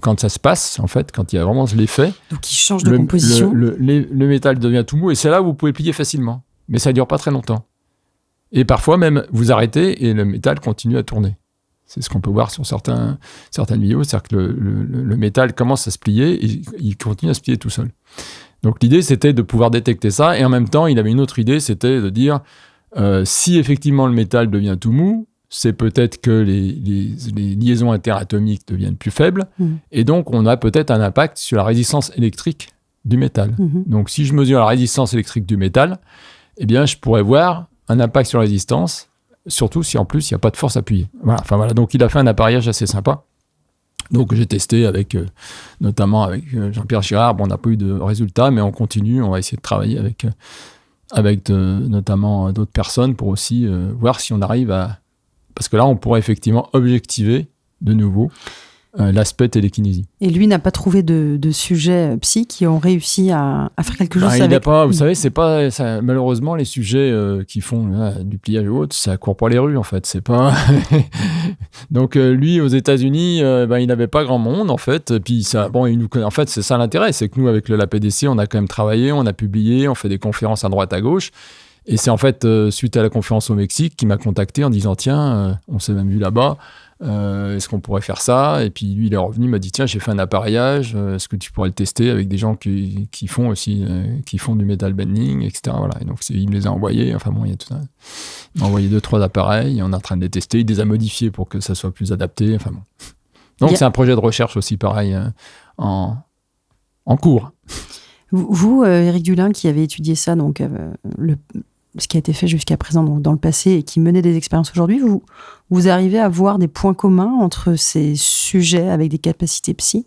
Speaker 1: Quand ça se passe, en fait, quand il y a vraiment l'effet.
Speaker 2: Donc, il change de composition.
Speaker 1: Le métal devient tout mou et c'est là où vous pouvez plier facilement. mais ça dure pas très longtemps. Et parfois même, vous arrêtez et le métal continue à tourner. C'est ce qu'on peut voir sur certaines vidéos, c'est-à-dire que le métal commence à se plier et il continue à se plier tout seul. Donc l'idée, c'était de pouvoir détecter ça, et en même temps, il avait une autre idée, c'était de dire, si effectivement le métal devient tout mou, c'est peut-être que les liaisons interatomiques deviennent plus faibles, et donc on a peut-être un impact sur la résistance électrique du métal. Donc si je mesure la résistance électrique du métal, eh bien je pourrais voir un impact sur la résistance, surtout si en plus il n'y a pas de force appuyée. Voilà. Donc il a fait un appareillage assez sympa. Donc j'ai testé notamment avec Jean-Pierre Girard. Bon, on n'a pas eu de résultats, mais on continue. On va essayer de travailler avec notamment d'autres personnes pour aussi voir si on arrive à... Parce que là, on pourrait effectivement objectiver de nouveau l'aspect télékinésie.
Speaker 2: Et lui n'a pas trouvé de sujets psy qui ont réussi à faire quelque chose avec...
Speaker 1: Il n'a pas, vous savez, c'est pas... Ça, malheureusement, les sujets qui font du pliage ou autre, ça court pas les rues, en fait. C'est pas... Donc, lui, aux États-Unis, il n'avait pas grand monde, en fait. Et puis, en fait, c'est ça l'intérêt. C'est que nous, avec l'APDC, on a quand même travaillé, on a publié, on fait des conférences à droite, à gauche. Et c'est en fait, suite à la conférence au Mexique, qu'il m'a contacté en disant, tiens, on s'est même vu là-bas, est-ce qu'on pourrait faire ça? Et puis lui, il est revenu, il m'a dit, tiens, j'ai fait un appareillage, est-ce que tu pourrais le tester avec des gens qui font aussi, qui font du metal bending, etc. Voilà. Et donc, il me les a envoyés, enfin bon, il y a tout ça. Il m'a envoyé 2-3 appareils, on est en train de les tester, il les a modifiés pour que ça soit plus adapté, enfin bon. Donc, c'est un projet de recherche aussi, pareil, en cours.
Speaker 2: Vous, Éric Dulin, qui avez étudié ça, donc ce qui a été fait jusqu'à présent donc, dans le passé et qui menait des expériences aujourd'hui, vous arrivez à voir des points communs entre ces sujets avec des capacités psy,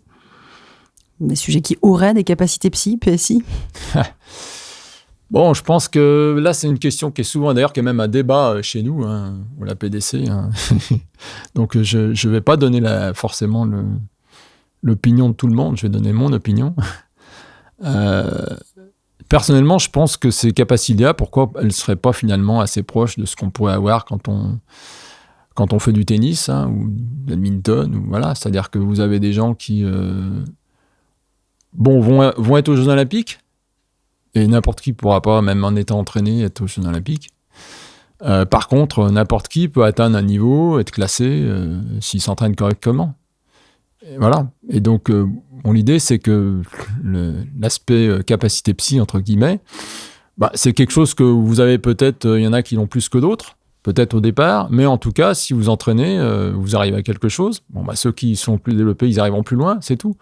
Speaker 2: des sujets qui auraient des capacités psy, PSI?
Speaker 1: Bon, je pense que là, c'est une question qui est souvent, d'ailleurs, qui est même un débat chez nous, ou la PDC. Donc, je ne vais pas donner forcément l'opinion de tout le monde, je vais donner mon opinion. Personnellement, je pense que ces capacités-là, pourquoi elles ne seraient pas finalement assez proches de ce qu'on pourrait avoir quand on fait du tennis ou de badminton, ou voilà. C'est-à-dire que vous avez des gens qui vont être aux Jeux Olympiques, et n'importe qui ne pourra pas, même en étant entraîné, être aux Jeux Olympiques. Par contre, n'importe qui peut atteindre un niveau, être classé, s'il s'entraîne correctement. Et voilà. Et donc, l'idée, c'est que l'aspect capacité psy, entre guillemets, c'est quelque chose que vous avez peut-être, il y en a qui l'ont plus que d'autres, peut-être au départ, mais en tout cas, si vous entraînez, vous arrivez à quelque chose. Bon, ceux qui sont plus développés, ils arriveront plus loin, c'est tout.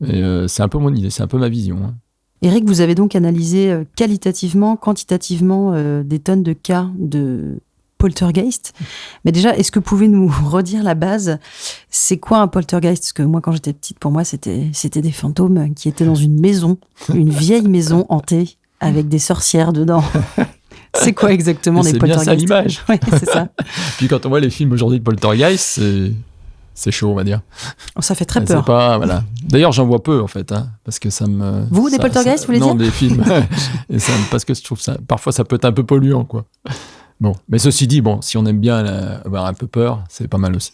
Speaker 1: Et c'est un peu mon idée, c'est un peu ma vision.
Speaker 2: Éric, vous avez donc analysé qualitativement, quantitativement des tonnes de cas de poltergeist. Mais déjà, est-ce que vous pouvez nous redire la base? C'est quoi un poltergeist? Parce que moi, quand j'étais petite, pour moi, c'était des fantômes qui étaient dans une maison, une vieille maison hantée, avec des sorcières dedans. C'est quoi exactement des poltergeists?
Speaker 1: C'est bien ça l'image.
Speaker 2: Oui, c'est ça.
Speaker 1: Puis quand on voit les films aujourd'hui de poltergeist, c'est chaud, on va dire.
Speaker 2: Ça fait très peur.
Speaker 1: Voilà. D'ailleurs, j'en vois peu, en fait, parce que ça me...
Speaker 2: Vous, des poltergeists, vous voulez dire?
Speaker 1: Non, des films. Et parce que je trouve ça... Parfois, ça peut être un peu polluant, quoi. Bon, mais ceci dit, si on aime bien avoir un peu peur, c'est pas mal aussi.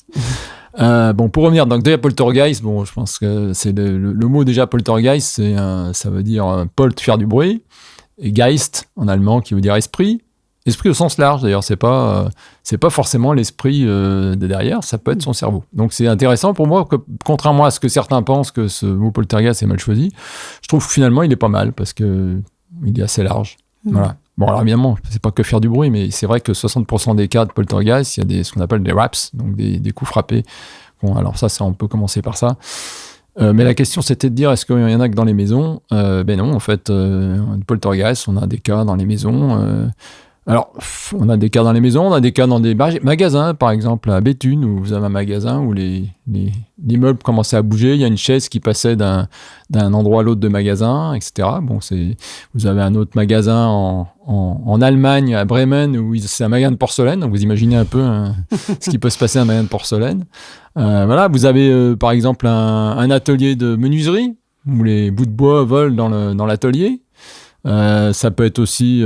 Speaker 1: Pour revenir, donc déjà poltergeist, je pense que c'est le mot déjà poltergeist, ça veut dire polt, faire du bruit, et Geist en allemand qui veut dire esprit. Esprit au sens large d'ailleurs, c'est pas forcément l'esprit de derrière, ça peut être son cerveau. Donc c'est intéressant pour moi, que, contrairement à ce que certains pensent que ce mot poltergeist est mal choisi, je trouve que finalement il est pas mal parce que il est assez large. Voilà. Bon, alors évidemment, c'est pas que faire du bruit, mais c'est vrai que 60% des cas de poltergeist, il y a ce qu'on appelle des raps, donc des coups frappés. Bon, alors ça, on peut commencer par ça. Mais la question, c'était de dire, est-ce qu'il y en a que dans les maisons? Non, en fait, poltergeist, on a des cas dans les maisons. Alors, on a des cas dans les maisons, on a des cas dans des magasins, par exemple à Béthune, où vous avez un magasin où les meubles commençaient à bouger, il y a une chaise qui passait d'un endroit à l'autre de magasin, etc. Vous avez un autre magasin en Allemagne, à Bremen, où c'est un magasin de porcelaine, donc vous imaginez un peu ce qui peut se passer à un magasin de porcelaine. Voilà, vous avez par exemple un atelier de menuiserie, où les bouts de bois volent dans l'atelier. Ça peut être aussi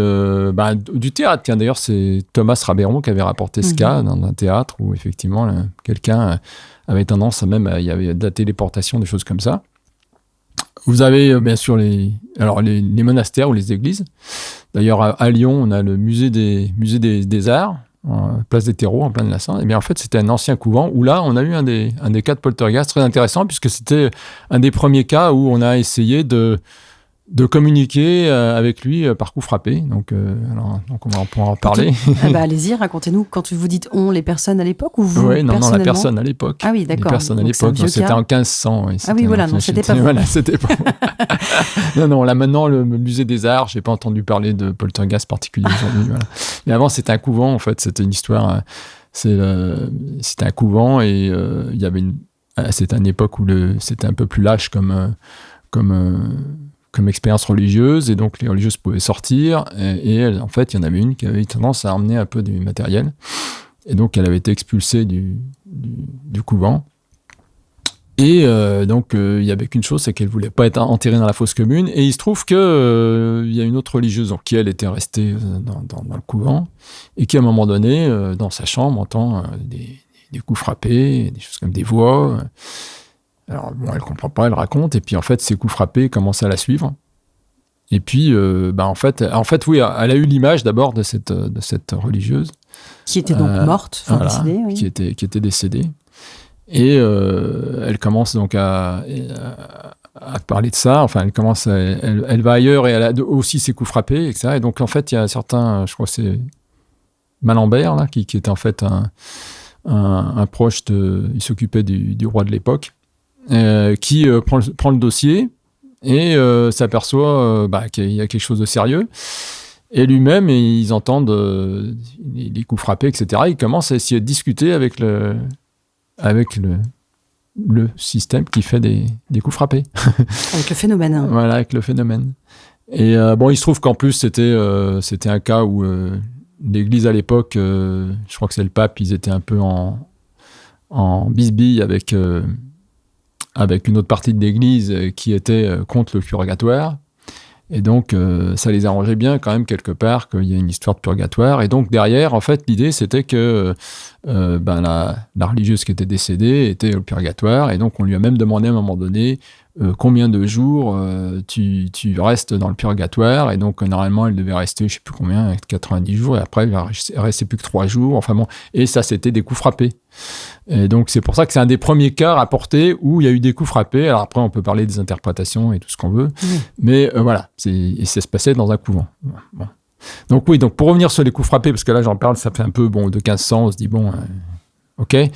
Speaker 1: du théâtre. Tiens, d'ailleurs, c'est Thomas Raberon qui avait rapporté ce cas dans un théâtre où effectivement quelqu'un avait tendance il y avait de la téléportation, des choses comme ça. Vous avez bien sûr les monastères ou les églises. D'ailleurs, à Lyon, on a le musée des Arts, place des terreaux, en plein de la Seine. Et bien, en fait, c'était un ancien couvent où là, on a eu un des cas de poltergeist très intéressant, puisque c'était un des premiers cas où on a essayé de communiquer avec lui par coup frappé. Donc on va pouvoir en parler.
Speaker 2: Allez-y, racontez-nous. Quand vous dites on, les personnes à l'époque ou vous
Speaker 1: Oui, non, la personne à l'époque.
Speaker 2: Ah oui, d'accord.
Speaker 1: Les personnes à l'époque, c'était en 1500. Oui,
Speaker 2: ah oui, voilà, non, c'était pas
Speaker 1: voilà, c'était pas non, là maintenant, le musée des Arts, j'ai pas entendu parler de poltergeist particulier aujourd'hui. Voilà. Mais avant, c'était un couvent, en fait. C'était une histoire... c'était un couvent et il y avait c'était une époque où c'était un peu plus lâche comme expérience religieuse, et donc les religieuses pouvaient sortir, et en fait, il y en avait une qui avait tendance à emmener un peu du matériel, et donc elle avait été expulsée du couvent, et donc il y avait qu'une chose, c'est qu'elle voulait pas être enterrée dans la fosse commune, et il se trouve que il y a une autre religieuse qui, elle, était restée dans le couvent, et qui, à un moment donné, dans sa chambre, entend des coups frappés, des choses comme des voix. Alors, bon, elle comprend pas, elle raconte, et puis en fait, ces coups frappés commencent à la suivre. Et puis, en fait, oui, elle a eu l'image d'abord de cette religieuse.
Speaker 2: Qui était donc morte,
Speaker 1: voilà,
Speaker 2: décédée, oui.
Speaker 1: qui était décédée. Et elle commence donc à parler de ça, enfin, elle va ailleurs, et elle a aussi ses coups frappés, etc. Et donc, en fait, il y a certains, je crois que c'est Malambert, là, qui était en fait un proche il s'occupait du roi de l'époque, qui prend le dossier et s'aperçoit qu'il y a quelque chose de sérieux. Et lui-même, ils entendent les coups frappés, etc. Il commence à essayer de discuter avec le système qui fait des coups frappés.
Speaker 2: Avec le phénomène.
Speaker 1: Voilà, avec le phénomène. Et il se trouve qu'en plus, c'était un cas où l'Église à l'époque, je crois que c'est le pape, ils étaient un peu en bisbille avec une autre partie de l'Église qui était contre le purgatoire. Et donc, ça les arrangeait bien quand même quelque part qu'il y ait une histoire de purgatoire. Et donc, derrière, en fait, l'idée, c'était que la religieuse qui était décédée était au purgatoire. Et donc, on lui a même demandé à un moment donné combien de jours tu restes dans le purgatoire. Et donc, normalement, elle devait rester, je ne sais plus combien, 90 jours. Et après, elle restait plus que 3 jours. Enfin bon, et ça, c'était des coups frappés. Et donc, c'est pour ça que c'est un des premiers cas rapportés où il y a eu des coups frappés. Alors après, on peut parler des interprétations et tout ce qu'on veut. Mais voilà, et ça se passait dans un couvent. Bon. Donc oui, pour revenir sur les coups frappés, parce que là, j'en parle, ça fait un peu de 1500, on se dit, ok. Ouais.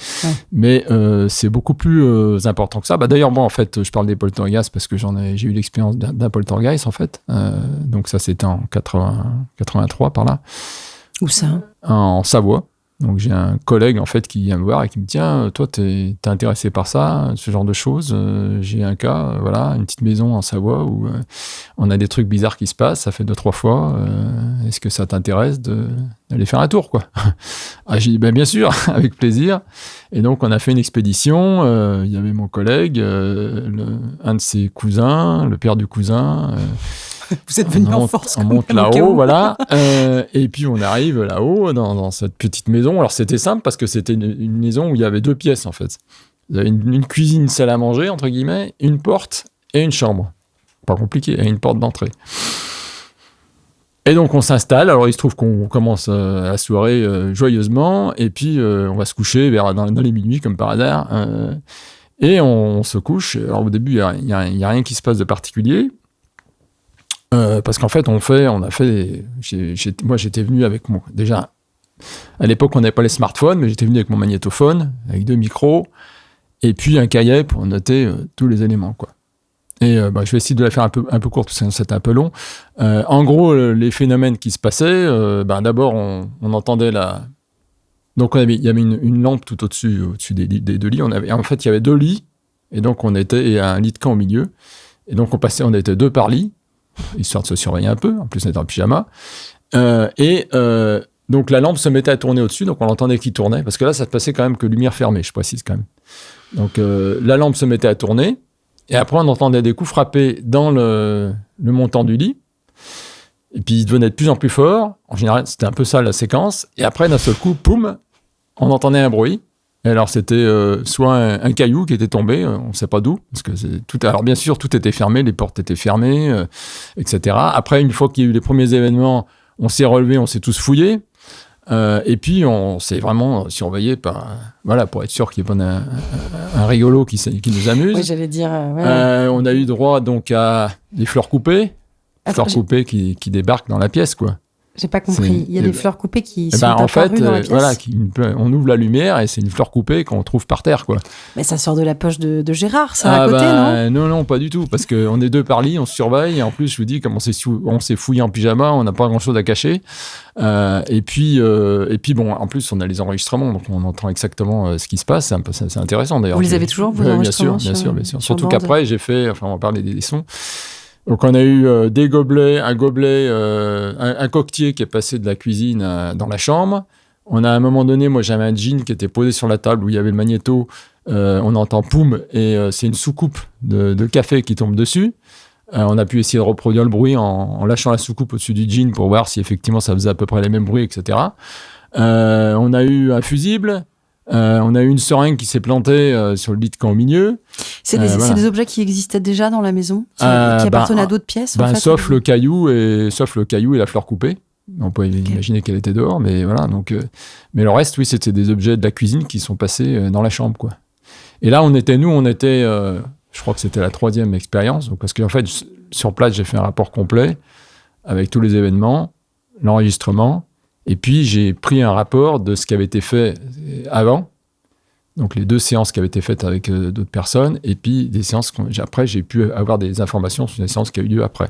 Speaker 1: Mais c'est beaucoup plus important que ça. D'ailleurs, moi, en fait, je parle des poltergeists parce que j'ai eu l'expérience d'un poltergeist, en fait. Donc ça, c'était en 83, par là.
Speaker 2: Où ça ?
Speaker 1: En Savoie. Donc j'ai un collègue en fait qui vient me voir et qui me dit tiens, toi t'es intéressé par ça, ce genre de choses, j'ai un cas, voilà, une petite maison en Savoie où on a des trucs bizarres qui se passent, ça fait 2-3 fois, est-ce que ça t'intéresse d'aller faire un tour, quoi? J'ai dit bien sûr, avec plaisir. Et donc on a fait une expédition, il y avait mon collègue, un de ses cousins, le père du cousin.
Speaker 2: Vous êtes venu en force.
Speaker 1: On monte là-haut, voilà. Et puis on arrive là-haut, dans cette petite maison. Alors c'était simple parce que c'était une maison où il y avait 2 pièces en fait. Il y avait une cuisine, une salle à manger, entre guillemets, une porte et une chambre. Pas compliqué, et une porte d'entrée. Et donc on s'installe. Alors il se trouve qu'on commence la soirée joyeusement. Et puis on va se coucher dans les minuit comme par hasard. Et on se couche. Alors au début, il n'y a rien qui se passe de particulier. Parce qu'en fait, moi, j'étais venu avec déjà, à l'époque, on n'avait pas les smartphones, mais j'étais venu avec mon magnétophone, avec 2 micros, et puis un cahier pour noter tous les éléments, quoi. Et je vais essayer de la faire un peu courte, parce que c'était un peu long. En gros, les phénomènes qui se passaient, d'abord, on entendait donc il y avait une lampe tout au-dessus des 2 lits. En fait, il y avait 2 lits, et donc on était à un lit de camp au milieu. Et donc on était 2 par lit, histoire de se surveiller un peu, en plus on était en pyjama, donc la lampe se mettait à tourner au-dessus, donc on entendait qu'il tournait, parce que là ça se passait quand même que lumière fermée, je précise quand même. Donc la lampe se mettait à tourner, et après on entendait des coups frappés dans le montant du lit, et puis il devenait de plus en plus fort, en général c'était un peu ça la séquence, et après d'un seul coup, poum, on entendait un bruit, Et alors, c'était soit un caillou qui était tombé, on ne sait pas d'où, parce que alors bien sûr, tout était fermé, les portes étaient fermées, etc. Après, une fois qu'il y a eu les premiers événements, on s'est relevé, on s'est tous fouillés. Et puis, on s'est vraiment surveillé pour être sûr qu'il n'y ait pas un rigolo qui nous amuse.
Speaker 2: Oui, j'allais dire. Ouais.
Speaker 1: On a eu droit donc à des fleurs coupées, coupées qui débarquent dans la pièce, quoi.
Speaker 2: J'ai pas compris. Il y a des fleurs coupées qui sont apparues dans la pièce.
Speaker 1: Voilà, on ouvre la lumière et c'est une fleur coupée qu'on trouve par terre, quoi.
Speaker 2: Mais ça sort de la poche de Gérard, ça, à côté, non ?
Speaker 1: Non, pas du tout, parce qu'on est deux par lit, on se surveille, et en plus, je vous dis, comme on s'est fouillé en pyjama, on n'a pas grand-chose à cacher. Et puis, bon, en plus, on a les enregistrements, donc on entend exactement ce qui se passe. C'est intéressant, d'ailleurs.
Speaker 2: Vous les avez toujours, vos enregistrements ?
Speaker 1: Bien sûr. Surtout qu'après, on va parler des sons. Donc, on a eu des gobelets, un coquetier qui est passé de la cuisine dans la chambre. On a à un moment donné, moi, j'avais un jean qui était posé sur la table où il y avait le magnéto. On entend poum, et c'est une soucoupe de café qui tombe dessus. On a pu essayer de reproduire le bruit en lâchant la soucoupe au-dessus du jean pour voir si effectivement ça faisait à peu près les mêmes bruits, etc. On a eu un fusible. On a eu une seringue qui s'est plantée sur le lit de camp au milieu.
Speaker 2: C'est des objets qui existaient déjà dans la maison, qui appartenaient à d'autres pièces,
Speaker 1: sauf le caillou et la fleur coupée. On peut imaginer qu'elle était dehors, mais voilà. Donc, mais le reste, oui, c'était des objets de la cuisine qui sont passés dans la chambre, quoi. Et là, je crois que c'était la 3e expérience, donc parce qu'en fait, sur place, j'ai fait un rapport complet avec tous les événements, l'enregistrement. Et puis, j'ai pris un rapport de ce qui avait été fait avant, donc les 2 séances qui avaient été faites avec d'autres personnes, et puis des séances après, j'ai pu avoir des informations sur les séances qui ont eu lieu après.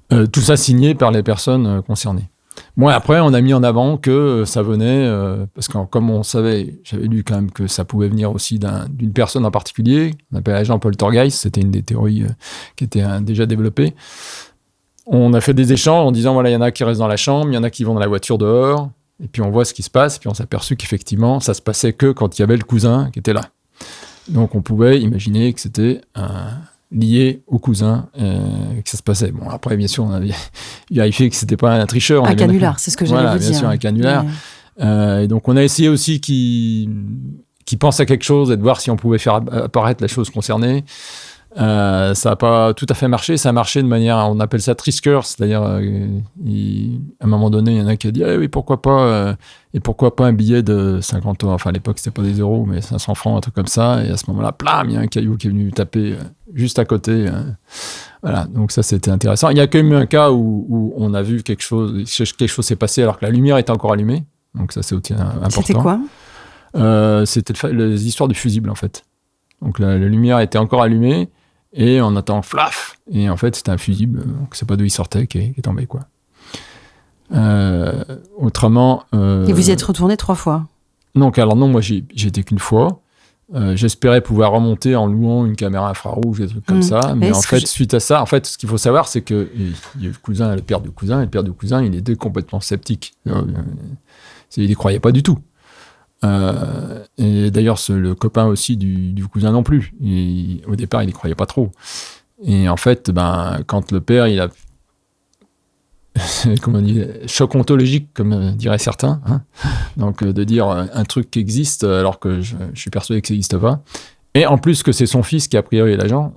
Speaker 1: Tout ça signé par les personnes concernées. Moi, après, on a mis en avant que ça venait, parce que comme on savait, j'avais lu quand même que ça pouvait venir aussi d'une personne en particulier, on appelle l'agent poltergeist, c'était une des théories qui était déjà développée. On a fait des échanges en disant, voilà, il y en a qui restent dans la chambre, il y en a qui vont dans la voiture dehors, et puis on voit ce qui se passe, puis on s'est aperçu qu'effectivement, ça se passait que quand il y avait le cousin qui était là. Donc on pouvait imaginer que c'était lié au cousin que ça se passait. Bon, après, bien sûr, on avait vérifié que c'était pas un tricheur.
Speaker 2: Un canular, c'est ce que j'allais vous dire.
Speaker 1: Bien sûr, un canular. Ouais. Et donc on a essayé aussi qui pense à quelque chose et de voir si on pouvait faire apparaître la chose concernée. Ça n'a pas tout à fait marché. Ça a marché de manière, on appelle ça trisker, c'est-à-dire à un moment donné, il y en a qui a dit oui, pourquoi pas un billet de 50 euros. Enfin, à l'époque, c'était pas des euros, mais 500 francs, un truc comme ça. Et à ce moment-là, plam, il y a un caillou qui est venu taper juste à côté. Voilà, donc ça, c'était intéressant. Il y a quand même eu un cas où on a vu quelque chose s'est passé alors que la lumière était encore allumée. Donc ça, c'est aussi important.
Speaker 2: C'était quoi ?
Speaker 1: C'était les histoires du fusible, en fait. Donc la lumière était encore allumée. Et on entend flaf, et en fait c'était un fusible, donc c'est pas d'où il sortait qui est tombé, quoi. Autrement.
Speaker 2: Et vous y êtes retourné 3 fois ?
Speaker 1: Donc alors non, moi j'ai été qu'une fois. J'espérais pouvoir remonter en louant une caméra infrarouge, des trucs comme ça, mais en fait suite à ça, en fait ce qu'il faut savoir c'est que il y a le père du cousin, et le père du cousin il était complètement sceptique. Il n'y croyait pas du tout. Et d'ailleurs, le copain aussi du cousin non plus. Au départ, il n'y croyait pas trop. Et en fait, quand le père, il a comment on dit, choc ontologique, comme diraient certains, hein, donc de dire un truc qui existe alors que je suis persuadé que ça n'existe pas. Et en plus que c'est son fils qui a priori est l'agent,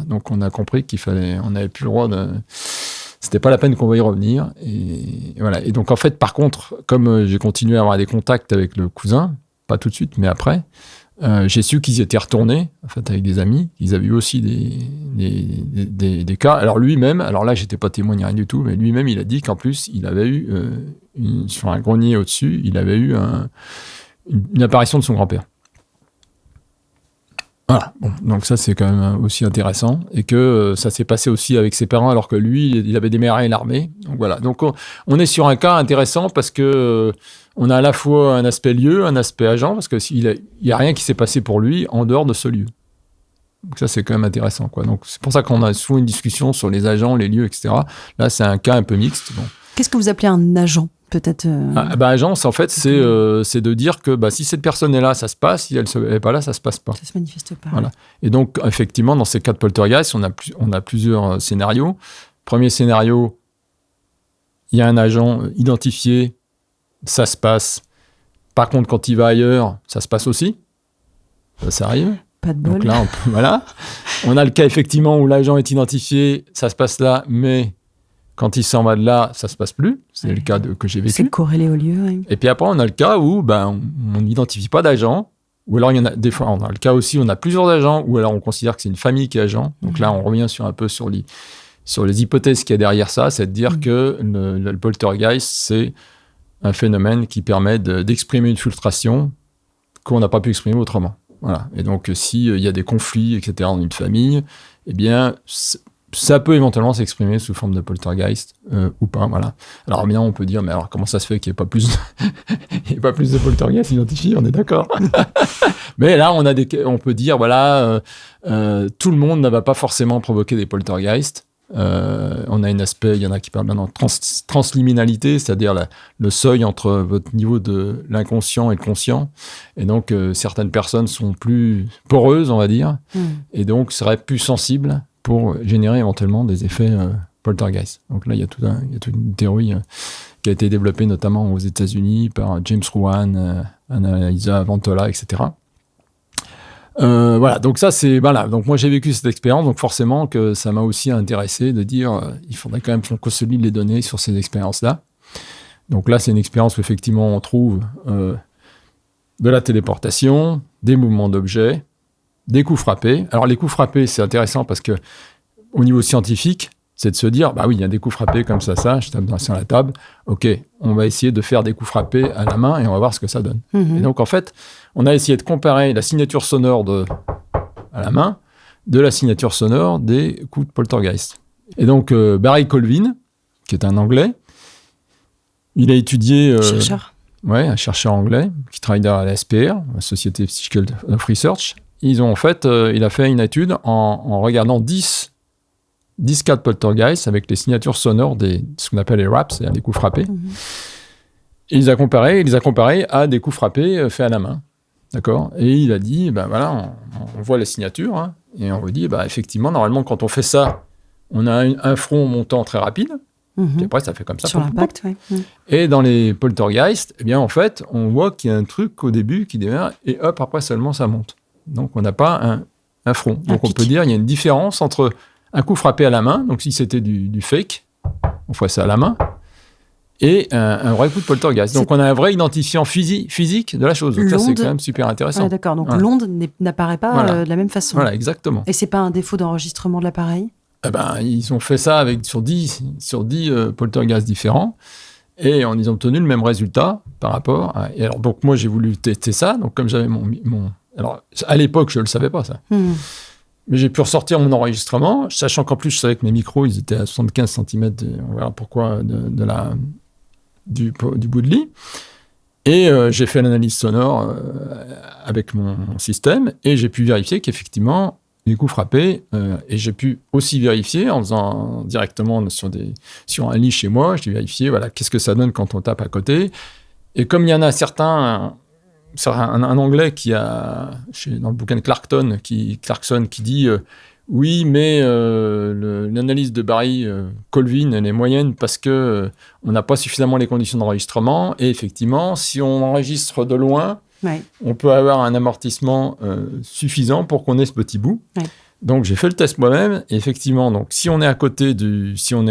Speaker 1: donc on a compris on n'avait plus le droit de. C'était pas la peine qu'on va y revenir. Et voilà. Et donc, en fait, par contre, comme j'ai continué à avoir des contacts avec le cousin, pas tout de suite, mais après, j'ai su qu'ils étaient retournés, en fait, avec des amis. Ils avaient eu aussi des cas. Alors, lui-même, alors là, j'étais pas témoin ni rien du tout, mais lui-même, il a dit qu'en plus, il avait eu, sur un grenier au-dessus, il avait eu une apparition de son grand-père. Voilà, bon, donc ça c'est quand même aussi intéressant, et que ça s'est passé aussi avec ses parents alors que lui il avait démarré l'armée. Donc voilà, donc on est sur un cas intéressant parce que on a à la fois un aspect lieu, un aspect agent, parce que il y a rien qui s'est passé pour lui en dehors de ce lieu. Donc ça c'est quand même intéressant, quoi. Donc c'est pour ça qu'on a souvent une discussion sur les agents, les lieux, etc. Là c'est un cas un peu mixte. Bon.
Speaker 2: Qu'est-ce que vous appelez un agent ? Peut-être.
Speaker 1: Agence, en fait, c'est de dire que si cette personne est là, ça se passe. Si elle n'est pas là, ça se passe pas.
Speaker 2: Ça se manifeste pas.
Speaker 1: Voilà. Et donc, effectivement, dans ces cas de poltergeist, on a plusieurs scénarios. Premier scénario, il y a un agent identifié, ça se passe. Par contre, quand il va ailleurs, ça se passe aussi. Ça arrive.
Speaker 2: Pas de bol.
Speaker 1: Donc là, voilà. On a le cas effectivement où l'agent est identifié, ça se passe là, mais quand il s'en va de là, ça se passe plus. C'est le cas que j'ai vécu.
Speaker 2: C'est corrélé au lieu. Oui.
Speaker 1: Et puis après, on a le cas où on n'identifie pas d'agent. Ou alors, il y en a des fois, on a le cas aussi où on a plusieurs agents, ou alors on considère que c'est une famille qui est agent. Donc là, on revient sur les hypothèses qu'il y a derrière ça, c'est de dire que le poltergeist, c'est un phénomène qui permet d'exprimer une frustration qu'on n'a pas pu exprimer autrement. Voilà. Et donc, s'il y a des conflits, etc., dans une famille, eh bien, ça peut éventuellement s'exprimer sous forme de poltergeist ou pas. Voilà. Alors, bien, on peut dire, mais alors, comment ça se fait qu'il n'y ait pas plus de poltergeist identifiés? On est d'accord. Mais là, on peut dire, voilà, tout le monde ne va pas forcément provoquer des poltergeists. On a un aspect, il y en a qui parlent maintenant de transliminalité, c'est-à-dire le seuil entre votre niveau de l'inconscient et le conscient. Et donc, certaines personnes sont plus poreuses, on va dire, et donc seraient plus sensibles pour générer éventuellement des effets poltergeist. Donc là, il y a toute une théorie qui a été développée notamment aux États-Unis par James Ruan, Annalisa Ventola, etc. Voilà, donc ça c'est donc moi j'ai vécu cette expérience, donc forcément que ça m'a aussi intéressé de dire il faudrait quand même qu'on consolide les données sur ces expériences-là. Donc là c'est une expérience où effectivement on trouve de la téléportation, des mouvements d'objets, des coups frappés. Alors les coups frappés c'est intéressant parce que au niveau scientifique c'est de se dire bah oui il y a des coups frappés comme ça, je tape sur la table, ok on va essayer de faire des coups frappés à la main et on va voir ce que ça donne. Et donc en fait on a essayé de comparer la signature sonore à la main de la signature sonore des coups de poltergeist. Et donc, Barry Colvin, qui est un Anglais, il a étudié...
Speaker 2: chercheur.
Speaker 1: Ouais, un chercheur anglais qui travaille dans la SPR, la Society Psychical of Research. Il a fait une étude en regardant 10 cas de poltergeist avec les signatures sonores ce qu'on appelle les raps, c'est-à-dire des coups frappés. Et il les a comparés à des coups frappés faits à la main. D'accord. Et il a dit, voilà, on voit les signatures, hein, et on vous dit, effectivement, normalement, quand on fait ça, on a un front montant très rapide, puis après, ça fait comme ça.
Speaker 2: Sur l'impact, oui.
Speaker 1: Et dans les poltergeists, eh bien, en fait, on voit qu'il y a un truc au début qui démarre, et hop, après seulement, ça monte. Donc, on n'a pas un front. Donc, on peut dire, il y a une différence entre un coup frappé à la main, donc si c'était du fake, on ferait ça à la main, et un vrai coup de poltergeist. Donc, on a un vrai identifiant physique de la chose. Donc, ça, c'est quand même super intéressant.
Speaker 2: Ah, d'accord. Donc, l'onde n'apparaît pas de la même façon.
Speaker 1: Voilà, exactement.
Speaker 2: Et c'est pas un défaut d'enregistrement de l'appareil?
Speaker 1: Ils ont fait ça sur 10 poltergeists différents et ils ont obtenu le même résultat par rapport à... Et alors, donc, moi, j'ai voulu tester ça. Donc, comme j'avais alors, à l'époque, je ne le savais pas, ça. Mais j'ai pu ressortir mon enregistrement, sachant qu'en plus, je savais que mes micros, ils étaient à 75 cm, on verra pourquoi, du bout de lit. Et j'ai fait l'analyse sonore avec mon système, et j'ai pu vérifier qu'effectivement, les coups frappés, et j'ai pu aussi vérifier en faisant directement sur un lit chez moi, j'ai vérifié, voilà, qu'est-ce que ça donne quand on tape à côté. Et comme il y en a certains... un Anglais qui a, dans le bouquin de Clarkson, qui dit oui, mais l'analyse de Barry Colvin, elle est moyenne parce que on n'a pas suffisamment les conditions d'enregistrement. Et effectivement, si on enregistre de loin, on peut avoir un amortissement suffisant pour qu'on ait ce petit bout. Donc, j'ai fait le test moi-même. Et effectivement, donc, si on est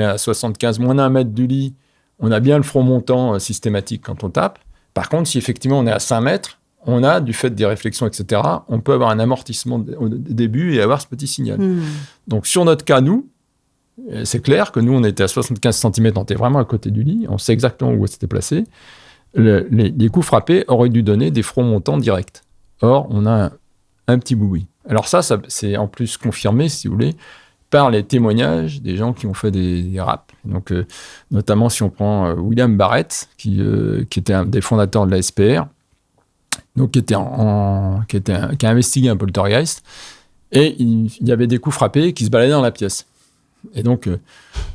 Speaker 1: à 75, moins d'un mètre du lit, on a bien le front montant systématique quand on tape. Par contre, si effectivement on est à 5 mètres, on a, du fait des réflexions, etc., on peut avoir un amortissement au début et avoir ce petit signal. Donc, sur notre cas, nous, c'est clair que nous, on était à 75 cm, on était vraiment à côté du lit, on sait exactement où c'était placé. Les coups frappés auraient dû donner des fronts montants directs. Or, on a un petit boui. Alors ça, c'est en plus confirmé, si vous voulez, par les témoignages des gens qui ont fait des raps. Donc, notamment si on prend William Barrett, qui était un des fondateurs de la SPR, donc qui a investigué un poltergeist, et il y avait des coups frappés qui se baladaient dans la pièce. Et donc,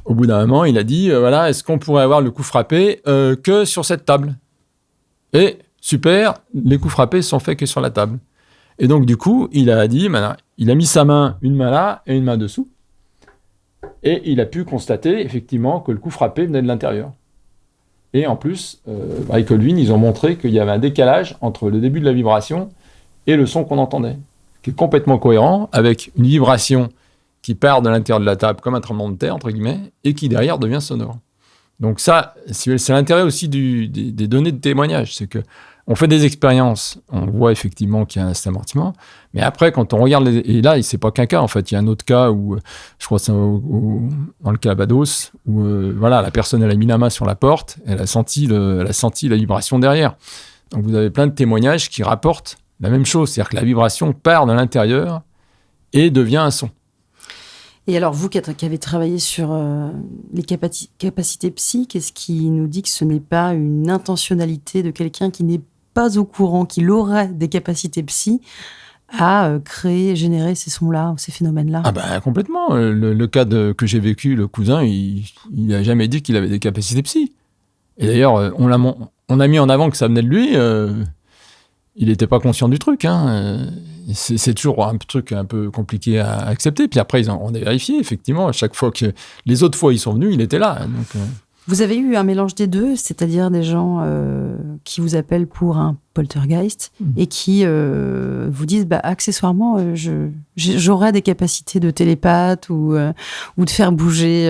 Speaker 1: au bout d'un moment, il a dit, voilà, est-ce qu'on pourrait avoir le coup frappé que sur cette table? Et super, les coups frappés sont faits que sur la table. Et donc, du coup, il a mis sa main, une main là et une main dessous. Et il a pu constater, effectivement, que le coup frappé venait de l'intérieur. Et en plus, avec Holwin, ils ont montré qu'il y avait un décalage entre le début de la vibration et le son qu'on entendait, qui est complètement cohérent avec une vibration qui part de l'intérieur de la table comme un tremblement de terre, entre guillemets, et qui derrière devient sonore. Donc ça, c'est l'intérêt aussi des données de témoignage, c'est que on fait des expériences, on voit effectivement qu'il y a un amortissement, mais après, quand on regarde, et là, c'est pas qu'un cas, en fait, il y a un autre cas où, je crois que c'est dans le Calvados, où la personne, elle a mis la main sur la porte, elle a senti la vibration derrière. Donc vous avez plein de témoignages qui rapportent la même chose, c'est-à-dire que la vibration part de l'intérieur et devient un son.
Speaker 2: Et alors, vous qui avez travaillé sur les capacités psy, qu'est-ce qui nous dit que ce n'est pas une intentionnalité de quelqu'un qui n'est pas au courant qu'il aurait des capacités psy à créer, générer ces sons-là ou ces phénomènes-là?
Speaker 1: Ah ben complètement. Le cas que j'ai vécu, le cousin, il n'a jamais dit qu'il avait des capacités psy. Et d'ailleurs, on a mis en avant que ça venait de lui. Il n'était pas conscient du truc. C'est toujours un truc un peu compliqué à accepter. Puis après, on a vérifié, effectivement. À chaque fois que les autres fois ils sont venus, il était là. Donc,
Speaker 2: Vous avez eu un mélange des deux, c'est-à-dire des gens qui vous appellent pour un poltergeist et qui vous disent accessoirement, j'aurais des capacités de télépathe ou de faire bouger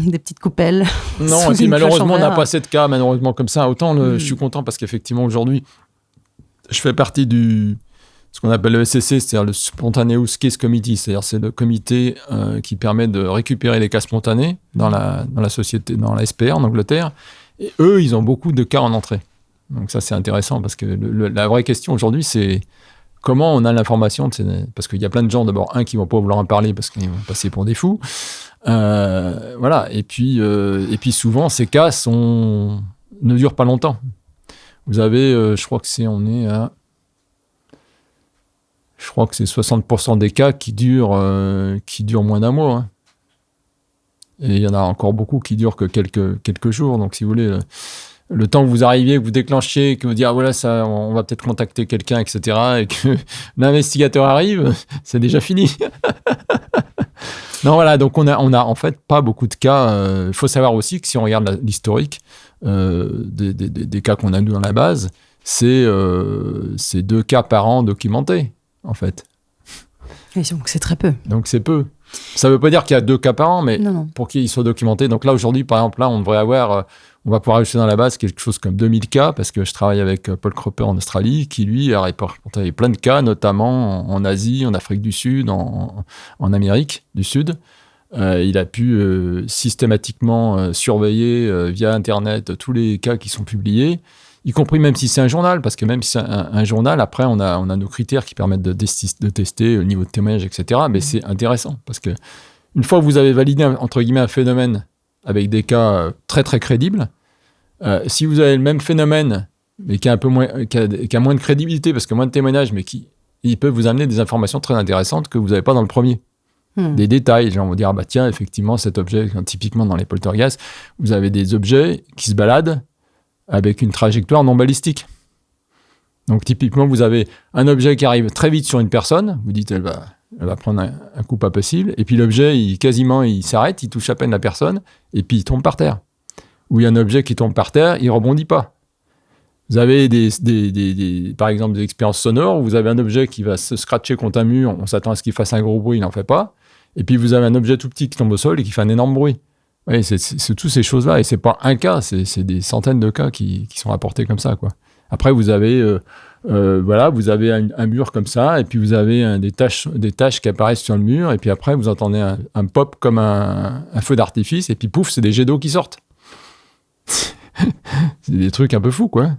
Speaker 2: des petites coupelles.
Speaker 1: Non, et puis malheureusement, on n'a pas assez de cas, malheureusement, comme ça. Autant je suis content parce qu'effectivement, aujourd'hui, je fais partie ce qu'on appelle le SCC, c'est-à-dire le Spontaneous Case Committee, c'est-à-dire c'est le comité qui permet de récupérer les cas spontanés dans la société, dans la SPR en Angleterre. Et eux, ils ont beaucoup de cas en entrée. Donc ça, c'est intéressant parce que la vraie question aujourd'hui, c'est comment on a l'information parce qu'il y a plein de gens, d'abord, qui vont pas vouloir en parler parce qu'ils vont passer pour des fous. Et puis souvent, ces cas ne durent pas longtemps. Vous avez, je crois que c'est 60% des cas qui durent moins d'un mois. Hein. Et il y en a encore beaucoup qui durent que quelques jours. Donc, si vous voulez, le temps que vous arriviez, que vous déclenchiez, que vous dites, ça, on va peut-être contacter quelqu'un, etc., et que l'investigateur arrive, c'est déjà fini. Non, voilà, donc on a en fait pas beaucoup de cas. Il faut savoir aussi que si on regarde l'historique des cas qu'on a nous dans la base, c'est 2 cas par an documentés, en fait.
Speaker 2: Et donc c'est très peu.
Speaker 1: Donc c'est peu. Ça ne veut pas dire qu'il y a 2 cas par an, mais non. Pour qu'ils soient documentés. Donc là, aujourd'hui, par exemple, on devrait avoir... on va pouvoir ajouter dans la base quelque chose comme 2000 cas, parce que je travaille avec Paul Cropper en Australie, qui, lui, a reporté plein de cas, notamment en Asie, en Afrique du Sud, en Amérique du Sud. Il a pu systématiquement surveiller via Internet tous les cas qui sont publiés, y compris même si c'est un journal, parce que même si c'est un journal, après, on a nos critères qui permettent de tester le niveau de témoignage, etc. Mais c'est intéressant, parce que une fois que vous avez validé, entre guillemets, un phénomène avec des cas très, très crédibles, si vous avez le même phénomène, mais qui a moins de crédibilité, parce que moins de témoignages, mais il peut vous amener des informations très intéressantes que vous n'avez pas dans le premier. Des détails, les gens vont dire, tiens, effectivement, cet objet, typiquement dans les poltergeists, vous avez des objets qui se baladent avec une trajectoire non balistique. Donc, typiquement, vous avez un objet qui arrive très vite sur une personne, vous dites, elle va prendre un coup pas possible, et puis l'objet, il s'arrête, il touche à peine la personne, et puis il tombe par terre. Ou il y a un objet qui tombe par terre, il rebondit pas. Vous avez par exemple des expériences sonores où vous avez un objet qui va se scratcher contre un mur, on s'attend à ce qu'il fasse un gros bruit, il n'en fait pas. Et puis vous avez un objet tout petit qui tombe au sol et qui fait un énorme bruit. Oui, c'est toutes ces choses-là. Et c'est pas un cas, c'est des centaines de cas qui sont rapportés comme ça, quoi. Après, vous avez, vous avez un mur comme ça, et puis vous avez des taches qui apparaissent sur le mur, et puis après, vous entendez un pop comme un feu d'artifice, et puis pouf, c'est des jets d'eau qui sortent. C'est des trucs un peu fous, quoi.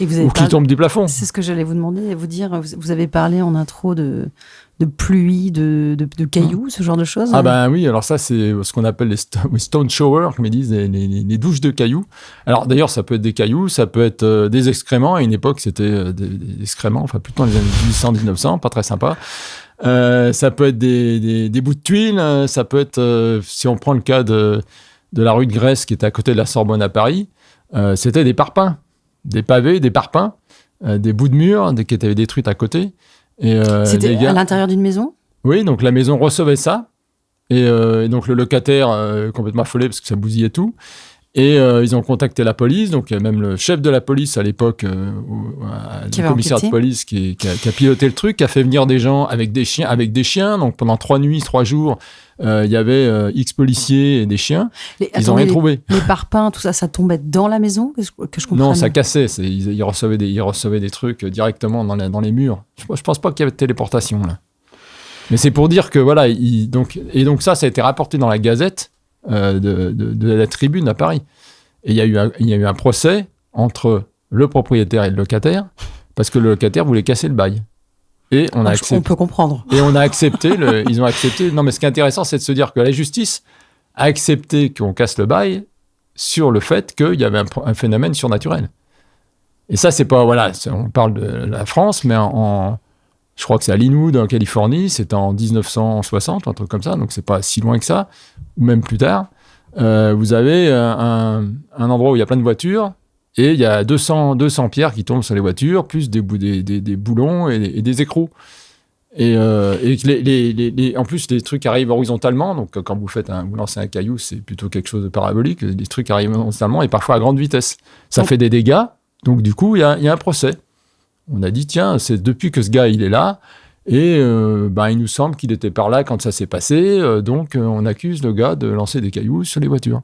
Speaker 1: Ou qui tombent du plafond.
Speaker 2: C'est ce que j'allais vous demander et vous dire. Vous avez parlé en intro de pluie, de cailloux, ce genre de choses.
Speaker 1: Ah ben oui, alors ça, c'est ce qu'on appelle les stone showers, comme ils disent, les douches de cailloux. Alors d'ailleurs, ça peut être des cailloux, ça peut être des excréments. À une époque, c'était des excréments, enfin plutôt dans les années 1800-1900, pas très sympa. Ça peut être des bouts de tuiles, ça peut être, si on prend le cas de la rue de Grèce, qui était à côté de la Sorbonne à Paris, c'était des parpaings, des pavés, des parpaings, des bouts de murs qui étaient détruits à côté. Et,
Speaker 2: c'était à l'intérieur d'une maison ?
Speaker 1: Oui, donc la maison recevait ça. Et donc le locataire, complètement affolé parce que ça bousillait tout. Et ils ont contacté la police, donc il y a même le chef de la police à l'époque, le commissaire de police qui a piloté le truc, qui a fait venir des gens avec des chiens. Donc pendant 3 nuits, 3 jours, il y avait X policiers et des chiens. Ils n'ont rien trouvé.
Speaker 2: Les parpaings, tout ça, ça tombait dans la maison, que je comprenne.
Speaker 1: Non, ça cassait. Ils recevaient des trucs directement dans les murs. Je pense pas qu'il y avait de téléportation là. Mais c'est pour dire que voilà, donc ça a été rapporté dans la Gazette. De la Tribune à Paris. Et il y a eu un procès entre le propriétaire et le locataire parce que le locataire voulait casser le bail. Et on
Speaker 2: peut comprendre.
Speaker 1: Et on a accepté, ils ont accepté. Non, mais ce qui est intéressant, c'est de se dire que la justice a accepté qu'on casse le bail sur le fait qu'il y avait un phénomène surnaturel. Et ça, c'est pas, voilà, on parle de la France, mais je crois que c'est à Linwood, en Californie, c'était en 1960, un truc comme ça, donc c'est pas si loin que ça, ou même plus tard. Vous avez un endroit où il y a plein de voitures, et il y a 200 pierres qui tombent sur les voitures, plus des boulons et des écrous. Et en plus, les trucs arrivent horizontalement, donc quand vous lancez un caillou, c'est plutôt quelque chose de parabolique, les trucs arrivent horizontalement et parfois à grande vitesse. Ça fait des dégâts, donc du coup, il y a un procès. On a dit, tiens, c'est depuis que ce gars, il est là, et il nous semble qu'il était par là quand ça s'est passé, donc on accuse le gars de lancer des cailloux sur les voitures.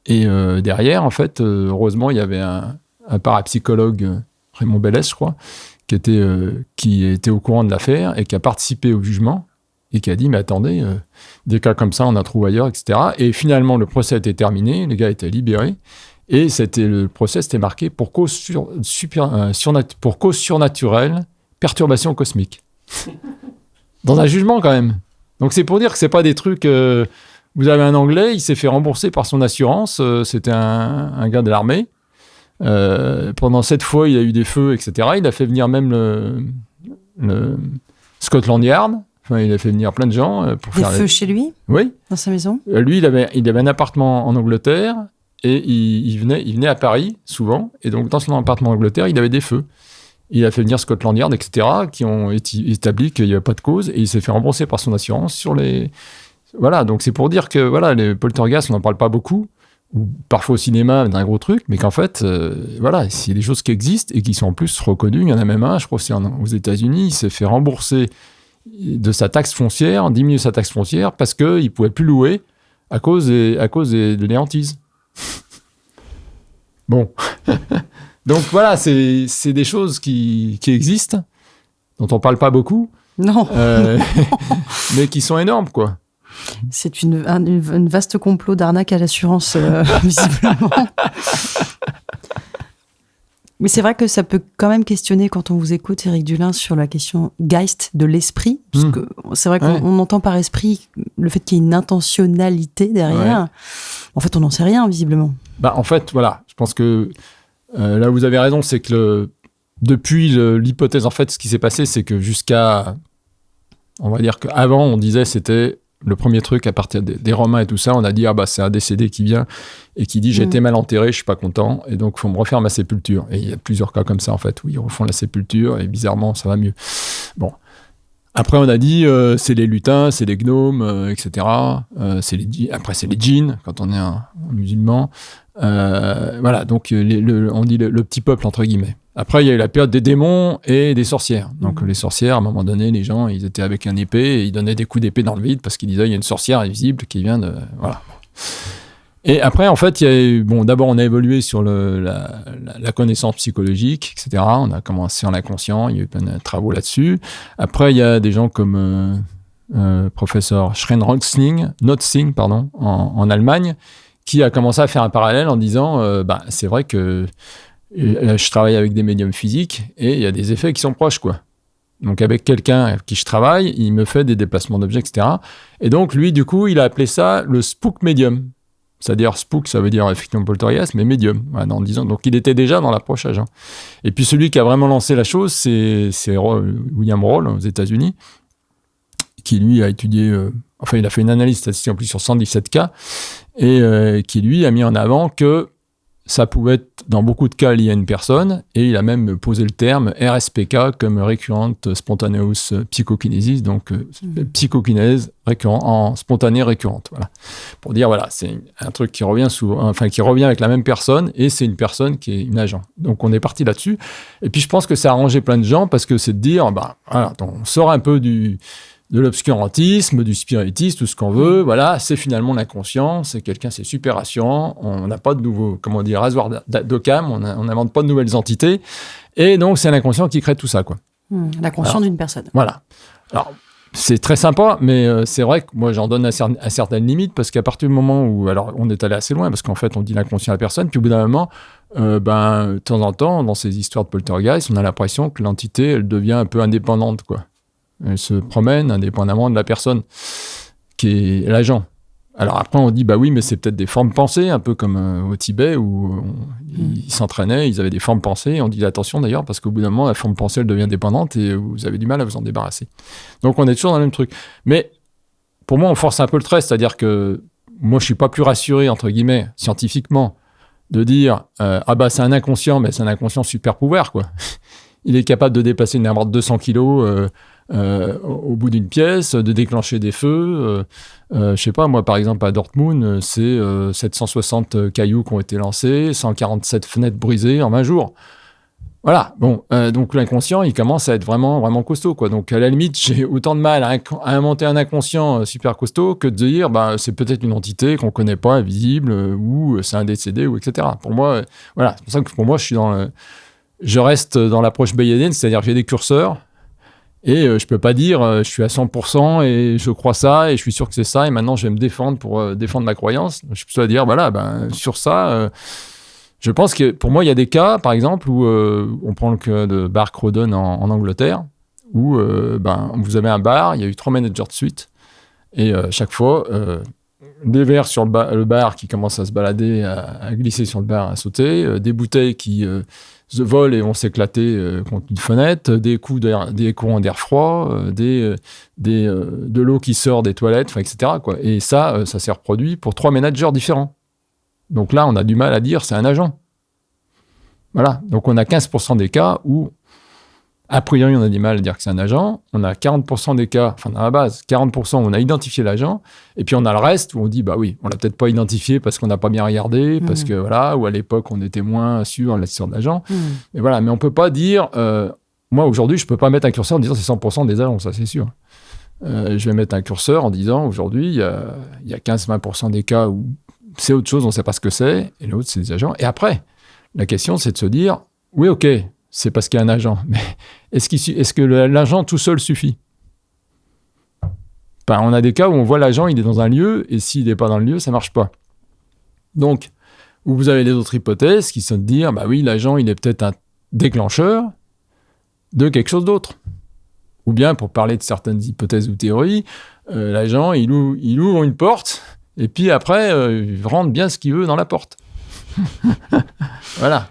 Speaker 1: Et derrière, en fait, heureusement, il y avait un parapsychologue, Raymond Bellès, je crois, qui était au courant de l'affaire et qui a participé au jugement, et qui a dit, mais attendez, des cas comme ça, on en trouve ailleurs, etc. Et finalement, le procès a été terminé, les gars étaient libérés, et le procès était marqué pour cause surnaturelle, perturbation cosmique. Dans un jugement, quand même. Donc, c'est pour dire que c'est pas des trucs... vous avez un Anglais, il s'est fait rembourser par son assurance. C'était un gars de l'armée. Pendant 7 fois, il a eu des feux, etc. Il a fait venir même le Scotland Yard. Enfin, il a fait venir plein de gens pour
Speaker 2: faire... Des feux chez lui ?
Speaker 1: Oui.
Speaker 2: Dans sa maison ?
Speaker 1: Lui, il avait un appartement en Angleterre. Et il venait à Paris, souvent. Et donc, dans son appartement en Angleterre, il avait des feux. Il a fait venir Scotland Yard, etc., qui ont établi qu'il n'y avait pas de cause. Et il s'est fait rembourser par son assurance sur les... Voilà, donc c'est pour dire que voilà, les poltergeists, on n'en parle pas beaucoup. Ou parfois au cinéma, d'un gros truc. Mais qu'en fait, voilà, s'il y a des choses qui existent et qui sont en plus reconnues, il y en a même un, je crois que c'est aux États-Unis, il s'est fait rembourser de sa taxe foncière, diminuer sa taxe foncière, parce qu'il ne pouvait plus louer à cause des hantises. Bon. Donc voilà, c'est des choses qui existent, dont on parle pas beaucoup.
Speaker 2: Non.
Speaker 1: Mais qui sont énormes, quoi.
Speaker 2: C'est une vaste complot d'arnaque à l'assurance, visiblement. Mais c'est vrai que ça peut quand même questionner quand on vous écoute, Éric Dulin, sur la question Geist de l'esprit. Parce que c'est vrai qu'on entend par esprit le fait qu'il y ait une intentionnalité derrière. Ouais. En fait, on n'en sait rien, visiblement.
Speaker 1: En fait, voilà. Je pense que là où vous avez raison, c'est que depuis l'hypothèse, en fait, ce qui s'est passé, c'est que on va dire qu'avant, on disait c'était le premier truc à partir des Romains et tout ça, on a dit c'est un décédé qui vient et qui dit j'ai été mal enterré, je suis pas content et donc il faut me refaire ma sépulture. Et il y a plusieurs cas comme ça en fait où ils refont la sépulture et bizarrement ça va mieux. Bon. Après on a dit c'est les lutins, c'est les gnomes, etc. Après c'est les djinns quand on est un musulman. Voilà, donc on dit le petit peuple entre guillemets. Après, il y a eu la période des démons et des sorcières. Donc, les sorcières, à un moment donné, les gens, ils étaient avec un épée et ils donnaient des coups d'épée dans le vide parce qu'ils disaient, il y a une sorcière invisible qui vient de... Voilà. Et après, en fait, d'abord, on a évolué sur la connaissance psychologique, etc. On a commencé sur l'inconscient, il y a eu plein de travaux là-dessus. Après, il y a des gens comme professeur Notzing, en Allemagne, qui a commencé à faire un parallèle en disant, c'est vrai que je travaille avec des médiums physiques et il y a des effets qui sont proches, quoi. Donc, avec quelqu'un avec qui je travaille, il me fait des déplacements d'objets, etc. Et donc, lui, du coup, il a appelé ça le spook medium. C'est-à-dire, spook, ça veut dire effectivement poltergeist, mais médium. Voilà, donc, il était déjà dans l'approchage. Hein. Et puis, celui qui a vraiment lancé la chose, c'est William Rawls, aux États-Unis, qui, lui, a étudié... il a fait une analyse statistique en plus sur 117 cas, et qui, lui, a mis en avant que ça pouvait être dans beaucoup de cas lié à une personne, et il a même posé le terme RSPK comme Recurrent Spontaneous Psychokinesis, donc psychokinèse spontanée récurrente. Voilà. Pour dire, voilà, c'est un truc qui revient souvent, enfin qui revient avec la même personne, et c'est une personne qui est une agent. Donc on est parti là-dessus. Et puis je pense que ça a arrangé plein de gens, parce que c'est de dire, voilà, on sort un peu de l'obscurantisme, du spiritisme, tout ce qu'on veut. Voilà, c'est finalement l'inconscient, c'est quelqu'un, c'est super rassurant. On n'a pas de nouveau, rasoir d'Occam, on n'invente pas de nouvelles entités. Et donc, c'est l'inconscient qui crée tout ça, quoi.
Speaker 2: L'inconscient d'une personne.
Speaker 1: Voilà. Alors, c'est très sympa, mais c'est vrai que moi, j'en donne à certaines limites, parce qu'à partir du moment où, alors, on est allé assez loin, parce qu'en fait, on dit l'inconscient à la personne, puis au bout d'un moment, de temps en temps, dans ces histoires de poltergeist, on a l'impression que l'entité, elle devient un peu indépendante, quoi. Elle se promène indépendamment de la personne qui est l'agent. Alors après, on dit, bah oui, mais c'est peut-être des formes pensées, un peu comme au Tibet, où ils s'entraînaient, ils avaient des formes pensées. On dit attention d'ailleurs, parce qu'au bout d'un moment, la forme pensée, elle devient dépendante et vous avez du mal à vous en débarrasser. Donc on est toujours dans le même truc. Mais pour moi, on force un peu le trait, c'est-à-dire que moi, je ne suis pas plus rassuré, entre guillemets, scientifiquement, de dire, c'est un inconscient, mais c'est un inconscient super pouvoir, quoi. Il est capable de déplacer une armoire de 200 kilos au bout d'une pièce, de déclencher des feux. Je sais pas, moi, par exemple, à Dortmund, c'est 760 cailloux qui ont été lancés, 147 fenêtres brisées en 20 jours. Voilà, bon, donc l'inconscient, il commence à être vraiment, vraiment costaud, quoi. Donc, à la limite, j'ai autant de mal à inventer un inconscient super costaud que de dire, c'est peut-être une entité qu'on connaît pas, invisible, ou c'est un décédé, ou etc. Pour moi, voilà, c'est pour ça que pour moi, je reste dans l'approche bayésienne, c'est-à-dire que j'ai des curseurs, et je peux pas dire je suis à 100% et je crois ça, et je suis sûr que c'est ça, et maintenant je vais me défendre pour défendre ma croyance. Je peux dire, sur ça... Je pense que, pour moi, il y a des cas, par exemple, où on prend le cas de Bar Crawdon en Angleterre, où vous avez un bar, il y a eu 3 managers de suite, et chaque fois, des verres sur le bar qui commencent à se balader, à glisser sur le bar, à sauter, des bouteilles qui se volent et vont s'éclater contre une fenêtre, des courants d'air froid, de l'eau qui sort des toilettes, etc., quoi. Et ça s'est reproduit pour 3 managers différents. Donc là, on a du mal à dire c'est un agent. Voilà. Donc on a 15% des cas où, a priori, on a du mal à dire que c'est un agent. On a 40% des cas, enfin dans la base, 40% où on a identifié l'agent. Et puis on a le reste où on dit, oui, on l'a peut-être pas identifié parce qu'on n'a pas bien regardé, parce que voilà, ou à l'époque, on était moins sûr de l'histoire de l'agent. Mais voilà, mais on peut pas dire, moi aujourd'hui, je peux pas mettre un curseur en disant c'est 100% des agents, ça c'est sûr. Je vais mettre un curseur en disant, aujourd'hui, il y a 15-20% des cas où c'est autre chose, on ne sait pas ce que c'est, et l'autre, c'est des agents. Et après, la question, c'est de se dire, oui, ok, c'est parce qu'il y a un agent, mais est-ce que l'agent tout seul suffit ? On a des cas où on voit l'agent, il est dans un lieu, et s'il n'est pas dans le lieu, ça ne marche pas. Donc, où vous avez les autres hypothèses qui sont de dire, oui, l'agent, il est peut-être un déclencheur de quelque chose d'autre. Ou bien, pour parler de certaines hypothèses ou théories, l'agent, il ouvre une porte, et puis après, il rentre bien ce qu'il veut dans la porte. Voilà.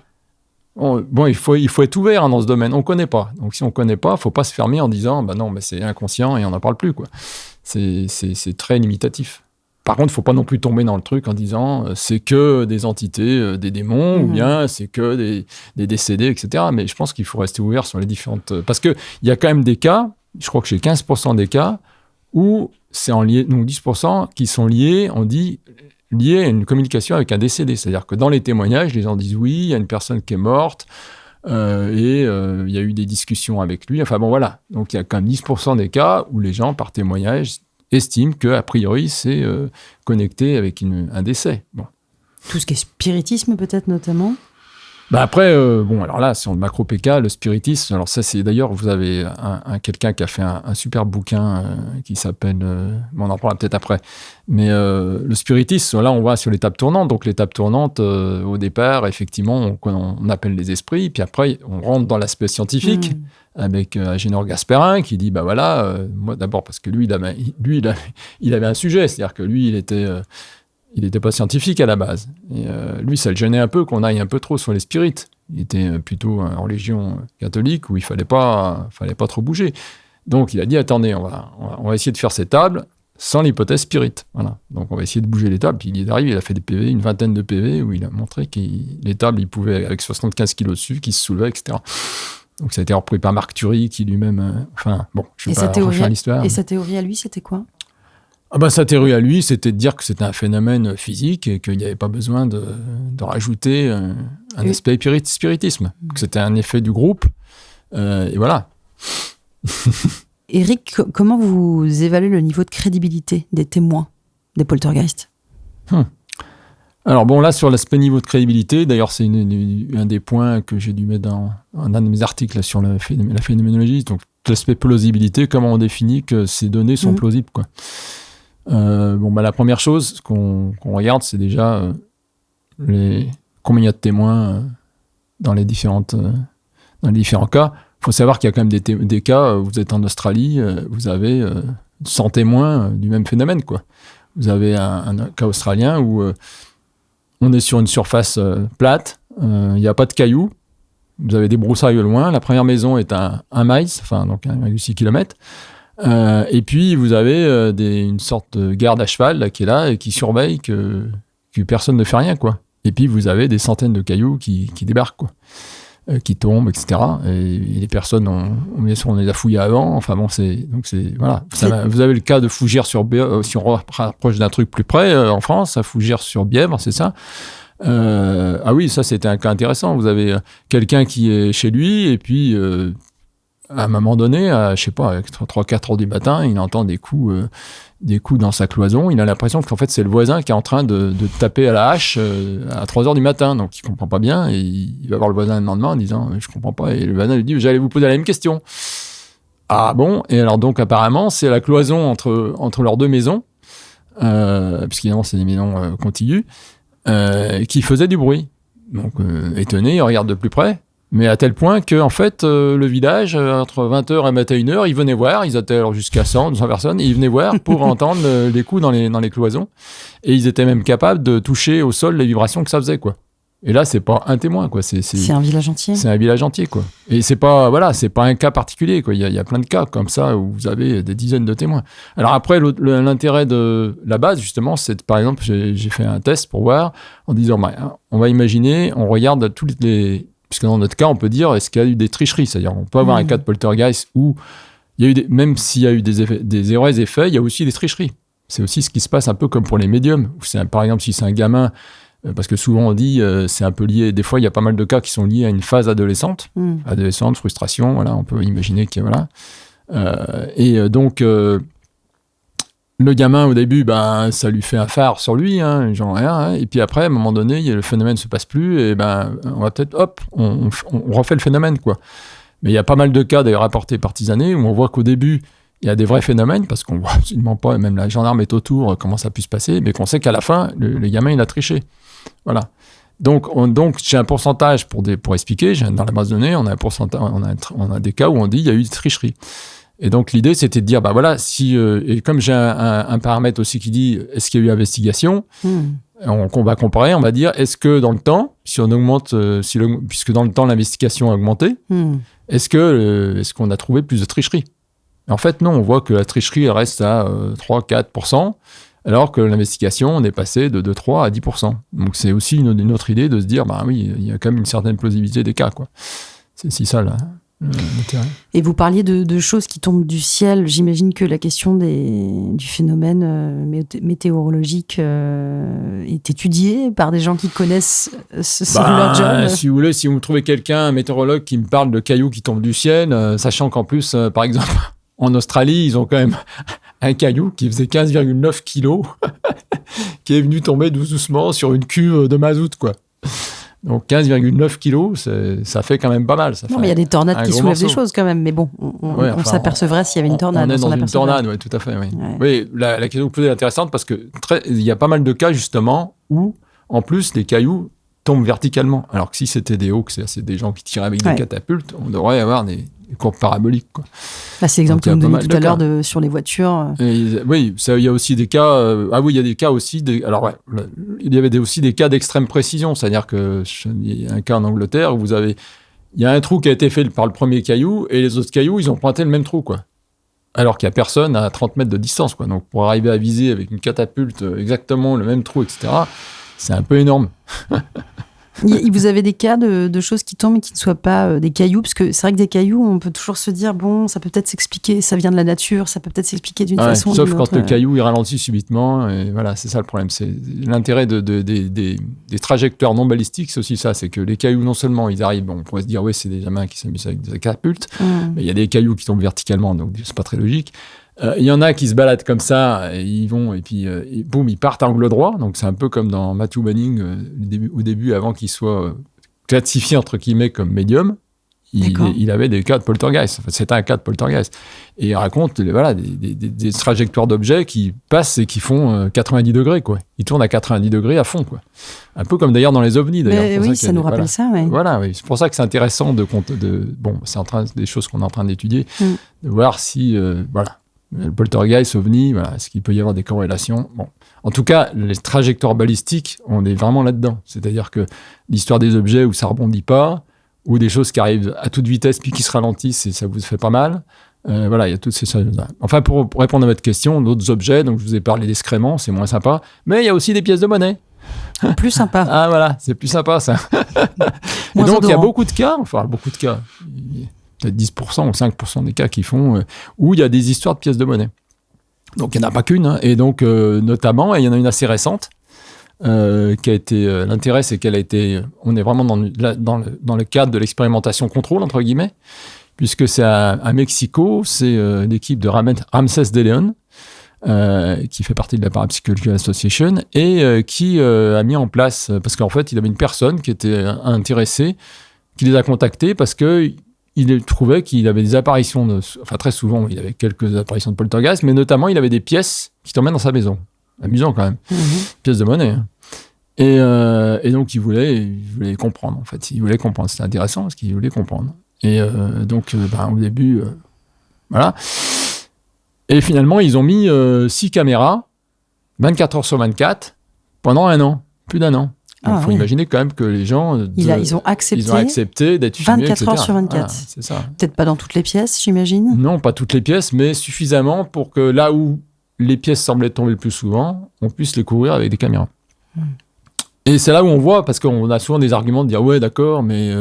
Speaker 1: Bon, il faut être ouvert dans ce domaine. On ne connaît pas. Donc, si on ne connaît pas, il ne faut pas se fermer en disant non, mais c'est inconscient et on n'en parle plus, quoi. C'est très limitatif. Par contre, il ne faut pas non plus tomber dans le truc en disant c'est que des entités, des démons, ou bien c'est que des décédés, etc. Mais je pense qu'il faut rester ouvert sur les différentes... Parce qu'il y a quand même des cas, je crois que chez 15% des cas, où c'est en lien, donc 10% qui sont liés, on dit, liés à une communication avec un décédé. C'est-à-dire que dans les témoignages, les gens disent oui, il y a une personne qui est morte, il y a eu des discussions avec lui. Enfin bon, voilà. Donc il y a quand même 10% des cas où les gens, par témoignage, estiment qu'a priori, c'est connecté avec un décès. Bon.
Speaker 2: Tout ce qui est spiritisme, peut-être, notamment ?
Speaker 1: Après, alors là, sur le macro-PK, le spiritisme, alors ça, c'est d'ailleurs, vous avez quelqu'un qui a fait un super bouquin qui s'appelle, on en parlera peut-être après, mais le spiritisme, là, on va sur l'étape tournante. Donc, l'étape tournante, au départ, effectivement, on appelle les esprits, puis après, on rentre dans l'aspect scientifique avec Agénor Gasperin qui dit, moi, d'abord, parce que lui, il avait un sujet, c'est-à-dire que lui, il n'était pas scientifique à la base. Et lui, ça le gênait un peu qu'on aille un peu trop sur les spirites. Il était plutôt en religion catholique où il fallait pas trop bouger. Donc, il a dit, attendez, on va essayer de faire ces tables. sans l'hypothèse spirit. Voilà. Donc on va essayer de bouger les tables. Puis il arrive, il a fait des PV, une vingtaine de PV, où il a montré que les tables, il pouvait, avec 75 kilos dessus, qui se soulevaient, etc. Donc ça a été repris par Marc Thury, qui lui-même... je ne vais pas refaire l'histoire.
Speaker 2: Et sa théorie à lui, c'était quoi ?
Speaker 1: Sa théorie à lui, c'était de dire que c'était un phénomène physique et qu'il n'y avait pas besoin de rajouter un aspect spiritisme. Que c'était un effet du groupe. Et voilà.
Speaker 2: Éric, comment vous évaluez le niveau de crédibilité des témoins des poltergeists ?
Speaker 1: Alors là, sur l'aspect niveau de crédibilité, d'ailleurs, c'est un des points que j'ai dû mettre dans un de mes articles là, sur la phénoménologie. Donc, l'aspect plausibilité, comment on définit que ces données sont plausibles, quoi. La première chose qu'on regarde, c'est déjà combien il y a de témoins dans les différents cas. Il faut savoir qu'il y a quand même des cas, vous êtes en Australie, vous avez 100 témoins du même phénomène, quoi. Vous avez un cas australien où on est sur une surface plate, il n'y a pas de cailloux, vous avez des broussailles au loin, la première maison est à 1 miles, donc 1,6 km. Et puis, vous avez une sorte de garde à cheval là, qui est là et qui surveille que personne ne fait rien, quoi. Et puis, vous avez des centaines de cailloux qui débarquent, quoi, qui tombent, etc. Et les personnes, bien sûr, on les a fouillés avant. Enfin bon, voilà. Vous avez le cas de Fougères-sur-Bièvre, si on rapproche d'un truc plus près, en France, à Fougères-sur-Bièvre, c'est ça. Oui, ça, c'était un cas intéressant. Vous avez quelqu'un qui est chez lui et puis... à un moment donné, à 3-4 heures du matin, il entend des coups dans sa cloison. Il a l'impression qu'en fait, c'est le voisin qui est en train de taper à la hache à 3 heures du matin. Donc, il ne comprend pas bien. Et il va voir le voisin le lendemain en disant « Je ne comprends pas ». Et le voisin lui dit « J'allais vous poser la même question ». Ah bon ? Et alors, donc, apparemment, c'est la cloison entre leurs deux maisons, puisqu'évidemment, c'est des maisons contiguës, qui faisait du bruit. Donc, étonné, il regarde de plus près. Mais à tel point que, en fait, le village, entre 20h et 21h, ils venaient voir, ils étaient alors jusqu'à 100, 200 personnes, et ils venaient voir pour entendre les coups dans les cloisons. Et ils étaient même capables de toucher au sol les vibrations que ça faisait, quoi. Et là, c'est pas un témoin, quoi. C'est
Speaker 2: un village entier.
Speaker 1: C'est un village entier, quoi. Et c'est pas un cas particulier, quoi. Il y a plein de cas comme ça où vous avez des dizaines de témoins. Alors après, l'intérêt de la base, justement, c'est, par exemple, j'ai fait un test pour voir, en disant, on va imaginer, on regarde toutes les... Puisque dans notre cas, on peut dire, est-ce qu'il y a eu des tricheries ? C'est-à-dire, on peut avoir un cas de poltergeist où, il y a eu même s'il y a eu des heureux effets, il y a aussi des tricheries. C'est aussi ce qui se passe un peu comme pour les médiums. Par exemple, si c'est un gamin, parce que souvent on dit, c'est un peu lié, des fois, il y a pas mal de cas qui sont liés à une phase adolescente, frustration, voilà, on peut imaginer qu'il y a, voilà. Donc, le gamin, au début, ça lui fait un phare sur lui, genre rien. Hein, et puis après, à un moment donné, le phénomène ne se passe plus, et on va peut-être, on refait le phénomène, quoi. Mais il y a pas mal de cas, d'ailleurs, rapportés par Tisanet, où on voit qu'au début, il y a des vrais phénomènes, parce qu'on voit absolument pas, même la gendarme est autour, comment ça a pu se passer, mais qu'on sait qu'à la fin, le gamin, il a triché. Voilà. Donc j'ai un pourcentage pour expliquer, dans la base de données, on a un pourcentage, on a des cas où on dit il y a eu des tricheries. Et donc, l'idée, c'était de dire, et comme j'ai un paramètre aussi qui dit, est-ce qu'il y a eu investigation ? On va comparer, on va dire, est-ce que dans le temps, si on augmente, puisque dans le temps, l'investigation a augmenté, est-ce qu'on a trouvé plus de tricheries ? En fait, non, on voit que la tricherie elle reste à 3-4%, alors que l'investigation, on est passé de 3 à 10%. Donc, c'est aussi une autre idée de se dire, oui, il y a quand même une certaine plausibilité des cas, quoi. C'est aussi ça, là.
Speaker 2: Et vous parliez de choses qui tombent du ciel. J'imagine que la question du phénomène météorologique est étudiée par des gens qui connaissent leur job.
Speaker 1: Si vous voulez, si vous trouvez quelqu'un, un météorologue qui me parle de cailloux qui tombent du ciel, sachant qu'en plus, par exemple, en Australie, ils ont quand même un caillou qui faisait 15,9 kilos qui est venu tomber doucement sur une cuve de mazout, quoi. Donc 15,9 kilos, ça fait quand même pas mal.
Speaker 2: Mais il y a des tornades qui soulèvent des choses quand même. Mais bon, on s'apercevrait s'il y avait une tornade.
Speaker 1: On est dans une tornade, oui, tout à fait. Oui, oui, la question que vous posez est intéressante parce qu'il y a pas mal de cas justement où, en plus, les cailloux tombent verticalement. Alors que si c'était des hawks, c'est des gens qui tiraient avec des catapultes, on devrait avoir des courbes paraboliques, quoi.
Speaker 2: C'est l'exemple que vous me donniez tout à l'heure sur les voitures.
Speaker 1: Oui, il y a aussi des cas. Il y a des cas aussi. Il y avait aussi des cas d'extrême précision. C'est-à-dire qu'il y a un cas en Angleterre où il y a un trou qui a été fait par le premier caillou et les autres cailloux, ils ont pointé le même trou, quoi. alors qu'il n'y a personne à 30 mètres de distance, quoi. Donc, pour arriver à viser avec une catapulte exactement le même trou, etc., c'est un peu énorme.
Speaker 2: Vous avez des cas de choses qui tombent et qui ne soient pas des cailloux? Parce que c'est vrai que des cailloux, on peut toujours se dire, bon, ça peut peut-être s'expliquer, ça vient de la nature, ça peut peut-être s'expliquer d'une façon ou d'une
Speaker 1: autre. Sauf quand le caillou, il ralentit subitement. Et voilà, c'est ça le problème. C'est l'intérêt des trajectoires non balistiques, c'est aussi ça. C'est que les cailloux, non seulement ils arrivent, on pourrait se dire, oui, c'est des gamins qui s'amusent avec des catapultes, mais il y a des cailloux qui tombent verticalement, donc c'est pas très logique. Il y en a qui se baladent comme ça, et ils vont, et puis boum, ils partent à angle droit. Donc c'est un peu comme dans Matthew Manning, au début, avant qu'il soit classifié entre guillemets comme médium, il avait des cas de poltergeist. Enfin, c'était un cas de poltergeist. Et il raconte des trajectoires d'objets qui passent et qui font 90 degrés, quoi. Ils tournent à 90 degrés à fond, quoi. Un peu comme d'ailleurs dans les ovnis, d'ailleurs.
Speaker 2: Oui, ça nous rappelle ça, oui.
Speaker 1: Voilà, oui. C'est pour ça que c'est intéressant c'est des choses qu'on est en train d'étudier, de voir si, le poltergeist, ovni, est-ce qu'il peut y avoir des corrélations? Bon. En tout cas, les trajectoires balistiques, on est vraiment là-dedans. C'est-à-dire que l'histoire des objets où ça rebondit pas, ou des choses qui arrivent à toute vitesse puis qui se ralentissent et ça vous fait pas mal. Il y a toutes ces choses-là. Enfin, pour répondre à votre question, d'autres objets, donc je vous ai parlé d'excréments, c'est moins sympa, mais il y a aussi des pièces de monnaie.
Speaker 2: Plus sympa.
Speaker 1: Ah voilà, c'est plus sympa ça. Et donc, il y a beaucoup de cas, peut-être 10% ou 5% des cas qui font où il y a des histoires de pièces de monnaie. Donc, il n'y en a pas qu'une. Et donc, notamment, il y en a une assez récente qui a été... l'intérêt, c'est qu'elle a été... On est vraiment dans le cadre de l'expérimentation contrôle, entre guillemets, puisque c'est à Mexico, c'est l'équipe de Ramsès de León, qui fait partie de la Parapsychological Association, et qui a mis en place... Parce qu'en fait, il avait une personne qui était intéressée, qui les a contactés parce que... Il trouvait qu'il avait des apparitions, très souvent, il avait quelques apparitions de poltergeist, mais notamment, il avait des pièces qui t'emmènent dans sa maison. Amusant quand même. Pièces de monnaie. Et donc, il voulait comprendre, en fait. Il voulait comprendre. C'était intéressant parce qu'il voulait comprendre. Et donc, au début, voilà. Et finalement, ils ont mis 6 caméras, 24 heures sur 24, pendant un an. Plus d'un an. Il faut imaginer quand même que les gens...
Speaker 2: Ils ont accepté
Speaker 1: d'être filmés,
Speaker 2: 24 heures sur 24. Voilà,
Speaker 1: c'est ça.
Speaker 2: Peut-être pas dans toutes les pièces, j'imagine.
Speaker 1: Non, pas toutes les pièces, mais suffisamment pour que là où les pièces semblaient tomber le plus souvent, on puisse les couvrir avec des caméras. Et c'est là où on voit, parce qu'on a souvent des arguments de dire « Ouais, d'accord, mais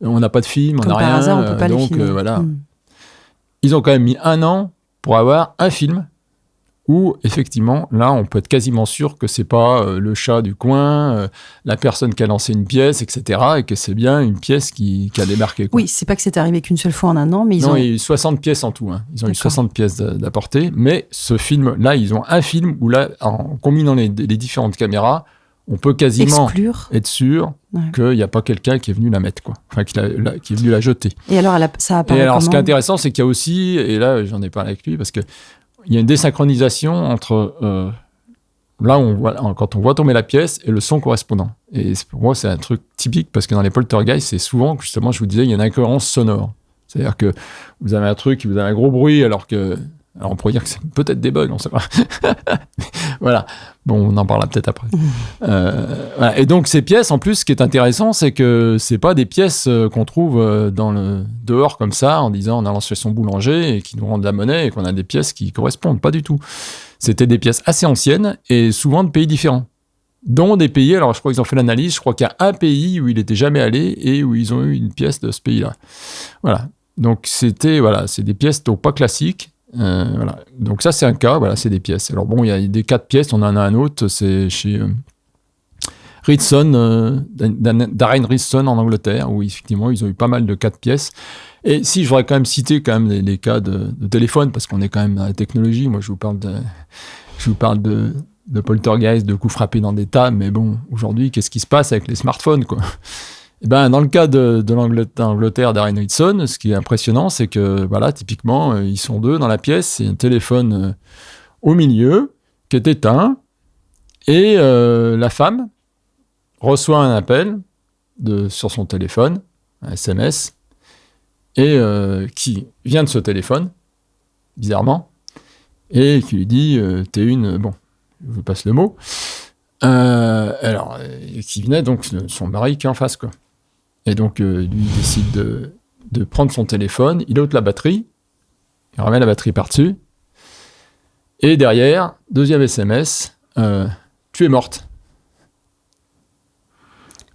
Speaker 1: on n'a pas de film, on n'a rien. »
Speaker 2: Comme par hasard, on peut pas les filmer.
Speaker 1: Voilà. Ils ont quand même mis 1 an pour avoir un film où, effectivement, là, on peut être quasiment sûr que c'est pas le chat du coin, la personne qui a lancé une pièce, etc., et que c'est bien une pièce qui a débarqué, quoi.
Speaker 2: Oui, c'est pas que c'est arrivé qu'une seule fois en un an, mais il y a
Speaker 1: eu 60 pièces en tout. Ils ont eu 60 pièces d'apportées, mais ce film-là, ils ont un film où, là, en combinant les différentes caméras, on peut quasiment être sûr qu'il n'y a pas quelqu'un qui est venu la mettre, quoi. Enfin, qui est venu la jeter.
Speaker 2: Et alors, ça apparaît
Speaker 1: Et alors,
Speaker 2: comment ?
Speaker 1: Ce qui est intéressant, c'est qu'il y a aussi, et là, j'en ai parlé avec lui, parce que il y a une désynchronisation entre là où quand on voit tomber la pièce et le son correspondant. Et pour moi, c'est un truc typique parce que dans les poltergeists, c'est souvent, justement, je vous disais, il y a une incohérence sonore. C'est-à-dire que vous avez un truc, vous avez un gros bruit, alors on pourrait dire que c'est peut-être des bugs, on ne sait pas. Voilà. Bon, on en parlera peut-être après. Voilà. Et donc, ces pièces, en plus, ce qui est intéressant, c'est que c'est pas des pièces qu'on trouve dehors comme ça, en disant on a lancé son boulanger et qui nous rendent de la monnaie et qu'on a des pièces qui correspondent. Pas du tout. C'était des pièces assez anciennes et souvent de pays différents. Dont des pays, alors je crois qu'ils ont fait l'analyse, je crois qu'il y a un pays où il n'était jamais allé et où ils ont eu une pièce de ce pays-là. Voilà. Donc, c'est des pièces donc pas classiques. Voilà. Donc ça c'est un cas, c'est des pièces. Alors bon, il y a des cas de pièces, on en a un autre, c'est chez Ritson, Darren Ritson en Angleterre, où effectivement ils ont eu pas mal de cas de pièces. Et si je voudrais quand même citer les cas de téléphone, parce qu'on est quand même dans la technologie, moi je vous parle de poltergeist, de coups frappés dans des tas, mais bon, aujourd'hui, qu'est-ce qui se passe avec les smartphones, quoi ? Et dans le cas de l'Angleterre d'Darren Ritson, ce qui est impressionnant, c'est que, typiquement, ils sont 2 dans la pièce, c'est un téléphone au milieu, qui est éteint, et la femme reçoit un appel sur son téléphone, un SMS, et qui vient de ce téléphone, bizarrement, et qui lui dit t'es une... Bon, je vous passe le mot. Qui venait donc de son mari qui est en face, quoi. Et donc, lui décide de prendre son téléphone, il ôte la batterie, Il remet la batterie par-dessus. Et derrière, deuxième SMS, tu es morte.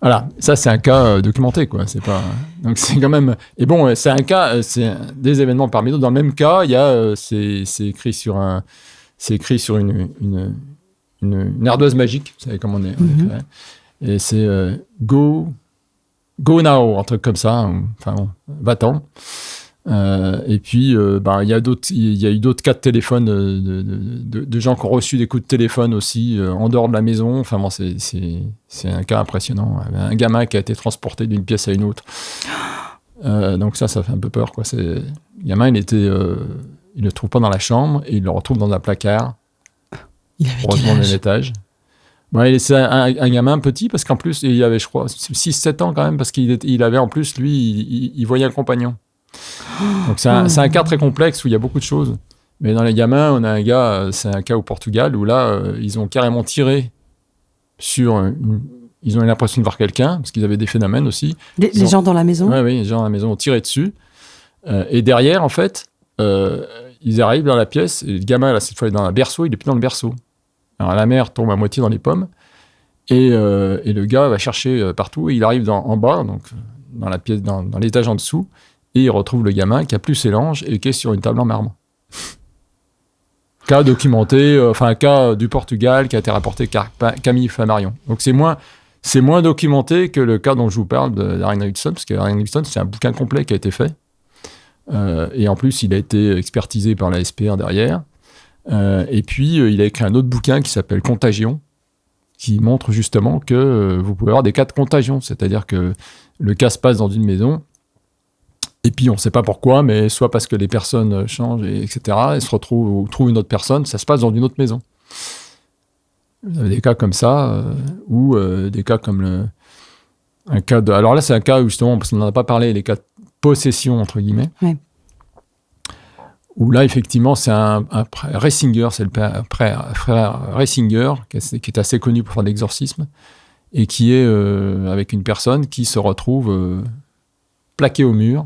Speaker 1: Voilà, ça c'est un cas documenté, quoi. C'est pas... Donc c'est quand même... Et bon, c'est un cas, c'est des événements parmi d'autres. Dans le même cas, il y a, c'est écrit sur une ardoise magique. Vous savez comment on est écrit. Et c'est go now, un truc comme ça. Enfin bon, va-t'en. Et puis, il y a eu d'autres cas de téléphone de gens qui ont reçu des coups de téléphone aussi en dehors de la maison. Enfin bon, c'est un cas impressionnant. Un gamin qui a été transporté d'une pièce à une autre. Donc ça fait un peu peur, quoi. Le gamin, il le trouve pas dans la chambre et il le retrouve dans un placard.
Speaker 2: Il avait quel âge ?
Speaker 1: Au même étage. Ouais, c'est un gamin petit parce qu'en plus, il avait, je crois, 6-7 ans quand même, parce qu'il avait en plus, lui, il voyait un compagnon. Donc c'est un cas très complexe où il y a beaucoup de choses. Mais dans les gamins, on a un gars, c'est un cas au Portugal où là, ils ont carrément tiré sur... Ils ont eu l'impression de voir quelqu'un, parce qu'ils avaient des phénomènes aussi.
Speaker 2: Les gens dans la maison ?
Speaker 1: Oui, les gens dans la maison ont tiré dessus. Et derrière, en fait, ils arrivent dans la pièce, et le gamin, là, cette fois, il est dans un berceau, il est plus dans le berceau. Alors la mère tombe à moitié dans les pommes, et le gars va chercher partout, et il arrive en bas, donc dans la pièce, dans l'étage en dessous, et il retrouve le gamin qui a plus ses langes et qui est sur une table en marbre. Cas documenté, un cas du Portugal qui a été rapporté par Camille Flammarion. Donc c'est moins documenté que le cas dont je vous parle d'Ariane Erickson, parce qu'Ariane Erickson, c'est un bouquin complet qui a été fait. Et en plus, il a été expertisé par la SPR derrière. Et puis, il a écrit un autre bouquin qui s'appelle Contagion, qui montre justement que vous pouvez avoir des cas de contagion. C'est-à-dire que le cas se passe dans une maison, et puis on ne sait pas pourquoi, mais soit parce que les personnes changent, etc., et se retrouvent ou trouvent une autre personne, ça se passe dans une autre maison. Vous avez des cas comme ça, ou des cas comme un cas de... Alors là, c'est un cas où justement, parce qu'on n'en a pas parlé, les cas de possession, entre guillemets.
Speaker 2: Ouais.
Speaker 1: Où là, effectivement, c'est un Reisinger, c'est le frère Reisinger, qui est assez connu pour faire de l'exorcisme, et qui est avec une personne qui se retrouve plaquée au mur,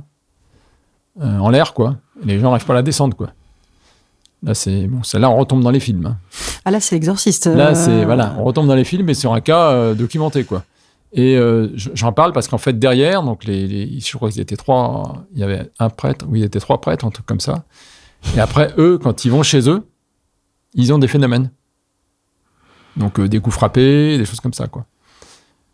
Speaker 1: en l'air, quoi. Et les gens n'arrivent pas à la descendre, quoi. Là, celle-là, on retombe dans les films. Hein.
Speaker 2: Ah, là, c'est l'exorciste.
Speaker 1: Là, on retombe dans les films, mais sur un cas documenté, quoi. Et j'en parle parce qu'en fait, derrière, donc je crois qu'ils étaient 3, il y avait un prêtre, il y était 3 prêtres, un truc comme ça. Et après, eux, quand ils vont chez eux, ils ont des phénomènes. Donc, des coups frappés, des choses comme ça, quoi.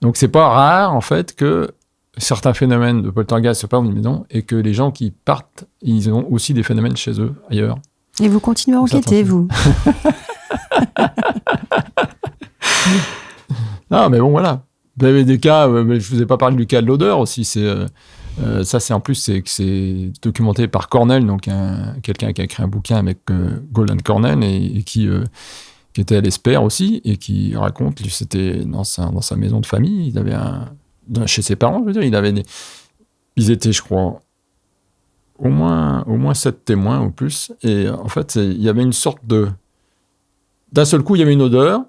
Speaker 1: Donc, c'est pas rare, en fait, que certains phénomènes de poltergeist se passent dans une maison et que les gens qui partent, ils ont aussi des phénomènes chez eux, ailleurs.
Speaker 2: Et vous continuez à enquêter, vous.
Speaker 1: Non, mais bon, voilà. Vous avez des cas, je vous ai pas parlé du cas de l'odeur aussi, ça, c'est en plus, c'est documenté par Cornell, donc quelqu'un qui a écrit un bouquin avec Golden Cornell et qui était à l'ESPER aussi, et qui raconte, c'était dans sa maison de famille, il avait chez ses parents, je veux dire, ils étaient, je crois, au moins 7 témoins ou plus, et en fait, il y avait une sorte d'un seul coup, il y avait une odeur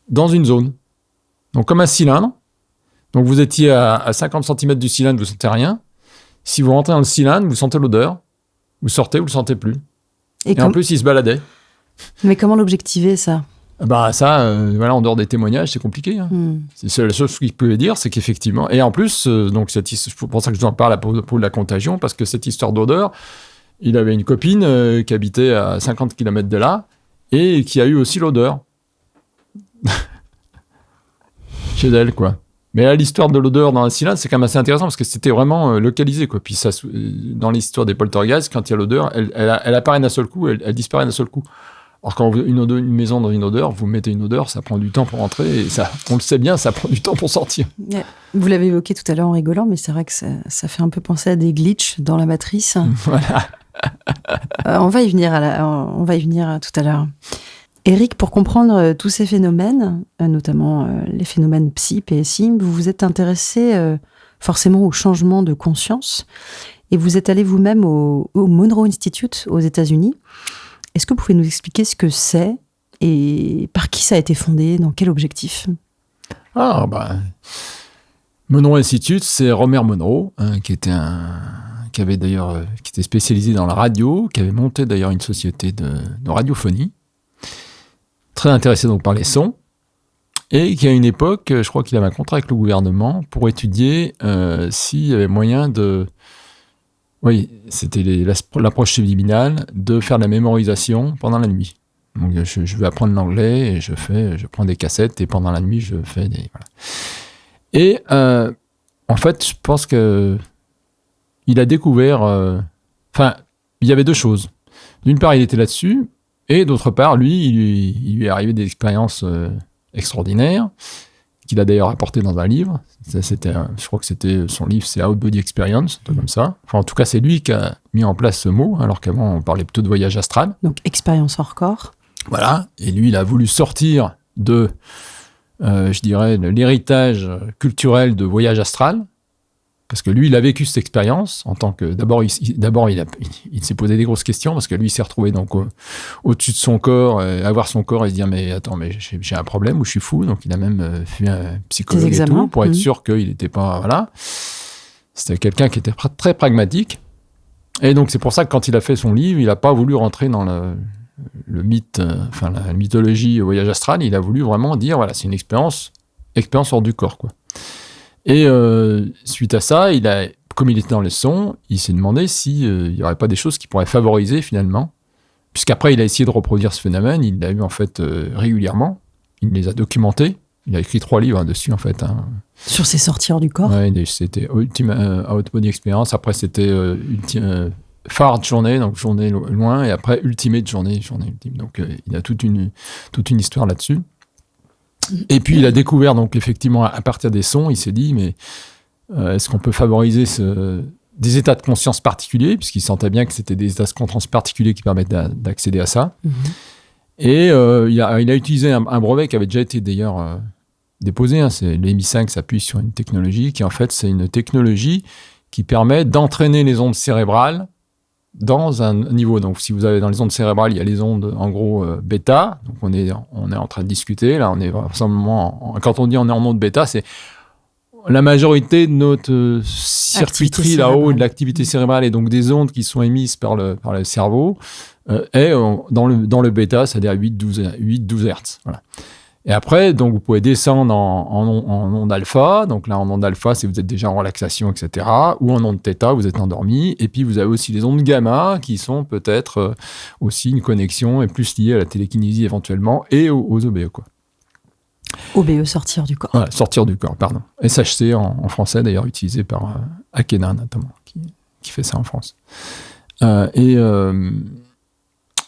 Speaker 1: dans une zone. Donc, comme un cylindre. Donc, vous étiez à 50 cm du cylindre, vous ne sentez rien. Si vous rentrez dans le cylindre, vous sentez l'odeur. Vous sortez, vous ne le sentez plus. Et en plus, il se baladait. Mais
Speaker 2: comment l'objectiver, ça ?
Speaker 1: Ça, voilà, en dehors des témoignages, c'est compliqué. Hein. C'est la seule chose qu'il pouvait dire, c'est qu'effectivement... Et en plus, donc c'est pour ça que je vous en parle à propos de la contagion, parce que cette histoire d'odeur, il avait une copine qui habitait à 50 km de là, et qui a eu aussi l'odeur. Chez elle, quoi. Mais là, l'histoire de l'odeur dans un cylindre, c'est quand même assez intéressant parce que c'était vraiment localisé, quoi. Puis ça, dans l'histoire des poltergeists, quand il y a l'odeur, elle apparaît d'un seul coup, elle disparaît d'un seul coup. Alors quand une maison dans une odeur, vous mettez une odeur, ça prend du temps pour entrer et ça, on le sait bien, ça prend du temps pour sortir.
Speaker 2: Vous l'avez évoqué tout à l'heure en rigolant, mais c'est vrai que ça fait un peu penser à des glitches dans la matrice.
Speaker 1: Voilà.
Speaker 2: On va y venir tout à l'heure. Éric, pour comprendre tous ces phénomènes, notamment les phénomènes psy, PSI, vous vous êtes intéressé forcément au changement de conscience et vous êtes allé vous-même au Monroe Institute aux États-Unis. Est-ce que vous pouvez nous expliquer ce que c'est et par qui ça a été fondé, dans quel objectif ?
Speaker 1: Monroe Institute, c'est Romer Monroe, qui était qui était spécialisé dans la radio, qui avait monté d'ailleurs une société de radiophonie, très intéressé donc par les sons, et qui à une époque, je crois qu'il avait un contrat avec le gouvernement pour étudier s'il y avait moyen de... Oui, c'était l'approche subliminale, de faire de la mémorisation pendant la nuit. Donc je vais apprendre l'anglais et je prends des cassettes et pendant la nuit je fais des... Voilà. Et en fait, je pense que il a découvert... il y avait deux choses. D'une part, il était là-dessus, et d'autre part, il lui est arrivé des expériences extraordinaires, qu'il a d'ailleurs apporté dans un livre. Je crois que c'était son livre, c'est Out Body Experience, un truc comme ça. Enfin, en tout cas, c'est lui qui a mis en place ce mot, alors qu'avant, on parlait plutôt de voyage astral.
Speaker 2: Donc, expérience hors corps.
Speaker 1: Voilà. Et lui, il a voulu sortir de, je dirais, de l'héritage culturel de voyage astral, parce que lui, il a vécu cette expérience en tant que... D'abord, il s'est posé des grosses questions, parce que lui, il s'est retrouvé donc au-dessus de son corps, avoir son corps et se dire, mais attends, mais j'ai un problème ou je suis fou. Donc, il a même fait un psychologue et tout, pour être sûr qu'il n'était pas... Voilà. C'était quelqu'un qui était très pragmatique. Et donc, c'est pour ça que quand il a fait son livre, il n'a pas voulu rentrer dans le mythe, la mythologie au voyage astral. Il a voulu vraiment dire, voilà, c'est une expérience hors du corps, quoi. Et suite à ça, comme il était dans les sons, il s'est demandé s'il n'y aurait pas des choses qui pourraient favoriser finalement. Puisqu'après, il a essayé de reproduire ce phénomène, il l'a eu en fait régulièrement, il les a documentés, il a écrit 3 livres dessus en fait.
Speaker 2: Sur ses sorties hors du corps.
Speaker 1: Oui, c'était Ultimate Out Body Experience, après c'était Far Journey, donc journée loin, et après Ultimate journée ultime. Donc il a toute une histoire là-dessus. Et puis il a découvert donc effectivement à partir des sons, il s'est dit mais est-ce qu'on peut favoriser des états de conscience particuliers, puisqu'il sentait bien que c'était des états de conscience particuliers qui permettent d'accéder à ça. Et il a utilisé un brevet qui avait déjà été d'ailleurs déposé, c'est l'EMI5 s'appuie sur une technologie qui en fait c'est une technologie qui permet d'entraîner les ondes cérébrales dans un niveau. Donc, si vous avez dans les ondes cérébrales, il y a les ondes, en gros, bêta. Donc, on est en train de discuter. Là, on est vraiment... Quand on dit on est en onde bêta, c'est la majorité de notre circuiterie là-haut, de l'activité cérébrale, et donc des ondes qui sont émises par le cerveau, est dans le bêta, c'est-à-dire 8-12 Hertz. Voilà. Et après, donc, vous pouvez descendre en onde alpha. Donc là, en onde alpha, c'est vous êtes déjà en relaxation, etc. Ou en onde θ, vous êtes endormi. Et puis, vous avez aussi les ondes gamma qui sont peut-être aussi une connexion et plus liée à la télékinésie éventuellement et aux OBE, quoi.
Speaker 2: OBE, sortir du corps.
Speaker 1: Voilà, sortir du corps, pardon. SHC en français, d'ailleurs, utilisé par Akena, notamment, qui fait ça en France.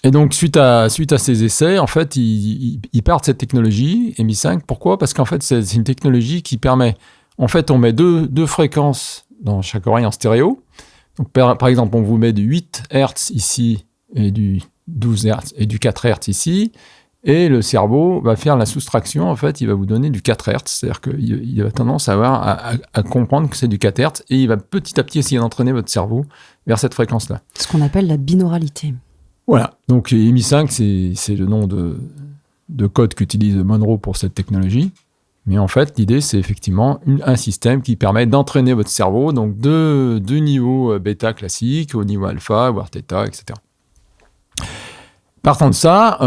Speaker 1: Et donc, suite à ces essais, en fait, il part de cette technologie, EMI5. Pourquoi ? Parce qu'en fait, c'est une technologie qui permet... En fait, on met deux fréquences dans chaque oreille en stéréo. Donc, par exemple, on vous met du 8 Hz ici et du 12 Hz et du 4 Hz ici. Et le cerveau va faire la soustraction. En fait, il va vous donner du 4 Hz. C'est-à-dire qu'il a tendance à comprendre que c'est du 4 Hz. Et il va petit à petit essayer d'entraîner votre cerveau vers cette fréquence-là.
Speaker 2: Ce qu'on appelle la binauralité.
Speaker 1: Voilà, donc EMI5, c'est le nom de code qu'utilise Monroe pour cette technologie. Mais en fait, l'idée, c'est effectivement un système qui permet d'entraîner votre cerveau, donc de niveau bêta classique au niveau alpha, voire θ, etc. Partant de ça,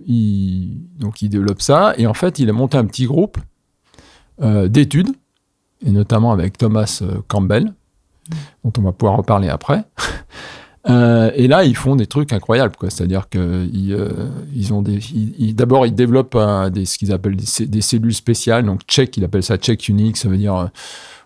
Speaker 1: il développe ça, et en fait, il a monté un petit groupe d'études, et notamment avec Thomas Campbell, dont on va pouvoir reparler après. Et là, ils font des trucs incroyables, quoi. C'est-à-dire qu'ils d'abord, ils développent ce qu'ils appellent des cellules spéciales. Donc, check, il appelle ça check unique, ça veut dire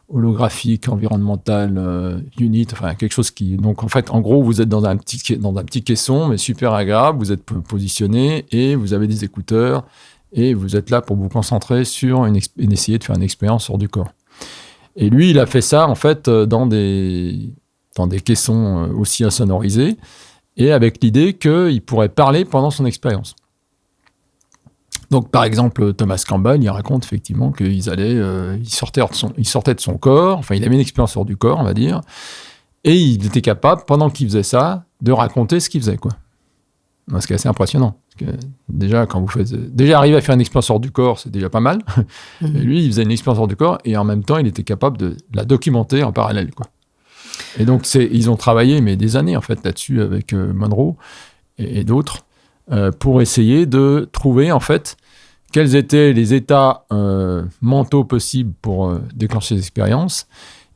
Speaker 1: holographique, environnemental, unit, enfin, quelque chose qui... Donc, en fait, en gros, vous êtes dans un petit caisson, mais super agréable, vous êtes positionné et vous avez des écouteurs et vous êtes là pour vous concentrer sur essayer de faire une expérience hors du corps. Et lui, il a fait ça, en fait, dans des caissons aussi insonorisés, et avec l'idée qu'il pourrait parler pendant son expérience. Donc, par exemple, Thomas Campbell, il raconte effectivement qu'il sortait de son corps, enfin, il avait une expérience hors du corps, on va dire, et il était capable, pendant qu'il faisait ça, de raconter ce qu'il faisait, quoi. Ce qui est assez impressionnant. Parce que déjà, arriver à faire une expérience hors du corps, c'est déjà pas mal. Et lui, il faisait une expérience hors du corps, et en même temps, il était capable de la documenter en parallèle, quoi. Et donc, ils ont travaillé, mais des années, en fait, là-dessus, avec Monroe et d'autres, pour essayer de trouver, en fait, quels étaient les états mentaux possibles pour déclencher les expériences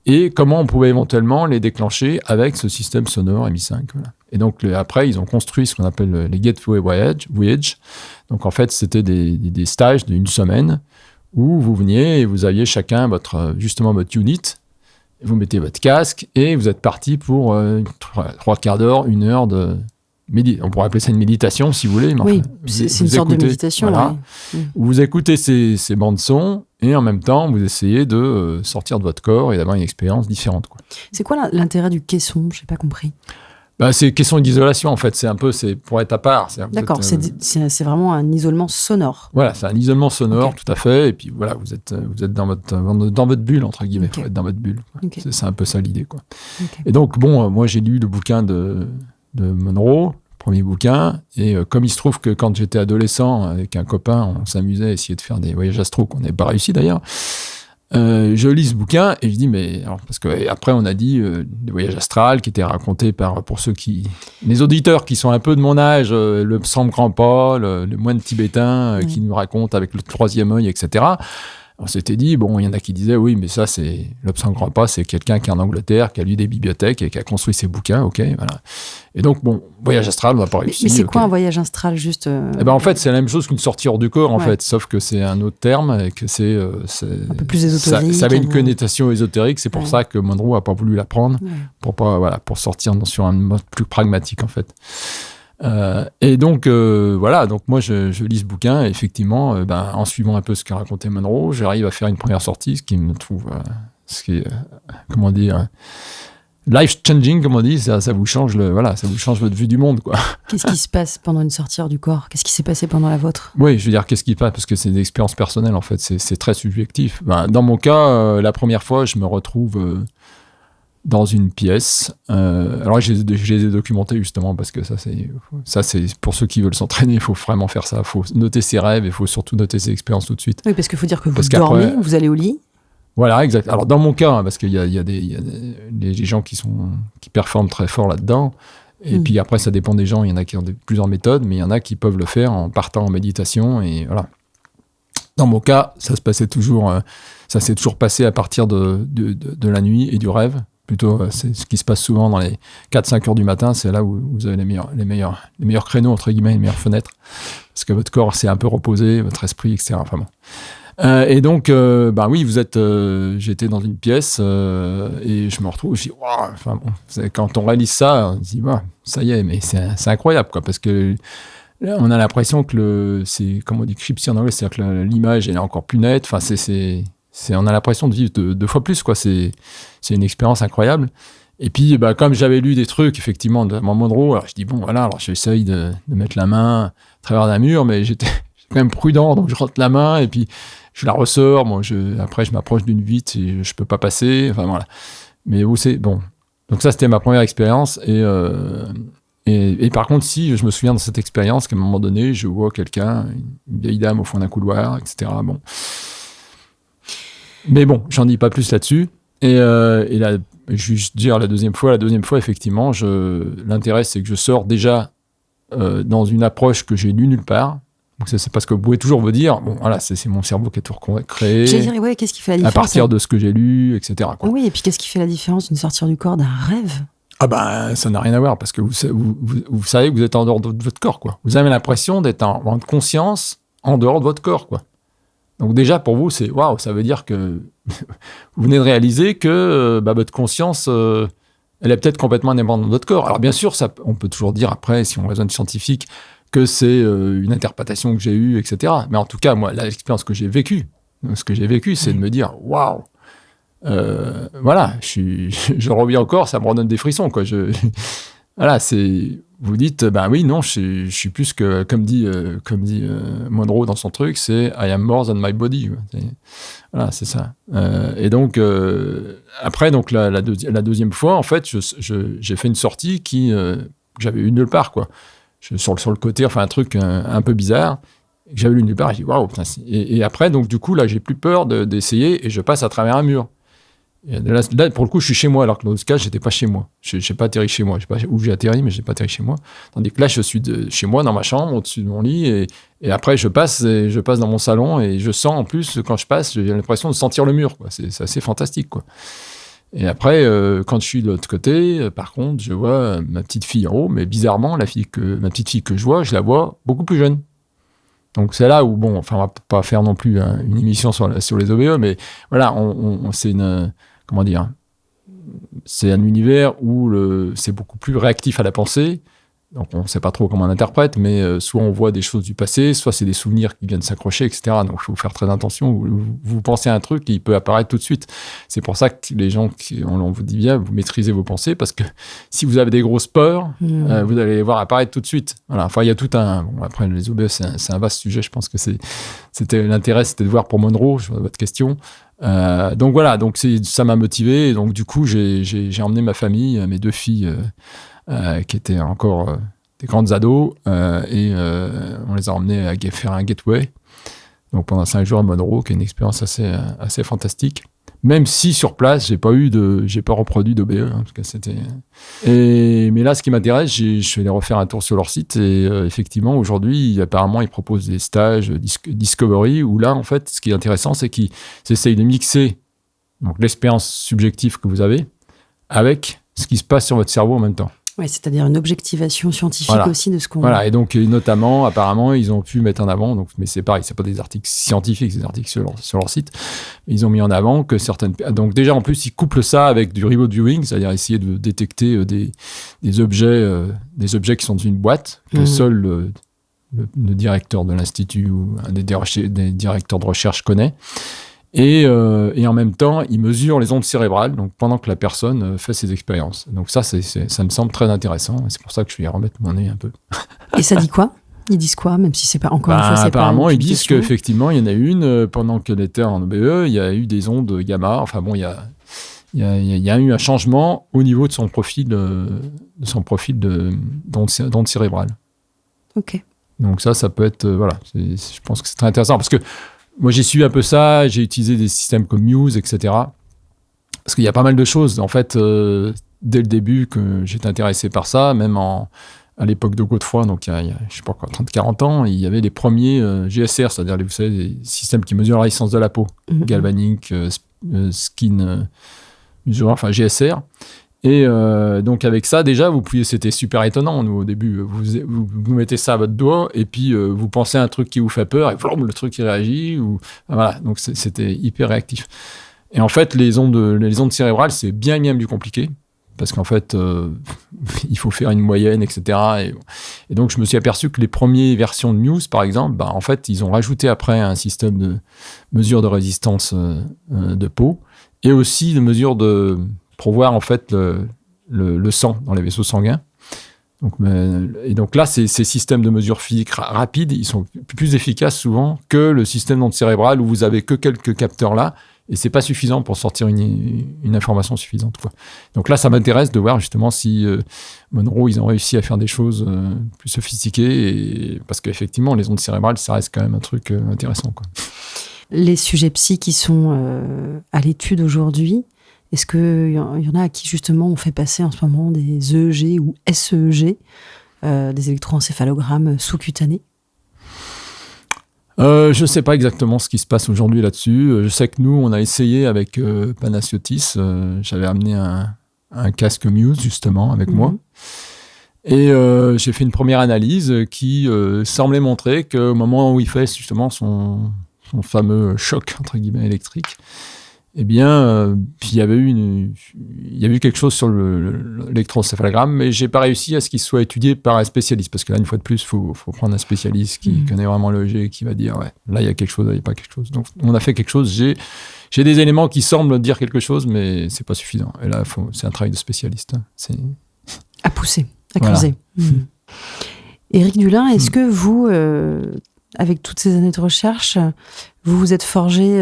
Speaker 1: et comment on pouvait éventuellement les déclencher avec ce système sonore MI5. Voilà. Et donc, après, ils ont construit ce qu'on appelle les Gateway Voyage. Donc, en fait, c'était des stages d'une semaine où vous veniez et vous aviez chacun justement votre unit. Vous mettez votre casque et vous êtes parti pour 3 quarts d'heure, 1 heure de on pourrait appeler ça une méditation si vous voulez. Mais
Speaker 2: oui,
Speaker 1: enfin,
Speaker 2: c'est une sorte de méditation.
Speaker 1: Voilà,
Speaker 2: ouais.
Speaker 1: Vous écoutez ces bandes son et en même temps vous essayez de sortir de votre corps et d'avoir une expérience différente, quoi.
Speaker 2: C'est quoi l'intérêt du caisson ? Je n'ai pas compris.
Speaker 1: C'est question d'isolation en fait. C'est pour être à part.
Speaker 2: D'accord, c'est vraiment un isolement sonore.
Speaker 1: Voilà, c'est un isolement sonore,
Speaker 2: Okay.
Speaker 1: tout à fait. Et puis voilà, vous êtes dans votre bulle entre guillemets.
Speaker 2: Okay.
Speaker 1: Faut être dans votre bulle.
Speaker 2: Okay.
Speaker 1: C'est un peu ça l'idée, quoi.
Speaker 2: Okay.
Speaker 1: Et donc moi j'ai lu le bouquin de Monroe, premier bouquin, et comme il se trouve que quand j'étais adolescent avec un copain, on s'amusait à essayer de faire des voyages astro qu'on n'avait pas réussi d'ailleurs. Je lis ce bouquin et je dis parce que après on a dit des voyages astrales qui étaient racontés pour les auditeurs qui sont un peu de mon âge, le Sam Grand-Paul, le moine tibétain qui nous raconte avec le 3e œil, etc. On s'était dit, il y en a qui disaient, oui, mais ça, c'est l'Obscene Grand-Pas, c'est quelqu'un qui est en Angleterre, qui a lu des bibliothèques et qui a construit ses bouquins, ok, voilà. Et donc, voyage astral, on n'a pas réussi.
Speaker 2: Mais c'est quoi un voyage astral, juste
Speaker 1: en fait, c'est la même chose qu'une sortie hors du corps, en fait, sauf que c'est un autre terme et que c'est
Speaker 2: un peu plus ésotérique.
Speaker 1: Ça avait une connotation ésotérique, c'est pour ça que Monroe n'a pas voulu l'apprendre, pour sortir sur un mode plus pragmatique, en fait. Et donc, donc moi je lis ce bouquin et effectivement, en suivant un peu ce qu'a raconté Monroe, j'arrive à faire une première sortie, ce qui me trouve, ce qui est, comment dire, life changing, comme on dit, ça vous change ça vous change votre vue du monde, quoi.
Speaker 2: Qu'est-ce qui se passe pendant une sortie hors du corps ? Qu'est-ce qui s'est passé pendant la vôtre ?
Speaker 1: Oui, je veux dire, qu'est-ce qui se passe ? Parce que c'est des expériences personnelles, en fait, c'est très subjectif. Dans mon cas, la première fois, je me retrouve dans une pièce. Alors, je les ai documentés, justement, parce que ça, c'est pour ceux qui veulent s'entraîner, il faut vraiment faire ça. Il faut noter ses rêves, il faut surtout noter ses expériences tout de suite.
Speaker 2: Oui, parce qu'il faut dire que vous dormez, vous allez au lit.
Speaker 1: Voilà, exact. Alors, dans mon cas, parce qu'il y a des gens qui performent très fort là-dedans, et puis après, ça dépend des gens. Il y en a qui ont plusieurs méthodes, mais il y en a qui peuvent le faire en partant en méditation, et voilà. Dans mon cas, ça s'est toujours passé à partir de la nuit et du rêve. Plutôt, c'est ce qui se passe souvent dans les 4-5 heures du matin, c'est là où vous avez les meilleurs créneaux, entre guillemets, les meilleures fenêtres, parce que votre corps s'est un peu reposé, votre esprit, etc. Enfin bon. Et donc, oui, j'étais dans une pièce et je me retrouve, je dis, wow, enfin bon, quand on réalise ça, on se dit, ça y est, mais c'est incroyable, quoi, parce que là, on a l'impression que c'est, comme on dit, crypty en anglais, c'est-à-dire que l'image elle est encore plus nette, enfin, on a l'impression de vivre 2 fois plus, quoi. C'est une expérience incroyable. Et puis, comme j'avais lu des trucs, effectivement, de Monroe, alors je dis, alors j'essaye de mettre la main à travers un mur, mais j'étais quand même prudent, donc je rentre la main et puis je la ressors. Après, je m'approche d'une vitre et je peux pas passer. Enfin, voilà. Mais vous, c'est bon. Donc ça, c'était ma première expérience. Et par contre, si je me souviens de cette expérience, qu'à un moment donné, je vois quelqu'un, une vieille dame au fond d'un couloir, etc. Bon. Mais bon, j'en dis pas plus là-dessus. Et là, juste dire la deuxième fois, effectivement, l'intérêt, c'est que je sors déjà dans une approche que j'ai lue nulle part. Donc ça, c'est parce que vous pouvez toujours vous dire, c'est mon cerveau qui a tout créé.
Speaker 2: J'allais dire, qu'est-ce qui fait la différence ?
Speaker 1: À partir de ce que j'ai lu, etc., quoi.
Speaker 2: Oui, et puis qu'est-ce qui fait la différence d'une sortie du corps d'un rêve ?
Speaker 1: Ça n'a rien à voir, parce que vous savez que vous êtes en dehors de votre corps, quoi. Vous avez l'impression d'être en conscience en dehors de votre corps, quoi. Donc déjà, pour vous, c'est waouh, ça veut dire que vous venez de réaliser que votre conscience, elle est peut-être complètement indépendante de votre corps. Alors bien sûr, on peut toujours dire après, si on raisonne scientifique, que c'est une interprétation que j'ai eue, etc. Mais en tout cas, moi, l'expérience que j'ai vécue, c'est de me dire waouh, je reviens encore, ça me redonne des frissons, quoi. Vous dites, oui, non, je suis plus que, comme dit Monroe dans son truc, c'est I am more than my body. C'est ça. Et donc, après, donc, la deuxième fois, en fait, j'ai fait une sortie que j'avais eu nulle part, quoi. Sur le côté, enfin, un truc un peu bizarre, que j'avais lu nulle part, et j'ai dit, waouh, putain. Et après, donc, du coup, là, j'ai plus peur d'essayer et je passe à travers un mur. Et là, pour le coup, je suis chez moi, alors que dans l'autre cas, j'étais pas chez moi. Je n'ai pas atterri chez moi. Je sais pas où j'ai atterri, mais je n'ai pas atterri chez moi. Tandis que là, je suis chez moi, dans ma chambre, au-dessus de mon lit, et après, je passe dans mon salon, et je sens, en plus, quand je passe, j'ai l'impression de sentir le mur, quoi. C'est assez fantastique, quoi. Et après, quand je suis de l'autre côté, par contre, je vois ma petite fille en haut, mais bizarrement, ma petite fille que je la vois beaucoup plus jeune. Donc c'est là où, bon, enfin, on va pas faire non plus une émission sur les OBE, mais voilà, c'est une, comment dire, c'est un univers où c'est beaucoup plus réactif à la pensée. Donc on ne sait pas trop comment on interprète, mais soit on voit des choses du passé, soit c'est des souvenirs qui viennent s'accrocher, etc. Donc il faut faire très attention. Vous pensez à un truc, il peut apparaître tout de suite. C'est pour ça que les gens, on vous dit bien, vous maîtrisez vos pensées, parce que si vous avez des grosses peurs, vous allez les voir apparaître tout de suite. Voilà. Enfin, il y a tout un... Bon, après, les OBE, c'est un vaste sujet. Je pense que l'intérêt, c'était de voir pour Monroe, sur votre question. Donc voilà, donc ça m'a motivé. Et donc du coup, j'ai emmené ma famille, mes 2 filles... qui étaient encore des grandes ados, et on les a emmenés à faire un gateway, donc pendant 5 jours à Monroe, qui est une expérience assez fantastique. Même si sur place, j'ai pas reproduit d'OBE, parce que c'était. Mais là, ce qui m'intéresse, je suis allé refaire un tour sur leur site, et effectivement, aujourd'hui, apparemment, ils proposent des stages Discovery, où là, en fait, ce qui est intéressant, c'est qu'ils essayent de mixer donc l'expérience subjective que vous avez avec ce qui se passe sur votre cerveau en même temps.
Speaker 2: Oui, c'est-à-dire une objectivation scientifique aussi de ce qu'on...
Speaker 1: Voilà, et donc notamment, apparemment, ils ont pu mettre en avant, donc, mais c'est pareil, c'est pas des articles scientifiques, c'est des articles sur leur site, ils ont mis en avant que certaines... Donc déjà, en plus, ils couplent ça avec du remote viewing, c'est-à-dire essayer de détecter des objets qui sont dans une boîte, que seul le directeur de l'institut ou un des directeurs de recherche connaît. Et en même temps, il mesure les ondes cérébrales, donc pendant que la personne fait ses expériences. Donc ça me semble très intéressant. Et c'est pour ça que je vais y remettre mon nez un peu. Et
Speaker 2: ça dit quoi ? Ils disent quoi, même si c'est pas encore une fois, c'est
Speaker 1: apparemment, ils disent qu'effectivement, il y en a une pendant qu'elle était en OBE, il y a eu des ondes gamma. Enfin bon, il y a eu un changement au niveau de son profil d'ondes cérébrales.
Speaker 2: Ok.
Speaker 1: Donc ça peut être voilà. Je pense que c'est très intéressant parce que moi, j'ai suivi un peu ça, j'ai utilisé des systèmes comme Muse, etc. Parce qu'il y a pas mal de choses. En fait, dès le début, que j'étais intéressé par ça, même à l'époque de Godefroy, donc il y a je sais pas quoi, 30-40 ans, il y avait les premiers GSR, c'est-à-dire, vous savez, des systèmes qui mesurent la résistance de la peau. Galvanic, Skin, enfin GSR. Et donc avec ça, déjà, c'était super étonnant. Nous, au début, vous mettez ça à votre doigt, et puis vous pensez à un truc qui vous fait peur, et le truc il réagit. Voilà, donc c'était hyper réactif. Et en fait, les ondes cérébrales, c'est bien plus compliqué, parce qu'en fait, il faut faire une moyenne, etc. Et donc, je me suis aperçu que les premières versions de Muse, par exemple, en fait, ils ont rajouté après un système de mesure de résistance de peau, et aussi de mesure pour voir en fait le sang dans les vaisseaux sanguins. Donc là, ces systèmes de mesure physique rapides, ils sont plus efficaces souvent que le système d'onde cérébrale où vous avez que quelques capteurs là, et c'est pas suffisant pour sortir une information suffisante, quoi. Donc là, ça m'intéresse de voir justement si Monroe, ils ont réussi à faire des choses plus sophistiquées, parce qu'effectivement, les ondes cérébrales, ça reste quand même un truc intéressant, quoi.
Speaker 2: Les sujets psy qui sont à l'étude aujourd'hui, est-ce qu'il y en a à qui, justement, on fait passer en ce moment des EEG ou SEEG, des électroencéphalogrammes sous-cutanés ?
Speaker 1: Je ne sais pas exactement ce qui se passe aujourd'hui là-dessus. Je sais que nous, on a essayé avec Panagiotis. J'avais amené un casque Muse, justement, avec moi. Et j'ai fait une première analyse qui semblait montrer qu'au moment où il fait, justement, son fameux choc, entre guillemets, électrique, eh bien, il y avait eu quelque chose sur l'électroencéphalogramme, mais j'ai pas réussi à ce qu'il soit étudié par un spécialiste, parce que là, une fois de plus, faut prendre un spécialiste qui connaît vraiment le EEG, qui va dire, ouais, là, il y a quelque chose, là, il n'y a pas quelque chose. Donc, on a fait quelque chose. J'ai des éléments qui semblent dire quelque chose, mais c'est pas suffisant. Et là, c'est un travail de spécialiste.
Speaker 2: À pousser, à creuser. Éric Dulin, est-ce que vous, avec toutes ces années de recherche, vous vous êtes forgé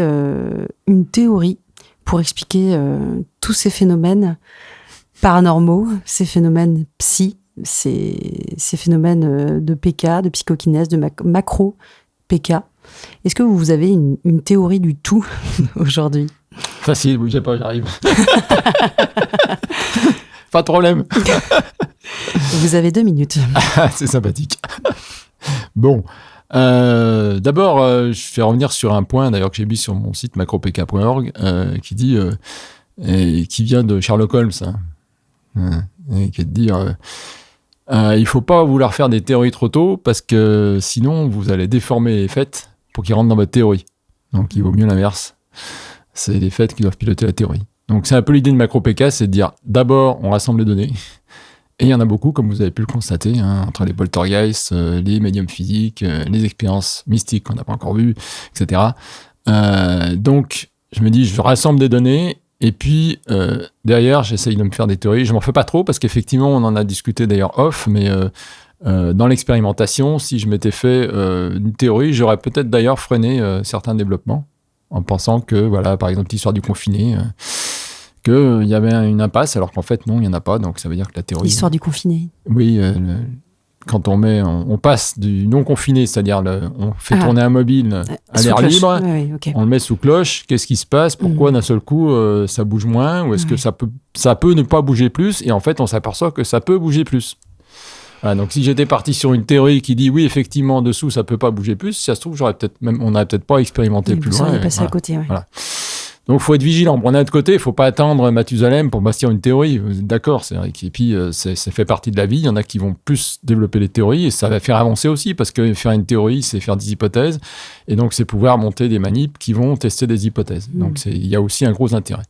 Speaker 2: une théorie pour expliquer tous ces phénomènes paranormaux, ces phénomènes psy, ces phénomènes de PK, de psychokinèse, de macro-PK. Est-ce que vous avez une théorie du tout aujourd'hui ?
Speaker 1: Facile, bougez pas, j'arrive. Pas de problème.
Speaker 2: Vous avez 2 minutes.
Speaker 1: C'est sympathique. Bon, d'abord, je vais revenir sur un point d'ailleurs que j'ai mis sur mon site macropk.org qui dit, et qui vient de Sherlock Holmes, et qui est de dire il faut pas vouloir faire des théories trop tôt parce que sinon vous allez déformer les faits pour qu'ils rentrent dans votre théorie. Donc il vaut mieux l'inverse. C'est les faits qui doivent piloter la théorie. Donc c'est un peu l'idée de MacroPK, c'est de dire d'abord on rassemble les données. Et il y en a beaucoup, comme vous avez pu le constater, entre les poltergeists, les médiums physiques, les expériences mystiques qu'on n'a pas encore vues, etc. Donc, je me dis, je rassemble des données, et puis, derrière, j'essaye de me faire des théories. Je m'en fais pas trop, parce qu'effectivement, on en a discuté d'ailleurs off, mais dans l'expérimentation, si je m'étais fait une théorie, j'aurais peut-être d'ailleurs freiné certains développements, en pensant que, voilà, par exemple, l'histoire du confiné... qu'il y avait une impasse, alors qu'en fait, non, il n'y en a pas. Donc, ça veut dire que la théorie...
Speaker 2: L'histoire du confiné.
Speaker 1: Oui, quand on passe du non-confiné, c'est-à-dire on fait tourner un mobile à l'air libre,
Speaker 2: okay.
Speaker 1: On le met sous cloche, qu'est-ce qui se passe? Pourquoi d'un seul coup, ça bouge moins? Ou est-ce que ça peut ne pas bouger plus? Et en fait, on s'aperçoit que ça peut bouger plus. Voilà, donc, si j'étais parti sur une théorie qui dit, oui, effectivement, en dessous, ça ne peut pas bouger plus, si ça se trouve, on n'aurait peut-être pas expérimenté plus loin.
Speaker 2: On est passé à côté, oui.
Speaker 1: Voilà. Donc, il faut être vigilant. D'un autre côté, il ne faut pas attendre Mathusalem pour bâtir une théorie. Vous êtes d'accord? Et puis, ça fait partie de la vie. Il y en a qui vont plus développer les théories et ça va faire avancer aussi parce que faire une théorie, c'est faire des hypothèses. Et donc, c'est pouvoir monter des manips qui vont tester des hypothèses. Donc, il y a aussi un gros intérêt.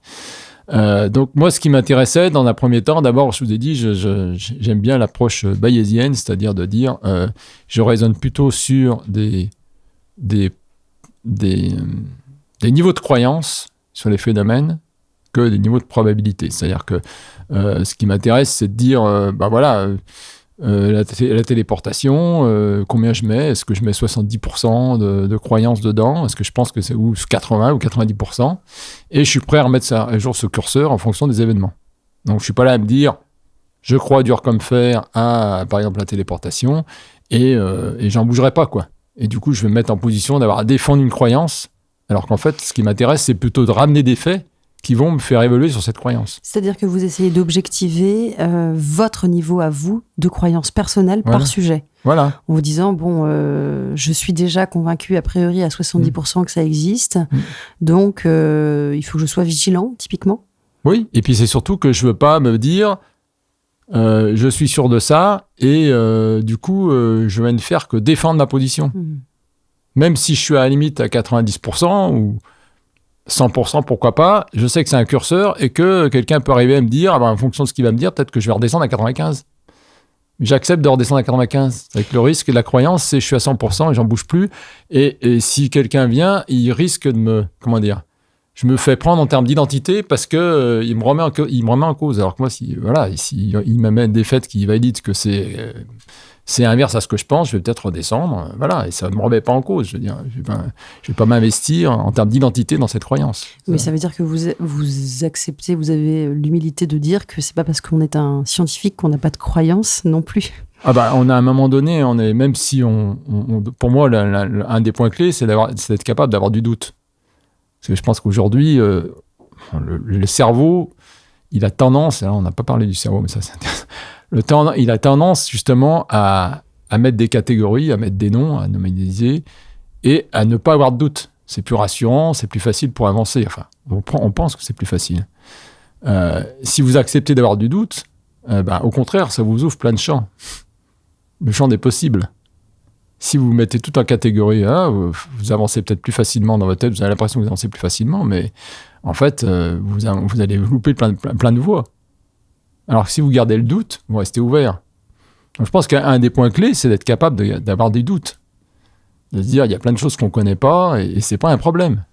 Speaker 1: Donc, moi, ce qui m'intéressait dans un premier temps, d'abord, je vous ai dit, j'aime bien l'approche bayésienne, c'est-à-dire de dire, je raisonne plutôt sur des niveaux de croyance sur les phénomènes que des niveaux de probabilité. C'est-à-dire que ce qui m'intéresse, c'est de dire, la téléportation, combien je mets? Est-ce que je mets 70% de croyance dedans? Est-ce que je pense que c'est 80 ou 90%? Et je suis prêt à remettre ça à jour, ce curseur, en fonction des événements. Donc, je ne suis pas là à me dire, je crois dur comme fer à, par exemple, la téléportation, et j'en bougerai pas, quoi. Et du coup, je vais me mettre en position d'avoir à défendre une croyance, alors qu'en fait, ce qui m'intéresse, c'est plutôt de ramener des faits qui vont me faire évoluer sur cette croyance.
Speaker 2: C'est-à-dire que vous essayez d'objectiver votre niveau à vous de croyance personnelle par sujet.
Speaker 1: Voilà.
Speaker 2: En vous disant, je suis déjà convaincu a priori à 70% que ça existe, donc il faut que je sois vigilant, typiquement.
Speaker 1: Oui, et puis c'est surtout que je ne veux pas me dire, je suis sûr de ça, et du coup, je vais ne faire que défendre ma position. Même si je suis à la limite à 90% ou 100%, pourquoi pas, je sais que c'est un curseur et que quelqu'un peut arriver à me dire, en fonction de ce qu'il va me dire, peut-être que je vais redescendre à 95. Mais j'accepte de redescendre à 95. Avec le risque de la croyance, c'est je suis à 100% et j'en bouge plus. Et si quelqu'un vient, il risque de me... Comment dire ? Je me fais prendre en termes d'identité parce que il me remet en cause. Alors que moi, il m'amène des faits qui valident que c'est inverse à ce que je pense, je vais peut-être redescendre, voilà, et ça ne me remet pas en cause. Je veux dire, je vais pas m'investir en termes d'identité dans cette croyance.
Speaker 2: Mais ça veut dire que vous acceptez, vous avez l'humilité de dire que c'est pas parce qu'on est un scientifique qu'on n'a pas de croyance non plus.
Speaker 1: On a à un moment donné, même si pour moi, un des points clés, c'est d'être capable d'avoir du doute. Parce que je pense qu'aujourd'hui, le cerveau, il a tendance, et là on n'a pas parlé du cerveau, mais ça c'est intéressant. Il a tendance justement à mettre des catégories, à mettre des noms, à nomadiser et à ne pas avoir de doute. C'est plus rassurant, c'est plus facile pour avancer. Enfin, on pense que c'est plus facile. Si vous acceptez d'avoir du doute, au contraire, ça vous ouvre plein de champs. Le champ des possibles. Si vous mettez tout en catégorie, vous avancez peut-être plus facilement dans votre tête, vous avez l'impression que vous avancez plus facilement, mais en fait, vous allez louper plein de voies. Alors que si vous gardez le doute, vous restez ouvert. Donc je pense qu'un des points clés, c'est d'être capable d'avoir des doutes. De se dire, il y a plein de choses qu'on ne connaît pas et c'est pas un problème.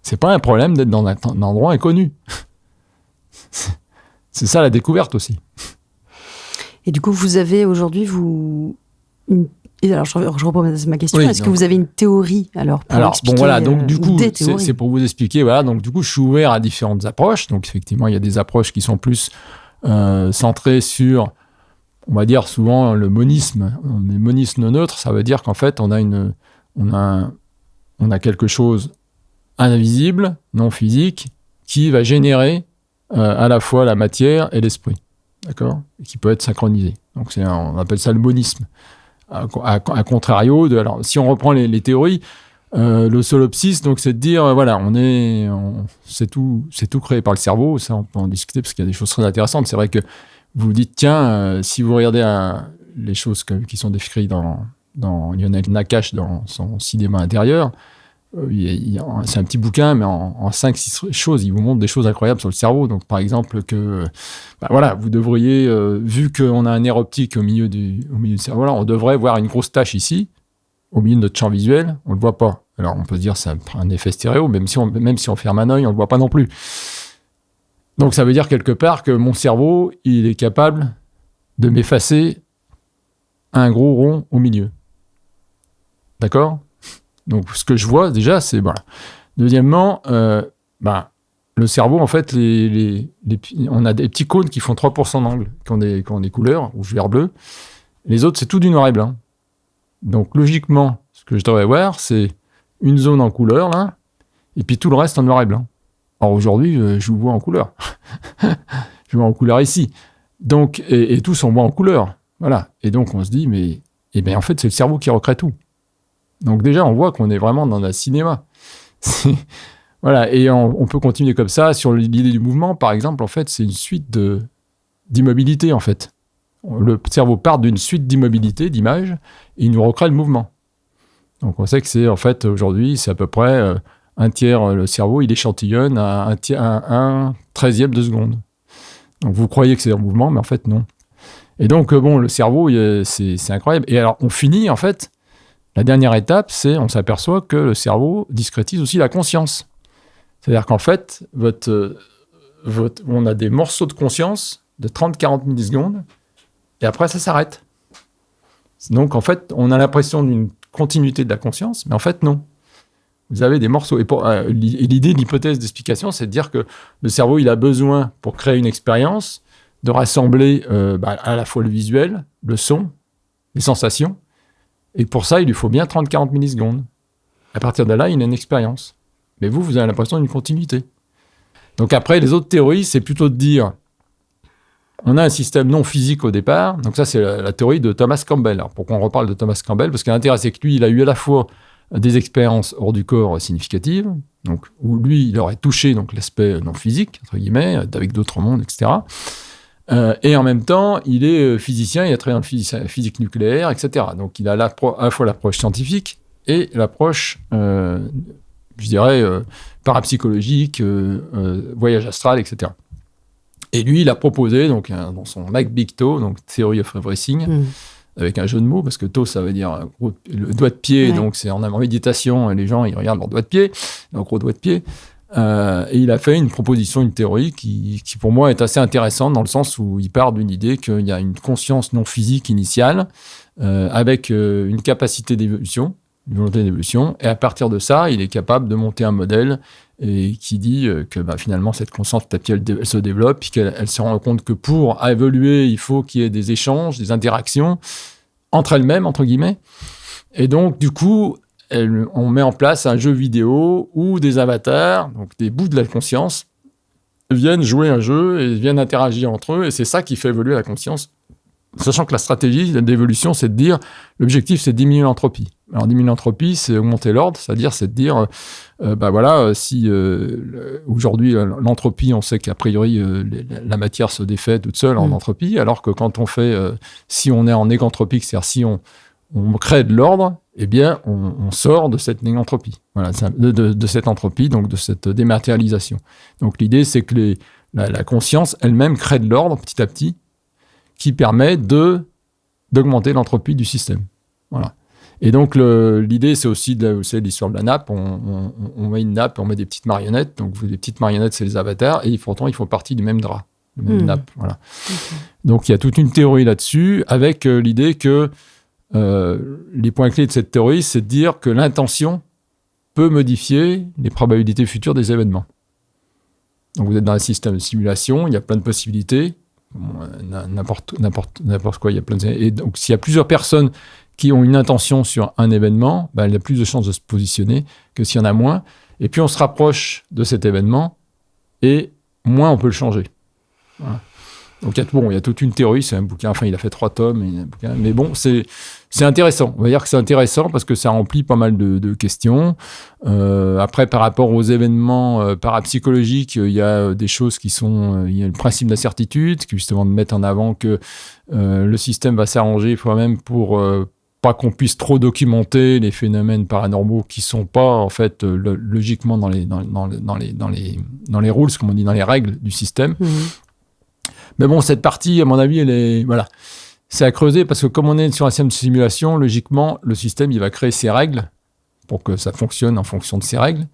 Speaker 1: C'est pas un problème d'être dans un endroit inconnu. C'est ça la découverte aussi.
Speaker 2: Et du coup, vous avez aujourd'hui, alors je reprends ma question.
Speaker 1: Oui,
Speaker 2: est-ce que vous avez une théorie pour expliquer
Speaker 1: donc du coup,
Speaker 2: des théories.
Speaker 1: c'est pour vous expliquer. Voilà, donc du coup, je suis ouvert à différentes approches. Donc effectivement, il y a des approches qui sont plus centrées sur, on va dire souvent le monisme. Le monisme neutre, ça veut dire qu'en fait, on a quelque chose invisible, non physique, qui va générer à la fois la matière et l'esprit, d'accord, et qui peut être synchronisé. Donc on appelle ça le monisme. À contrario alors si on reprend les théories, le solipsisme, donc c'est de dire voilà, c'est tout créé par le cerveau. Ça, on peut en discuter parce qu'il y a des choses très intéressantes. C'est vrai que vous vous dites tiens, si vous regardez les choses qui sont décrites dans Lionel Nakache dans son cinéma intérieur, c'est un petit bouquin, mais en 5-6 choses, il vous montre des choses incroyables sur le cerveau. Donc, par exemple, vous devriez, vu qu'on a un nerf optique au milieu du cerveau, on devrait voir une grosse tache ici, au milieu de notre champ visuel, on ne le voit pas. Alors, on peut se dire c'est un effet stéréo, même si on ferme un œil, on ne le voit pas non plus. Donc, ça veut dire quelque part que mon cerveau, il est capable de m'effacer un gros rond au milieu. D'accord ? Donc, ce que je vois, déjà, c'est... Voilà. Deuxièmement, le cerveau, en fait, on a des petits cônes qui font 3% d'angle, qui ont des couleurs, rouge, vert, bleu. Les autres, c'est tout du noir et blanc. Donc, logiquement, ce que je devrais voir, c'est une zone en couleur, là, et puis tout le reste en noir et blanc. Or, aujourd'hui, je vous vois en couleur. Je vois en couleur ici. Donc, et tous, on voit en couleur. Voilà. Et donc, on se dit, mais en fait, c'est le cerveau qui recrée tout. Donc déjà, on voit qu'on est vraiment dans un cinéma. Voilà, et on peut continuer comme ça sur l'idée du mouvement. Par exemple, en fait, c'est une suite d'immobilité, en fait. Le cerveau part d'une suite d'immobilité, d'images, et il nous recrée le mouvement. Donc on sait que c'est, en fait, aujourd'hui, c'est à peu près un tiers, le cerveau, il échantillonne à un 13e de seconde. Donc vous croyez que c'est en mouvement, mais en fait, non. Et donc, le cerveau, c'est incroyable. Et alors, on finit, en fait... La dernière étape, c'est on s'aperçoit que le cerveau discrétise aussi la conscience. C'est-à-dire qu'en fait, on a des morceaux de conscience de 30-40 millisecondes, et après, ça s'arrête. Donc, en fait, on a l'impression d'une continuité de la conscience, mais en fait, non. Vous avez des morceaux. Et l'idée, l'hypothèse d'explication, c'est de dire que le cerveau, il a besoin, pour créer une expérience, de rassembler à la fois le visuel, le son, les sensations. Et pour ça, il lui faut bien 30-40 millisecondes. À partir de là, il a une expérience. Mais vous avez l'impression d'une continuité. Donc après, les autres théories, c'est plutôt de dire, on a un système non physique au départ. Donc ça, c'est la théorie de Thomas Campbell. Alors pourquoi on reparle de Thomas Campbell ? Parce que l'intérêt, c'est que lui, il a eu à la fois des expériences hors du corps significatives, donc où lui, il aurait touché donc, l'aspect non physique, entre guillemets, avec d'autres mondes, etc., et en même temps, il est physicien, il a travaillé en physique nucléaire, etc. Donc, il a à la fois l'approche scientifique et l'approche, je dirais, parapsychologique, voyage astral, etc. Et lui, il a proposé, donc, dans son Make Big Toe, donc Theory of Everything, avec un jeu de mots, parce que toe, ça veut dire le doigt de pied, donc c'est en méditation, et les gens, ils regardent leur doigt de pied, donc gros doigt de pied. Et il a fait une proposition, une théorie qui pour moi est assez intéressante dans le sens où il part d'une idée qu'il y a une conscience non physique initiale avec une capacité d'évolution, une volonté d'évolution, et à partir de ça, il est capable de monter un modèle et qui dit que finalement cette conscience petit à petit elle se développe, puis qu'elle se rend compte que pour évoluer, il faut qu'il y ait des échanges, des interactions entre elles-mêmes, entre guillemets. Et donc, du coup, on met en place un jeu vidéo où des avatars, donc des bouts de la conscience, viennent jouer un jeu et viennent interagir entre eux, et c'est ça qui fait évoluer la conscience. Sachant que la stratégie d'évolution, c'est de dire, l'objectif, c'est de diminuer l'entropie. Alors, diminuer l'entropie, c'est augmenter l'ordre, c'est-à-dire, c'est de dire, si aujourd'hui, l'entropie, on sait qu'a priori, la matière se défait toute seule en entropie, alors que quand on fait, si on est en négantropique, c'est-à-dire si on crée de l'ordre, eh bien, on sort de cette négantropie, voilà, de cette entropie, donc de cette dématérialisation. Donc, l'idée, c'est que la conscience elle-même crée de l'ordre petit à petit, qui permet d'augmenter l'entropie du système. Voilà. Et donc, l'idée, c'est aussi c'est l'histoire de la nappe. On met une nappe, on met des petites marionnettes. Donc, les petites marionnettes, c'est les avatars. Et pourtant, ils font partie du même drap, du même nappe. Voilà. Okay. Donc, il y a toute une théorie là-dessus, avec l'idée que les points clés de cette théorie, c'est de dire que l'intention peut modifier les probabilités futures des événements. Donc, vous êtes dans un système de simulation, il y a plein de possibilités. N'importe quoi, il y a plein de... Et donc, s'il y a plusieurs personnes qui ont une intention sur un événement, il y a plus de chances de se positionner que s'il y en a moins. Et puis, on se rapproche de cet événement, et moins on peut le changer. Voilà. Donc il y a toute une théorie, c'est un bouquin, enfin il a fait 3 tomes, mais bon, c'est intéressant. On va dire que c'est intéressant parce que ça remplit pas mal de questions. Après, par rapport aux événements parapsychologiques, il y a des choses qui sont... il y a le principe d'incertitude, qui justement de mettre en avant que le système va s'arranger quand-même pour pas qu'on puisse trop documenter les phénomènes paranormaux qui sont pas en fait logiquement dans les rules, comme on dit, dans les règles du système. Mais bon, cette partie, à mon avis, c'est à creuser parce que comme on est sur un système de simulation, logiquement, le système, il va créer ses règles pour que ça fonctionne en fonction de ses règles.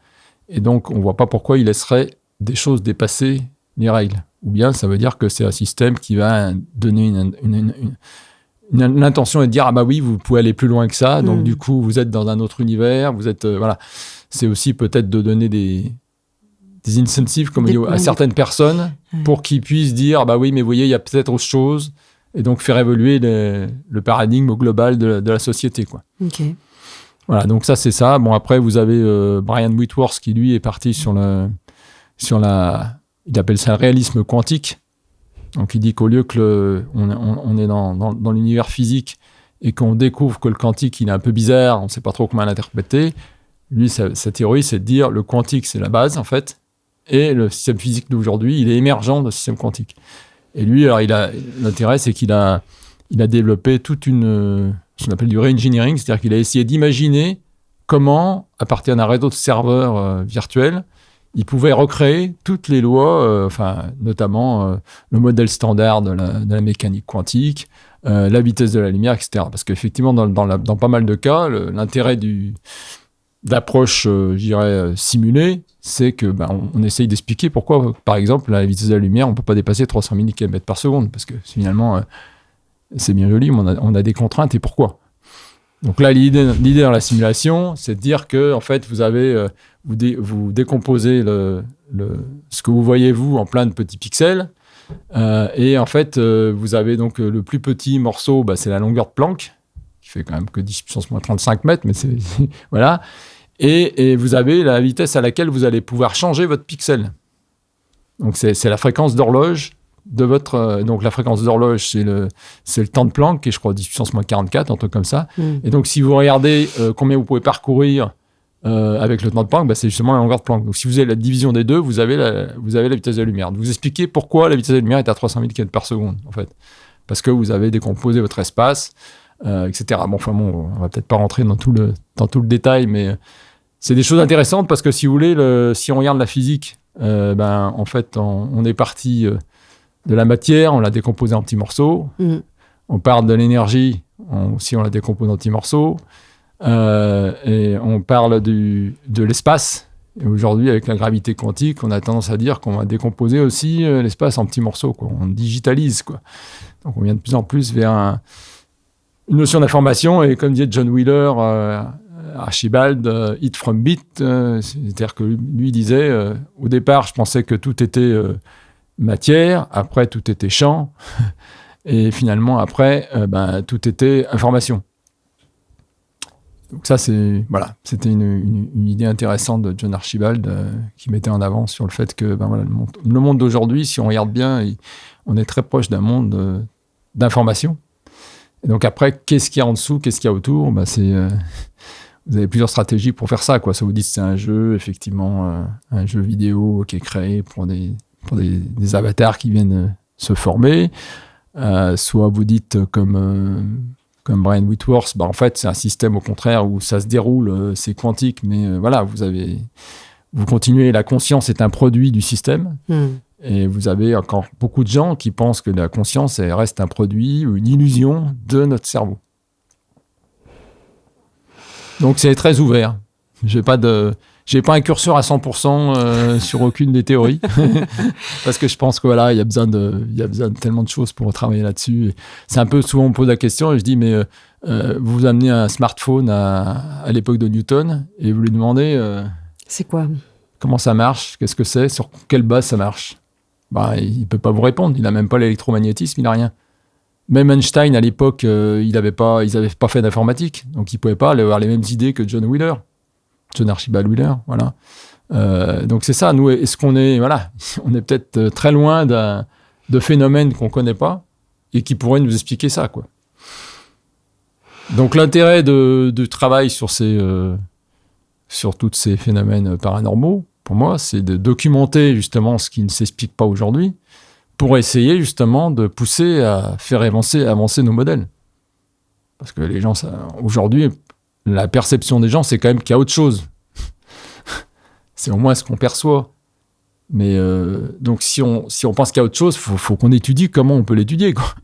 Speaker 1: Et donc, on ne voit pas pourquoi il laisserait des choses dépasser les règles. Ou bien, ça veut dire que c'est un système qui va donner l'intention est de dire, ah bah oui, vous pouvez aller plus loin que ça. Donc, du coup, vous êtes dans un autre univers. Vous êtes, voilà. C'est aussi peut-être de donner des incentives comme à certaines personnes pour qu'ils puissent dire bah oui mais vous voyez il y a peut-être autre chose et donc faire évoluer le paradigme global de la société quoi. Voilà, donc ça c'est ça. Bon après vous avez Brian Whitworth qui lui est parti il appelle ça le réalisme quantique. Donc il dit qu'au lieu que on est dans l'univers physique et qu'on découvre que le quantique il est un peu bizarre, on ne sait pas trop comment l'interpréter, lui sa théorie c'est de dire le quantique c'est la base en fait. Et le système physique d'aujourd'hui, il est émergent de système quantique. Et lui, alors, l'intérêt, c'est qu'il a développé toute ce qu'on appelle du re-engineering, c'est-à-dire qu'il a essayé d'imaginer comment, à partir d'un réseau de serveurs virtuels, il pouvait recréer toutes les lois, notamment le modèle standard de la mécanique quantique, la vitesse de la lumière, etc. Parce qu'effectivement, dans pas mal de cas, l'intérêt d'approche, je dirais, simulée, c'est que on essaye d'expliquer pourquoi, par exemple, la vitesse de la lumière, on ne peut pas dépasser 300 000 km par seconde, parce que finalement, c'est bien joli, mais on a des contraintes, et pourquoi ? Donc là, l'idée dans la simulation, c'est de dire que, en fait, vous décomposez ce que vous voyez, vous, en plein de petits pixels, et en fait, vous avez donc le plus petit morceau, c'est la longueur de Planck, qui fait quand même que 10 puissance moins 35 mètres, mais c'est voilà. Et vous avez la vitesse à laquelle vous allez pouvoir changer votre pixel. Donc, c'est la fréquence d'horloge de votre... donc, la fréquence d'horloge, c'est le temps de Planck, qui est, je crois, 10 puissance moins 44, un truc comme ça. Et donc, si vous regardez combien vous pouvez parcourir avec le temps de Planck, c'est justement la longueur de Planck. Donc, si vous avez la division des deux, vous avez la vitesse de la lumière. Vous expliquez pourquoi la vitesse de la lumière est à 300 000 km par seconde, en fait. Parce que vous avez décomposé votre espace, etc. Bon, on va peut-être pas rentrer dans tout le détail, mais... c'est des choses intéressantes parce que si vous voulez, si on regarde la physique, en fait, on est parti de la matière, on l'a décomposée en petits morceaux. On parle de l'énergie, on la décompose en petits morceaux. Et on parle de l'espace. Et aujourd'hui, avec la gravité quantique, on a tendance à dire qu'on va décomposer aussi l'espace en petits morceaux, quoi. On digitalise, quoi. Donc on vient de plus en plus vers une notion d'information. Et comme disait John Wheeler... Archibald, hit from bit, c'est-à-dire que lui disait, au départ, je pensais que tout était matière, après tout était champ, et finalement, après, tout était information. Donc ça, c'était une idée intéressante de John Archibald qui mettait en avant sur le fait que le monde d'aujourd'hui, si on regarde bien, on est très proche d'un monde d'information. Et donc après, qu'est-ce qu'il y a en dessous, qu'est-ce qu'il y a autour ? Vous avez plusieurs stratégies pour faire ça, quoi. Soit vous dites que c'est un jeu, effectivement, un jeu vidéo qui est créé pour des avatars qui viennent se former. Soit vous dites, comme Brian Whitworth, en fait, c'est un système, au contraire, où ça se déroule, c'est quantique, mais vous continuez, la conscience est un produit du système. Et vous avez encore beaucoup de gens qui pensent que la conscience reste un produit ou une illusion de notre cerveau. Donc, c'est très ouvert. J'ai pas un curseur à 100% sur aucune des théories. Parce que je pense que il y a besoin de tellement de choses pour travailler là-dessus. C'est un peu, souvent on me pose la question et je dis, mais vous amenez un smartphone à l'époque de Newton et vous lui demandez...
Speaker 2: c'est quoi ?
Speaker 1: Comment ça marche ? Qu'est-ce que c'est ? Sur quelle base ça marche ? Il peut pas vous répondre. Il a même pas l'électromagnétisme, il a rien. Même Einstein, à l'époque, ils n'avaient pas fait d'informatique. Donc, il ne pouvait pas avoir les mêmes idées que John Archibald Wheeler, voilà. Donc c'est ça, nous, est-ce qu'on est, voilà, on est peut-être très loin de phénomènes qu'on ne connaît pas et qui pourraient nous expliquer ça, quoi. Donc l'intérêt du travail sur tous ces phénomènes paranormaux, pour moi, c'est de documenter justement ce qui ne s'explique pas aujourd'hui pour essayer justement de pousser à faire avancer nos modèles. Parce que les gens, aujourd'hui, la perception des gens, c'est quand même qu'il y a autre chose. C'est au moins ce qu'on perçoit. Mais donc si on pense qu'il y a autre chose, faut qu'on étudie comment on peut l'étudier, quoi.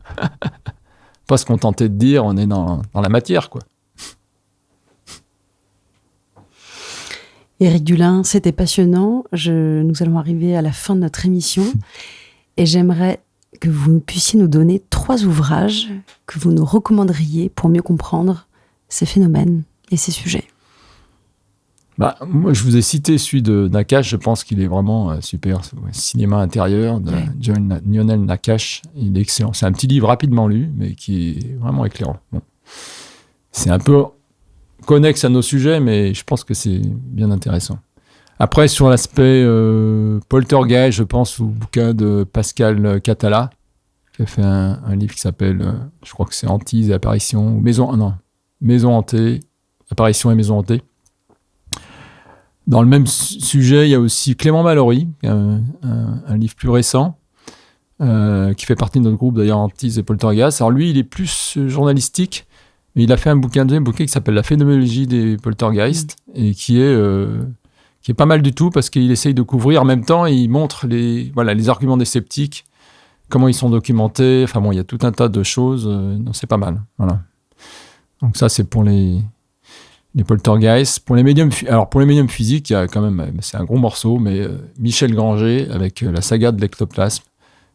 Speaker 1: Pas se contenter de dire on est dans la matière, quoi.
Speaker 2: Éric Dulin, c'était passionnant. Nous allons arriver à la fin de notre émission et j'aimerais que vous puissiez nous donner 3 ouvrages que vous nous recommanderiez pour mieux comprendre ces phénomènes et ces sujets.
Speaker 1: Moi, je vous ai cité celui de Nakache, je pense qu'il est vraiment super. Cinéma intérieur de Lionel Nakache, il est excellent. C'est un petit livre rapidement lu, mais qui est vraiment éclairant. Bon. C'est un peu connexe à nos sujets, mais je pense que c'est bien intéressant. Après, sur l'aspect poltergeist, je pense au bouquin de Pascal Catala, qui a fait un livre qui s'appelle, je crois que c'est Hantises et apparitions, Maison hantée, apparitions et maison hantée. Dans le même sujet, il y a aussi Clément Mallory, un livre plus récent, qui fait partie de notre groupe d'ailleurs Hantises et poltergeist. Alors lui, il est plus journalistique, mais il a fait un bouquin qui s'appelle La phénoménologie des poltergeists, et qui est pas mal du tout, parce qu'il essaye de couvrir en même temps, et il montre les arguments des sceptiques, comment ils sont documentés. Enfin bon, il y a tout un tas de choses, donc c'est pas mal. Voilà. Donc ça, c'est pour les poltergeists. Pour les médiums physiques, il y a quand même, c'est un gros morceau, mais Michel Granger, avec la saga de l'ectoplasme,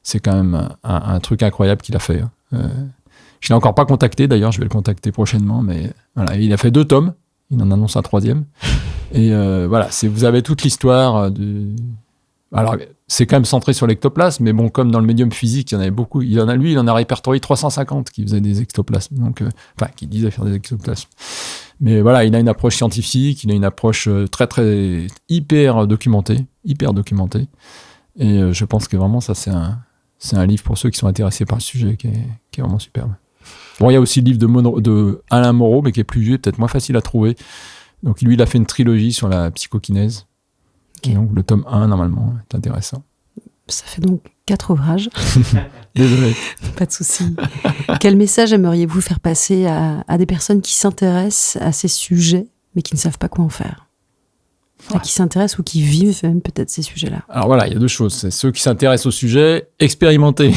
Speaker 1: c'est quand même un truc incroyable qu'il a fait. Je l'ai encore pas contacté, d'ailleurs, je vais le contacter prochainement, mais voilà, il a fait 2 tomes, il en annonce un 3e. Et voilà, vous avez toute l'histoire Alors, c'est quand même centré sur l'ectoplasme, mais bon, comme dans le médium physique, il y en avait beaucoup. Il en a répertorié 350 qui faisaient des ectoplasmes, qui disaient faire des ectoplasmes. Mais voilà, il a une approche scientifique, il a une approche très, très hyper documentée. Et je pense que vraiment, ça, c'est un livre pour ceux qui sont intéressés par le sujet qui est vraiment superbe. Bon, il y a aussi le livre de Alain Moreau, mais qui est plus vieux, peut-être moins facile à trouver. Donc lui, il a fait une trilogie sur la psychokinèse. Okay. Et donc le tome 1, normalement, est intéressant.
Speaker 2: Ça fait donc 4 ouvrages.
Speaker 1: Désolé.
Speaker 2: Pas de souci. Quel message aimeriez-vous faire passer à des personnes qui s'intéressent à ces sujets, mais qui ne savent pas quoi en faire ? Enfin, qui s'intéressent ou qui vivent même peut-être ces sujets-là.
Speaker 1: Alors voilà, il y a 2 choses. C'est ceux qui s'intéressent au sujet, expérimentez.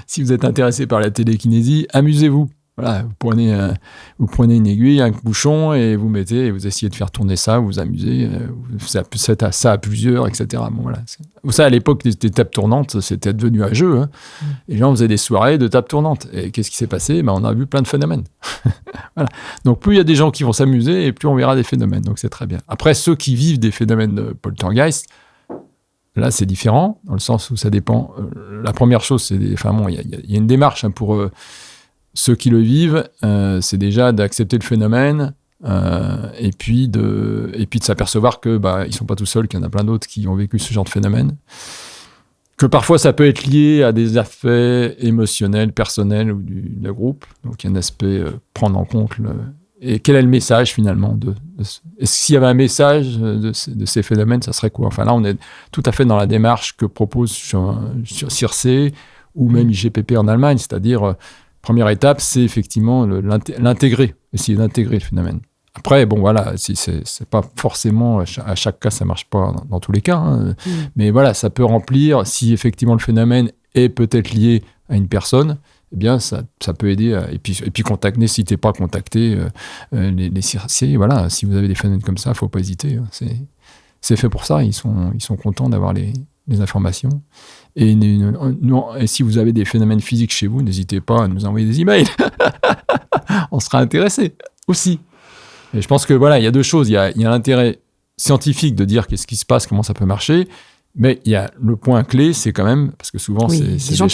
Speaker 1: Si vous êtes intéressé par la télékinésie, amusez-vous. Voilà, vous prenez une aiguille, un bouchon, et vous mettez, et vous essayez de faire tourner ça, vous vous amusez, vous faites ça à plusieurs, etc. Bon, voilà. Ça, à l'époque des tables tournantes, c'était devenu un jeu. Hein. Les gens faisaient des soirées de tables tournantes. Et qu'est-ce qui s'est passé ? On a vu plein de phénomènes. Voilà. Donc, plus il y a des gens qui vont s'amuser, et plus on verra des phénomènes. Donc, c'est très bien. Après, ceux qui vivent des phénomènes de poltergeist, là, c'est différent, dans le sens où ça dépend. La première chose, c'est il y a une démarche pour... ceux qui le vivent, c'est déjà d'accepter le phénomène et puis de s'apercevoir que ils sont pas tout seuls, qu'il y en a plein d'autres qui ont vécu ce genre de phénomène. Que parfois ça peut être lié à des aspects émotionnels, personnels ou du groupe. Donc il y a un aspect prendre en compte et quel est le message finalement est-ce s'il y avait un message de ces phénomènes, ça serait quoi ? Enfin là, on est tout à fait dans la démarche que propose sur CIRCE ou même IGPP en Allemagne, c'est-à-dire première étape, c'est effectivement l'intégrer, essayer d'intégrer le phénomène. Après, bon, voilà, c'est pas forcément, à chaque cas, ça marche pas dans tous les cas, hein, mais voilà, ça peut remplir, si effectivement le phénomène est peut-être lié à une personne, eh bien, ça peut aider, et puis contacter, n'hésitez pas à contacter les CIRCE, voilà, si vous avez des phénomènes comme ça, il ne faut pas hésiter, hein, c'est fait pour ça, ils sont contents d'avoir les informations. Et si vous avez des phénomènes physiques chez vous, n'hésitez pas à nous envoyer des emails. On sera intéressés aussi. Et je pense que voilà, il y a 2 choses. Il y a l'intérêt scientifique de dire qu'est-ce qui se passe, comment ça peut marcher. Mais il y a le point clé, c'est quand même, parce que souvent, c'est des gens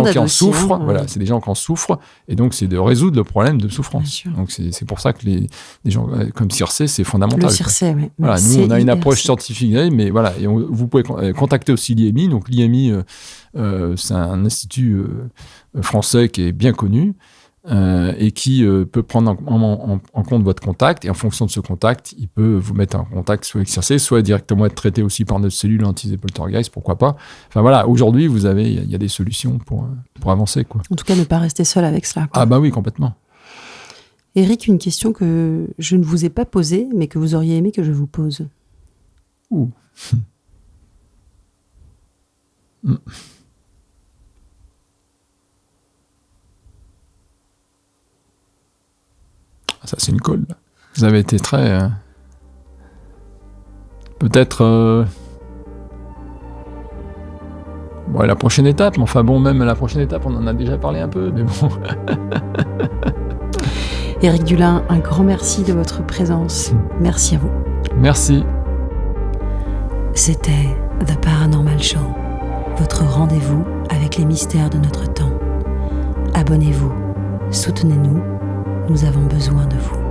Speaker 1: qui en souffrent, voilà, c'est des gens qui en souffrent, et donc c'est de résoudre le problème de souffrance. Donc c'est pour ça que les gens comme CIRC, c'est fondamental.
Speaker 2: Le CIRC, oui.
Speaker 1: Voilà, nous, on a une approche scientifique, mais voilà, et vous pouvez contacter aussi l'IMI. Donc l'IMI, c'est un institut français qui est bien connu, et qui peut prendre en compte votre contact, et en fonction de ce contact, il peut vous mettre en contact soit avec CIRC, soit directement être traité aussi par notre cellule anti-poltergeist, pourquoi pas. Enfin voilà, aujourd'hui, il y a des solutions pour avancer, quoi.
Speaker 2: En tout cas, ne pas rester seul avec cela, quoi.
Speaker 1: Ah bah oui, complètement.
Speaker 2: Éric, une question que je ne vous ai pas posée, mais que vous auriez aimé que je vous pose.
Speaker 1: Ouh. Ça, c'est une colle. Vous avez été très... Peut-être... Bon, la prochaine étape, mais enfin bon, même la prochaine étape, on en a déjà parlé un peu, mais bon...
Speaker 2: Éric Dulin, un grand merci de votre présence. Merci à vous.
Speaker 1: Merci.
Speaker 2: C'était The Paranormal Show, votre rendez-vous avec les mystères de notre temps. Abonnez-vous, soutenez-nous, nous avons besoin de vous.